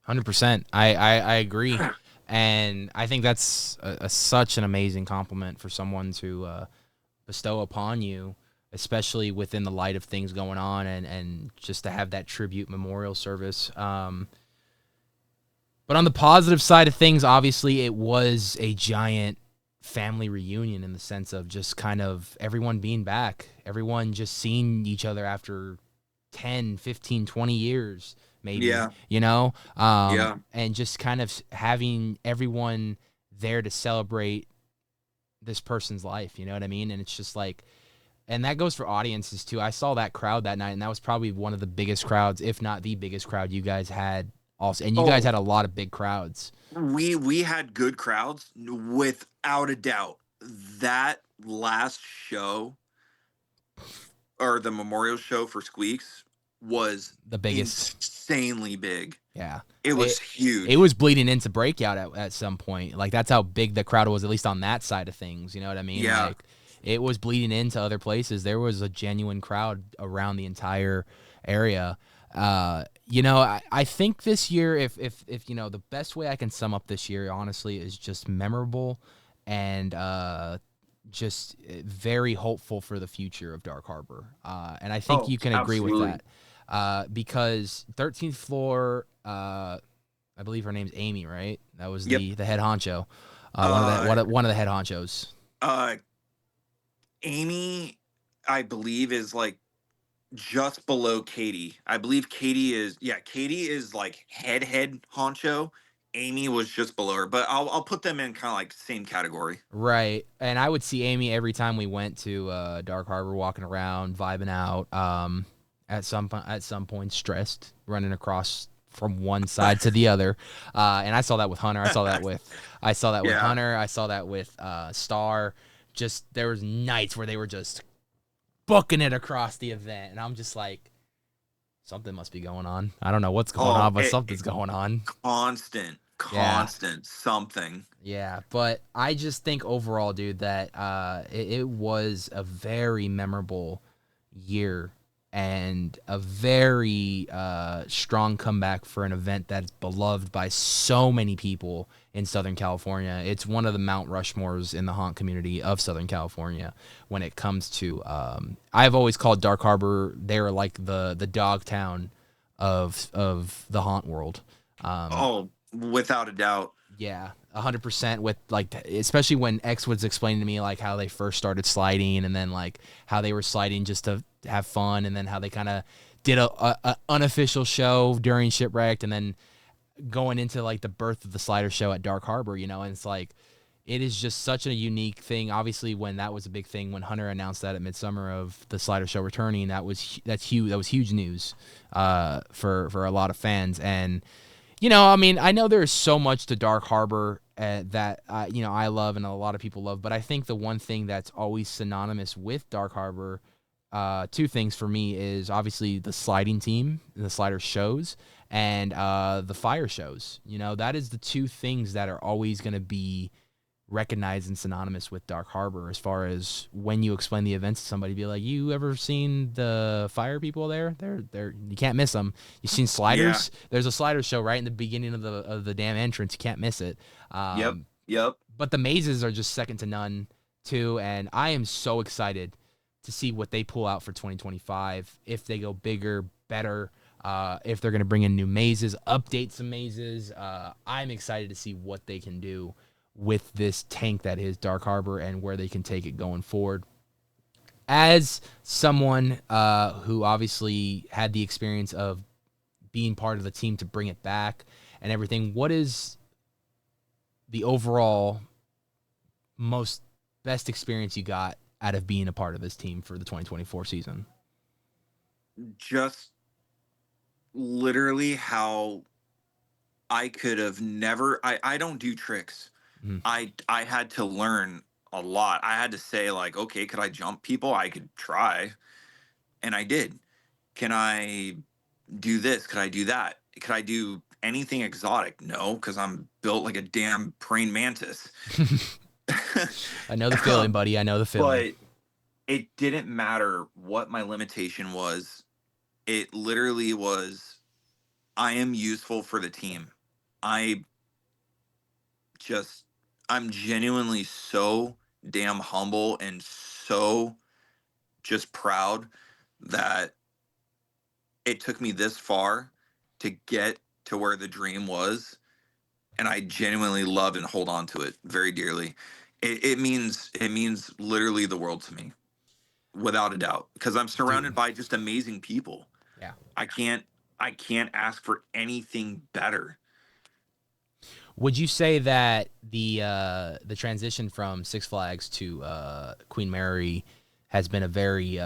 100%. I agree. And I think that's such an amazing compliment for someone to bestow upon you, especially within the light of things going on, and just to have that tribute memorial service. But on the positive side of things, obviously, it was a giant family reunion in the sense of just kind of everyone being back, everyone just seeing each other after 10, 15, 20 years, maybe, Yeah. And just kind of having everyone there to celebrate this person's life, you know what I mean? And it's just like, and that goes for audiences too. I saw that crowd that night, and that was probably one of the biggest crowds, if not the biggest crowd you guys had also. And you guys had a lot of big crowds. We had good crowds, without a doubt. That last show, or the memorial show for Squeaks, was The biggest. Insanely big. Yeah. It was huge. It was bleeding into breakout at some point. Like, that's how big the crowd was, at least on that side of things. You know what I mean? Yeah. Like, it was bleeding into other places. There was a genuine crowd around the entire area. You know, I think this year, if you know, the best way I can sum up this year, honestly, is just memorable and just very hopeful for the future of Dark Harbor. And I think you can agree with that. Because 13th floor, I believe her name's Amy, right? That was Yep. the head honcho. Uh, One of the head honchos. uh, Amy, I believe, is like just below Katie. I believe Katie is like head honcho. Amy was just below her, but I'll put them in kind of like same category. Right. And I would see Amy every time we went to Dark Harbor, walking around, vibing out. At some point, stressed, running across from one side to the other. And I saw that with Hunter. I saw that with Yeah. Hunter. I saw that with Star. Just there was nights where they were just booking it across the event, and I'm just like, something must be going on. I don't know what's going on, but something's going on. Constant something. Yeah, but I just think overall, dude, that it was a very memorable year and a very strong comeback for an event that's beloved by so many people in Southern California. It's one of the Mount Rushmores in the haunt community of Southern California when it comes to I've always called Dark Harbor, they're like the Dogtown of the haunt world. Without a doubt. Yeah, 100% with like, especially when X was explaining to me like how they first started sliding and then like how they were sliding just to have fun, and then how they kind of did a unofficial show during Shipwrecked, and then going into like the birth of the slider show at Dark Harbor, you know, and it's like, it is just such a unique thing. Obviously, when that was a big thing, when Hunter announced that at Midsummer of the slider show returning, that's huge. That was huge news for a lot of fans. And you know, I mean, I know there's so much to Dark Harbor that you know, I love and a lot of people love, but I think the one thing that's always synonymous with Dark Harbor, two things for me, is obviously the sliding team, the slider shows, and the fire shows. You know, that is the two things that are always going to be recognized and synonymous with Dark Harbor, as far as when you explain the events to somebody, be like, you ever seen the fire people there? They're you can't miss them. You seen sliders? Yeah. There's a slider show right in the beginning of the damn entrance. You can't miss it. Yep. But the mazes are just second to none too, and I am so excited to see what they pull out for 2025. If they go bigger, better, if they're going to bring in new mazes, update some mazes. I'm excited to see what they can do with this tank that is Dark Harbor and where they can take it going forward. As someone who obviously had the experience of being part of the team to bring it back and everything, what is the overall best experience you got out of being a part of this team for the 2024 season? Just literally how I could have never, I don't do tricks. I had to learn a lot. I had to say, like, okay, could I jump people? I could try. And I did. Can I do this? Could I do that? Could I do anything exotic? No, because I'm built like a damn praying mantis. I know the feeling, buddy. I know the feeling. But it didn't matter what my limitation was. It literally was, I am useful for the team. I'm genuinely so damn humble and so just proud that it took me this far to get to where the dream was. And I genuinely love and hold on to it very dearly. It means literally the world to me, without a doubt, because I'm surrounded by just amazing people. Yeah. I can't ask for anything better. Would you say that the transition from Six Flags to Queen Mary has been a very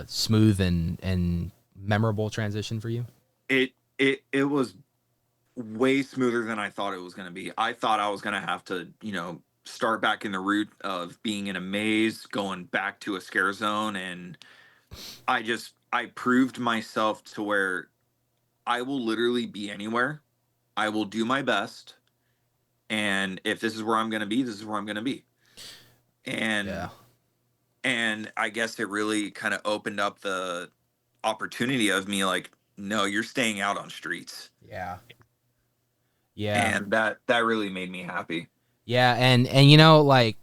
smooth and memorable transition for you? It was way smoother than I thought it was going to be. I thought I was going to have to, start back in the route of being in a maze, going back to a scare zone, and I proved myself to where I will literally be anywhere. I will do my best. And if this is where I'm going to be, this is where I'm going to be. And I guess it really kind of opened up the opportunity of me, like, no, you're staying out on streets. Yeah. And that really made me happy. Yeah. And like,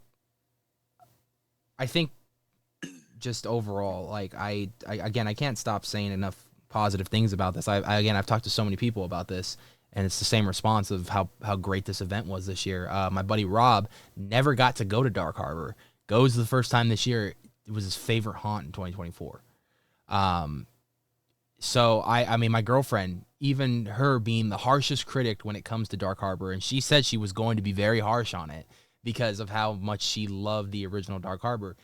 I think just overall, like, I again, I can't stop saying enough positive things about this. I've talked to so many people about this, And it's the same response of how great this event was this year. My buddy Rob never got to go to Dark Harbor. Goes the first time this year. It was his favorite haunt in 2024. So I mean, my girlfriend, even her being the harshest critic when it comes to Dark Harbor, and she said she was going to be very harsh on it because of how much she loved the original Dark Harbor.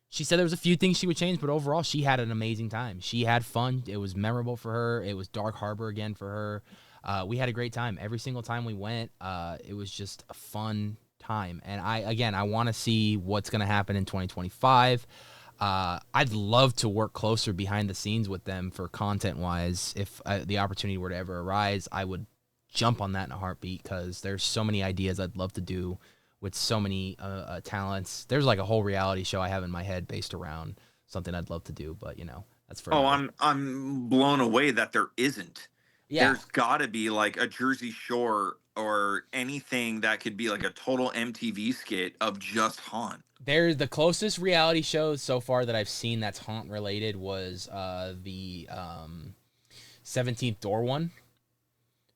She said there was a few things she would change, but overall she had an amazing time. She had fun. It was memorable for her. It was Dark Harbor again for her. We had a great time. Every single time we went, it was just a fun time. And I want to see what's going to happen in 2025. I'd love to work closer behind the scenes with them for content-wise. If the opportunity were to ever arise, I would jump on that in a heartbeat because there's so many ideas I'd love to do with so many talents. There's like a whole reality show I have in my head based around something I'd love to do, but that's for I'm blown away that there isn't. Yeah. There's got to be like a Jersey Shore or anything that could be like a total MTV skit of just haunt. There's the closest reality show so far that I've seen that's haunt related was the 17th Door one.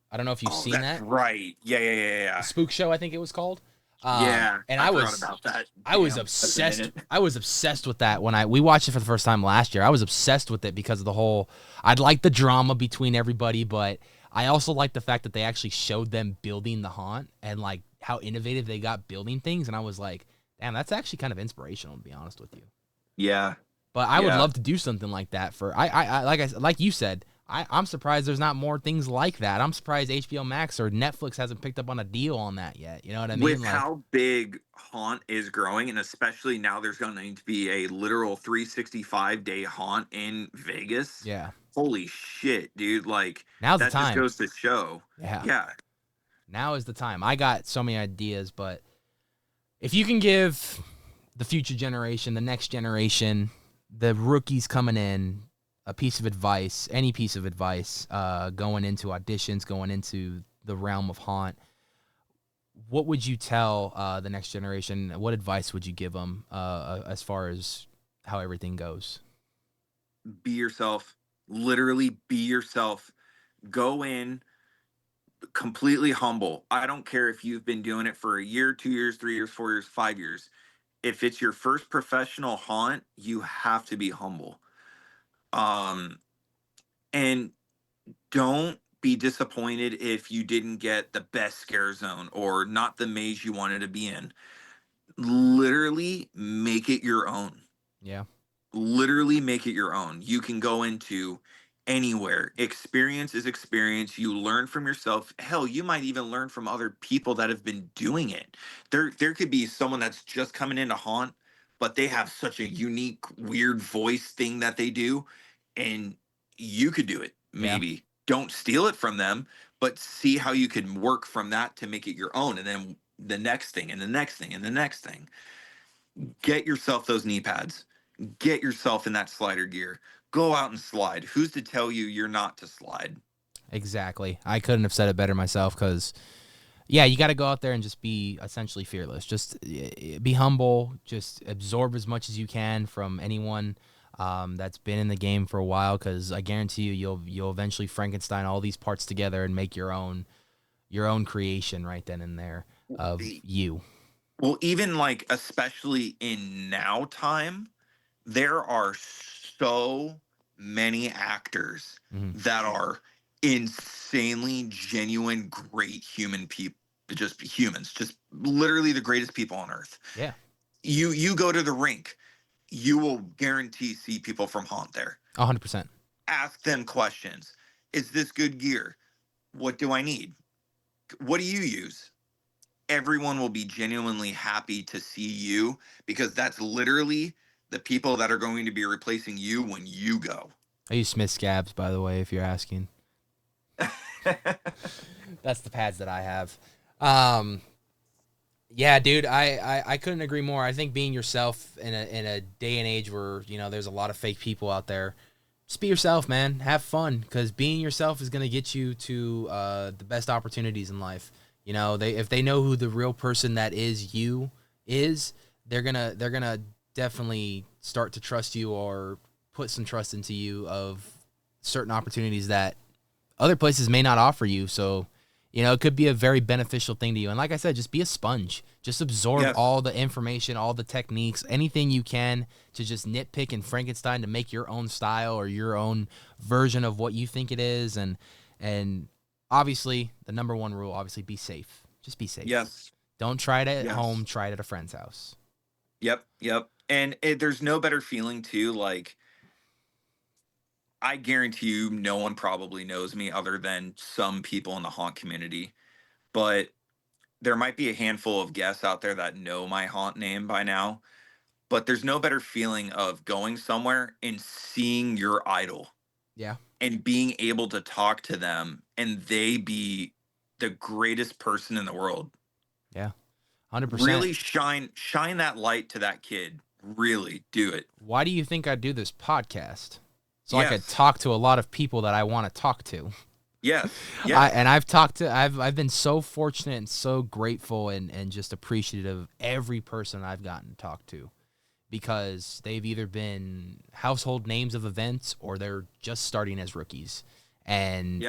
I don't know if you've seen that. Right. Yeah. The Spook Show, I think it was called. And I was about that. I was obsessed. I was obsessed with that when we watched it for the first time last year. I was obsessed with it because of the whole. I'd like the drama between everybody, but I also like the fact that they actually showed them building the haunt and like how innovative they got building things. And I was like, damn, that's actually kind of inspirational, to be honest with you. Yeah. But I would love to do something like that for like you said. I'm surprised there's not more things like that. I'm surprised HBO Max or Netflix hasn't picked up on a deal on that yet. You know what I mean? With how big haunt is growing, and especially now there's going to be a literal 365-day haunt in Vegas. Yeah. Holy shit, dude. Like, now's that the time. just goes to show. Yeah. Now is the time. I got so many ideas, but if you can give the future generation, the next generation, the rookies coming in, a piece of advice, any piece of advice, going into auditions, going into the realm of haunt, what would you tell the next generation? What advice would you give them as far as how everything goes? Be yourself. Literally be yourself. Go in completely humble. I don't care if you've been doing it for a year, 2 years, 3 years, 4 years, 5 years. If it's your first professional haunt, you have to be humble. And don't be disappointed if you didn't get the best scare zone or not the maze you wanted to be in. Literally make it your own. Yeah. Literally make it your own. You can go into anywhere. Experience is experience. You learn from yourself. Hell, you might even learn from other people that have been doing it. There could be someone that's just coming into haunt, but they have such a unique, weird voice thing that they do, and you could do it. Maybe. Yeah. Don't steal it from them, but see how you can work from that to make it your own, and then the next thing, and the next thing, and the next thing. Get yourself those knee pads. Get yourself in that slider gear. Go out and slide. Who's to tell you you're not to slide? Exactly. I couldn't have said it better myself because, yeah, you got to go out there and just be essentially fearless. Just be humble. Just absorb as much as you can from anyone that's been in the game for a while, because I guarantee you'll eventually Frankenstein all these parts together and make your own creation right then and there of you. Well, even like, especially in now time, there are so many actors that are insanely genuine, great human people, just humans, just literally the greatest people on earth. Yeah. You go to the rink, you will guarantee see people from haunt there. 100%. Ask them questions. Is this good gear? What do I need? What do you use? Everyone will be genuinely happy to see you, because that's literally the people that are going to be replacing you when you go. I use Smith Scabs, by the way, if you're asking. That's the pads that I have. Yeah, dude, I couldn't agree more. I think being yourself in a day and age where, there's a lot of fake people out there, just be yourself, man. Have fun, because being yourself is going to get you to the best opportunities in life. If they know who the real person that is you is, they're gonna definitely start to trust you or put some trust into you of certain opportunities that other places may not offer you. So You know, it could be a very beneficial thing to you. And like I said, just be a sponge. Just absorb Yes. all the information, all the techniques, anything you can to just nitpick and Frankenstein to make your own style or your own version of what you think it is. And obviously, the number one rule, obviously, be safe. Just be safe. Yes. Don't try it at Yes. home. Try it at a friend's house. Yep. And there's no better feeling too. Like, I guarantee you, no one probably knows me other than some people in the haunt community. But there might be a handful of guests out there that know my haunt name by now. But there's no better feeling of going somewhere and seeing your idol. Yeah. And being able to talk to them and they be the greatest person in the world. Yeah. 100%. Really shine that light to that kid. Really do it. Why do you think I do this podcast? So Yes. I could talk to a lot of people that I want to talk to. Yes. I've been so fortunate and so grateful and just appreciative of every person I've gotten to talk to, because they've either been household names of events or they're just starting as rookies. And,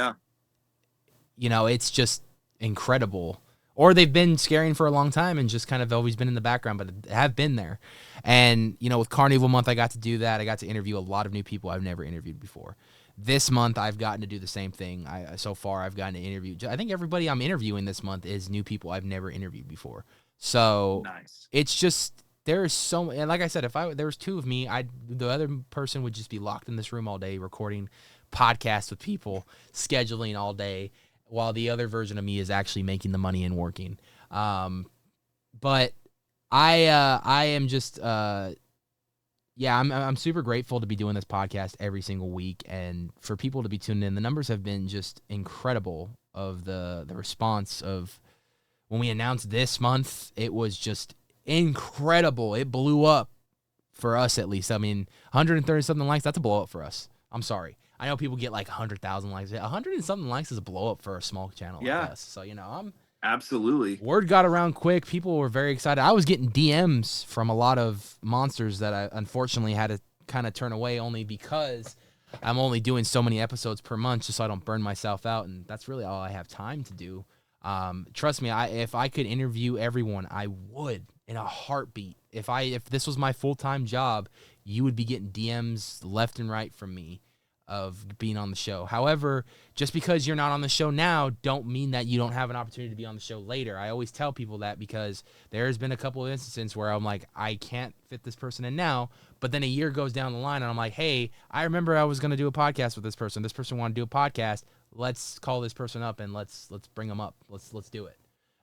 you know, it's just incredible. Or they've been scaring for a long time and just kind of always been in the background, but have been there. And, you know, with Carnival Month, I got to do that. I got to interview a lot of new people I've never interviewed before. This month, I've gotten to do the same thing. So far, I've gotten to interview. I think everybody I'm interviewing this month is new people I've never interviewed before. So Nice. It's just, there's so, and like I said, if there was two of me, the other person would just be locked in this room all day recording podcasts with people, scheduling all day, while the other version of me is actually making the money and working. But I am just, I'm super grateful to be doing this podcast every single week and for people to be tuning in. The numbers have been just incredible of the response of when we announced this month. It was just incredible. It blew up for us, at least. I mean, 130 something likes, that's a blow up for us. I'm sorry. I know people get like 100,000 likes. 100 and something likes is a blow up for a small channel like us. So, you know, absolutely. Word got around quick. People were very excited. I was getting DMs from a lot of monsters that I unfortunately had to kind of turn away, only because I'm only doing so many episodes per month just so I don't burn myself out. And that's really all I have time to do. Trust me, if I could interview everyone, I would in a heartbeat. If this was my full-time job, you would be getting DMs left and right from me of being on the show. However, just because you're not on the show now, don't mean that you don't have an opportunity to be on the show later. I always tell people that because there's been a couple of instances where I'm like, I can't fit this person in now, but then a year goes down the line and I'm like, hey, I remember I was going to do a podcast with this person. This person wanted to do a podcast. Let's call this person up and let's bring them up. Let's do it.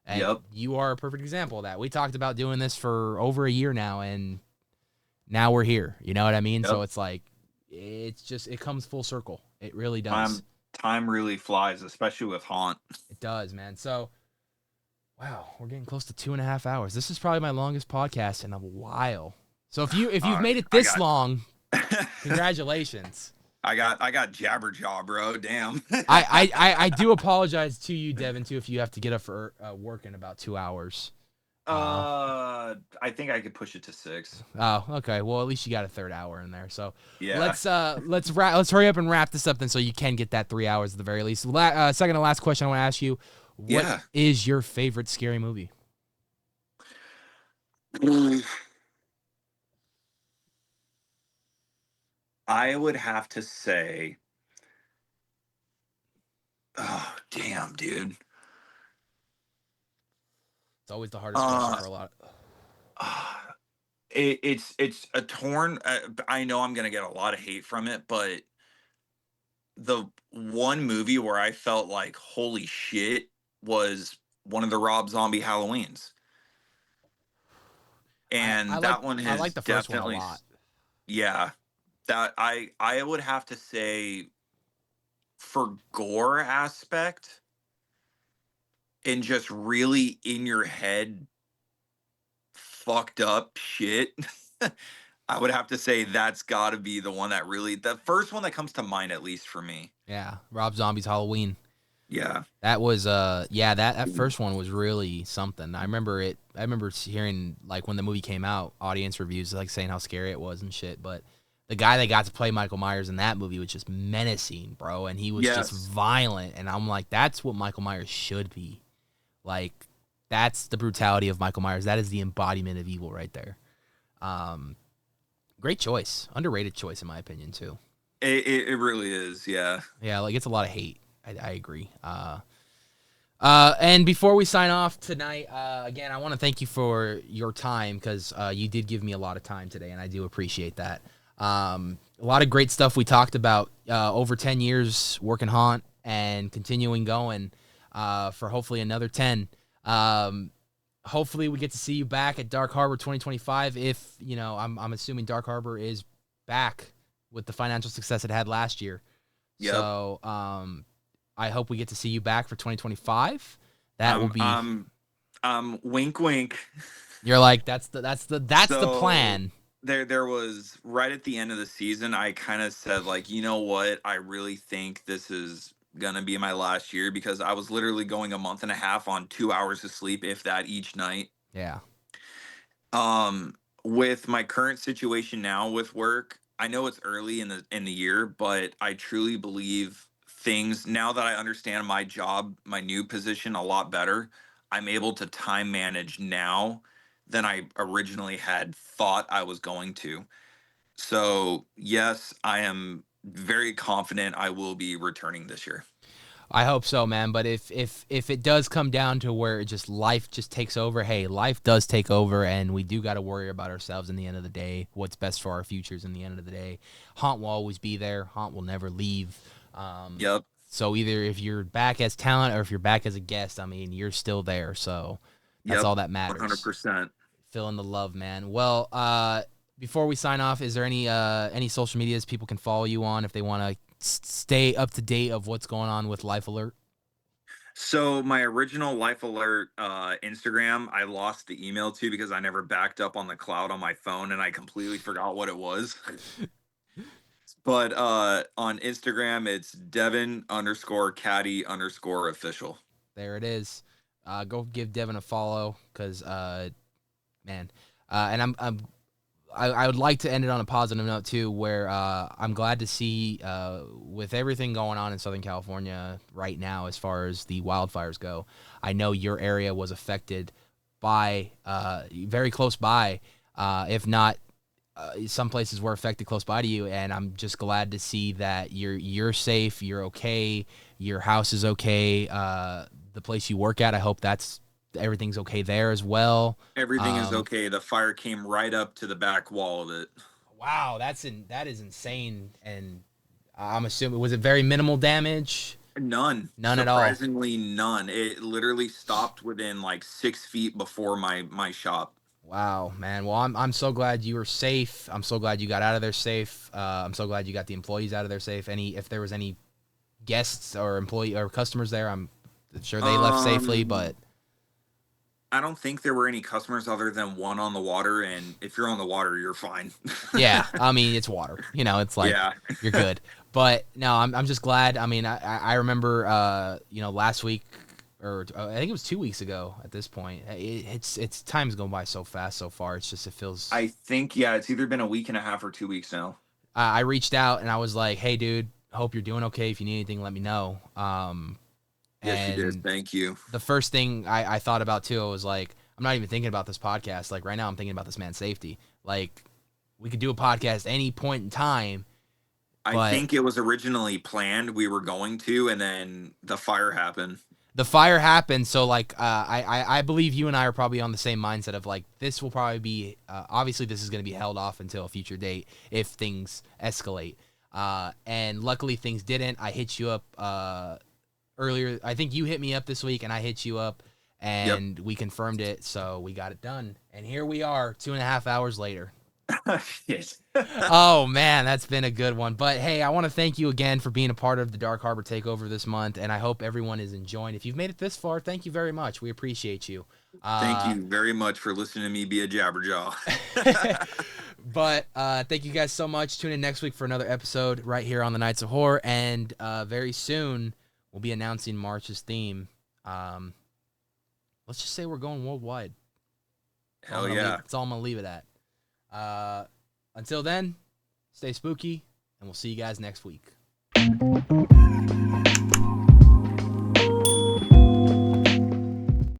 And you are a perfect example of that. We talked about doing this for over a year now, and now we're here. You know what I mean? So it's like, it comes full circle. It really does. Time really flies, especially with haunt. It does, man. So, wow, we're getting close to 2.5 hours. This is probably my longest podcast in a while. So if you've made it this long, congratulations. I got jabberjaw, bro. Damn. I do apologize to you, Devon, too, if you have to get up for work in about 2 hours. I think I could push it to 6. Oh, okay. Well, at least you got a third hour in there. So yeah, let's hurry up and wrap this up then, so you can get that 3 hours at the very least. Second to last question I want to ask you: what is your favorite scary movie? I would have to say, oh damn, dude. It's always the hardest question for a lot. It's a torn. I know I'm gonna get a lot of hate from it, but the one movie where I felt like holy shit was one of the Rob Zombie Halloweens, and that one has I like the first definitely one a lot. Yeah, that I would have to say for gore aspect and just really in your head fucked up shit. I would have to say that's got to be the one that really, the first one that comes to mind, at least for me. Yeah, Rob Zombie's Halloween. Yeah, that was that first one was really something. I remember hearing, like, when the movie came out, audience reviews like saying how scary it was and shit. But the guy that got to play Michael Myers in that movie was just menacing, bro, and he was just violent. And I'm like, that's what Michael Myers should be. Like, that's the brutality of Michael Myers. That is the embodiment of evil right there. Great choice. Underrated choice, in my opinion, too. It really is, yeah. Yeah, like, it's a lot of hate. I agree. And before we sign off tonight, again, I want to thank you for your time, because you did give me a lot of time today, and I do appreciate that. A lot of great stuff we talked about. Over 10 years working Haunt and continuing going for hopefully another 10. Hopefully we get to see you back at Dark Harbor 2025. If, you know, I'm assuming Dark Harbor is back with the financial success it had last year. Yep. So I hope we get to see you back for 2025. That will be wink wink. You're like, that's the plan. There was right at the end of the season, I kind of said, like, you know what? I really think this is gonna be my last year, because I was literally going a month and a half on 2 hours of sleep, if that, each night. Yeah. With my current situation now with work, I know it's early in the year, but I truly believe things, now that I understand my job, my new position a lot better, I'm able to time manage now than I originally had thought I was going to. So, yes, I am very confident I will be returning this year. I hope so, man. But if it does come down to where life just takes over, hey, life does take over, and we do got to worry about ourselves in the end of the day, what's best for our futures in the end of the day. Haunt will always be there. Haunt will never leave. Yep. So either if you're back as talent or if you're back as a guest, I mean, you're still there. So that's all that matters. 100%. Feeling the love, man. Well, before we sign off, is there any social medias people can follow you on if they want to stay up to date of what's going on with Life Alert? So my original Life Alert Instagram, I lost the email to, because I never backed up on the cloud on my phone, and I completely forgot what it was. But on Instagram, it's Devon_Caddy_official. There it is. Go give Devon a follow, because man, and I would like to end it on a positive note too, where I'm glad to see with everything going on in Southern California right now as far as the wildfires go. I know your area was affected by very close by, if not some places were affected close by to you, and I'm just glad to see that you're safe, you're okay, your house is okay, the place you work at, I hope everything's okay there as well. Everything is okay. The fire came right up to the back wall of it. Wow, that is insane. And I'm assuming, was it very minimal damage? None at all. Surprisingly, none. It literally stopped within like 6 feet before my shop. Wow, man. Well, I'm so glad you were safe. I'm so glad you got out of there safe. I'm so glad you got the employees out of there safe. If there was any guests or employee or customers there, I'm sure they left safely, but I don't think there were any customers other than one on the water, and if you're on the water, you're fine. Yeah, I mean, it's water. You know, it's like, you're good. But no, I'm just glad. I mean, I remember, last week, or I think it was 2 weeks ago at this point. It's time's going by so fast so far. It feels. I think, it's either been a week and a half or 2 weeks now. I reached out and I was like, hey, dude, hope you're doing okay. If you need anything, let me know. Yes, you did. Thank you. The first thing I thought about too, I was like, I'm not even thinking about this podcast. Like right now I'm thinking about this man's safety. Like we could do a podcast any point in time. I think it was originally planned we were going to, and then the fire happened. So like I believe you and I are probably on the same mindset of like, this will probably be obviously this is going to be held off until a future date if things escalate. And luckily things didn't. I hit you up earlier. I think you hit me up this week and I hit you up, and we confirmed it, so we got it done. And here we are 2.5 hours later. Yes. Oh man, that's been a good one. But hey, I want to thank you again for being a part of the Dark Harbor Takeover this month, and I hope everyone is enjoying. If you've made it this far, thank you very much. We appreciate you. Thank you very much for listening to me be a jabberjaw. But thank you guys so much. Tune in next week for another episode right here on the Nights of Horror, and very soon we'll be announcing March's theme. Let's just say we're going worldwide. Hell yeah. That's all I'm going to leave it at. Until then, Stay spooky, and we'll see you guys next week.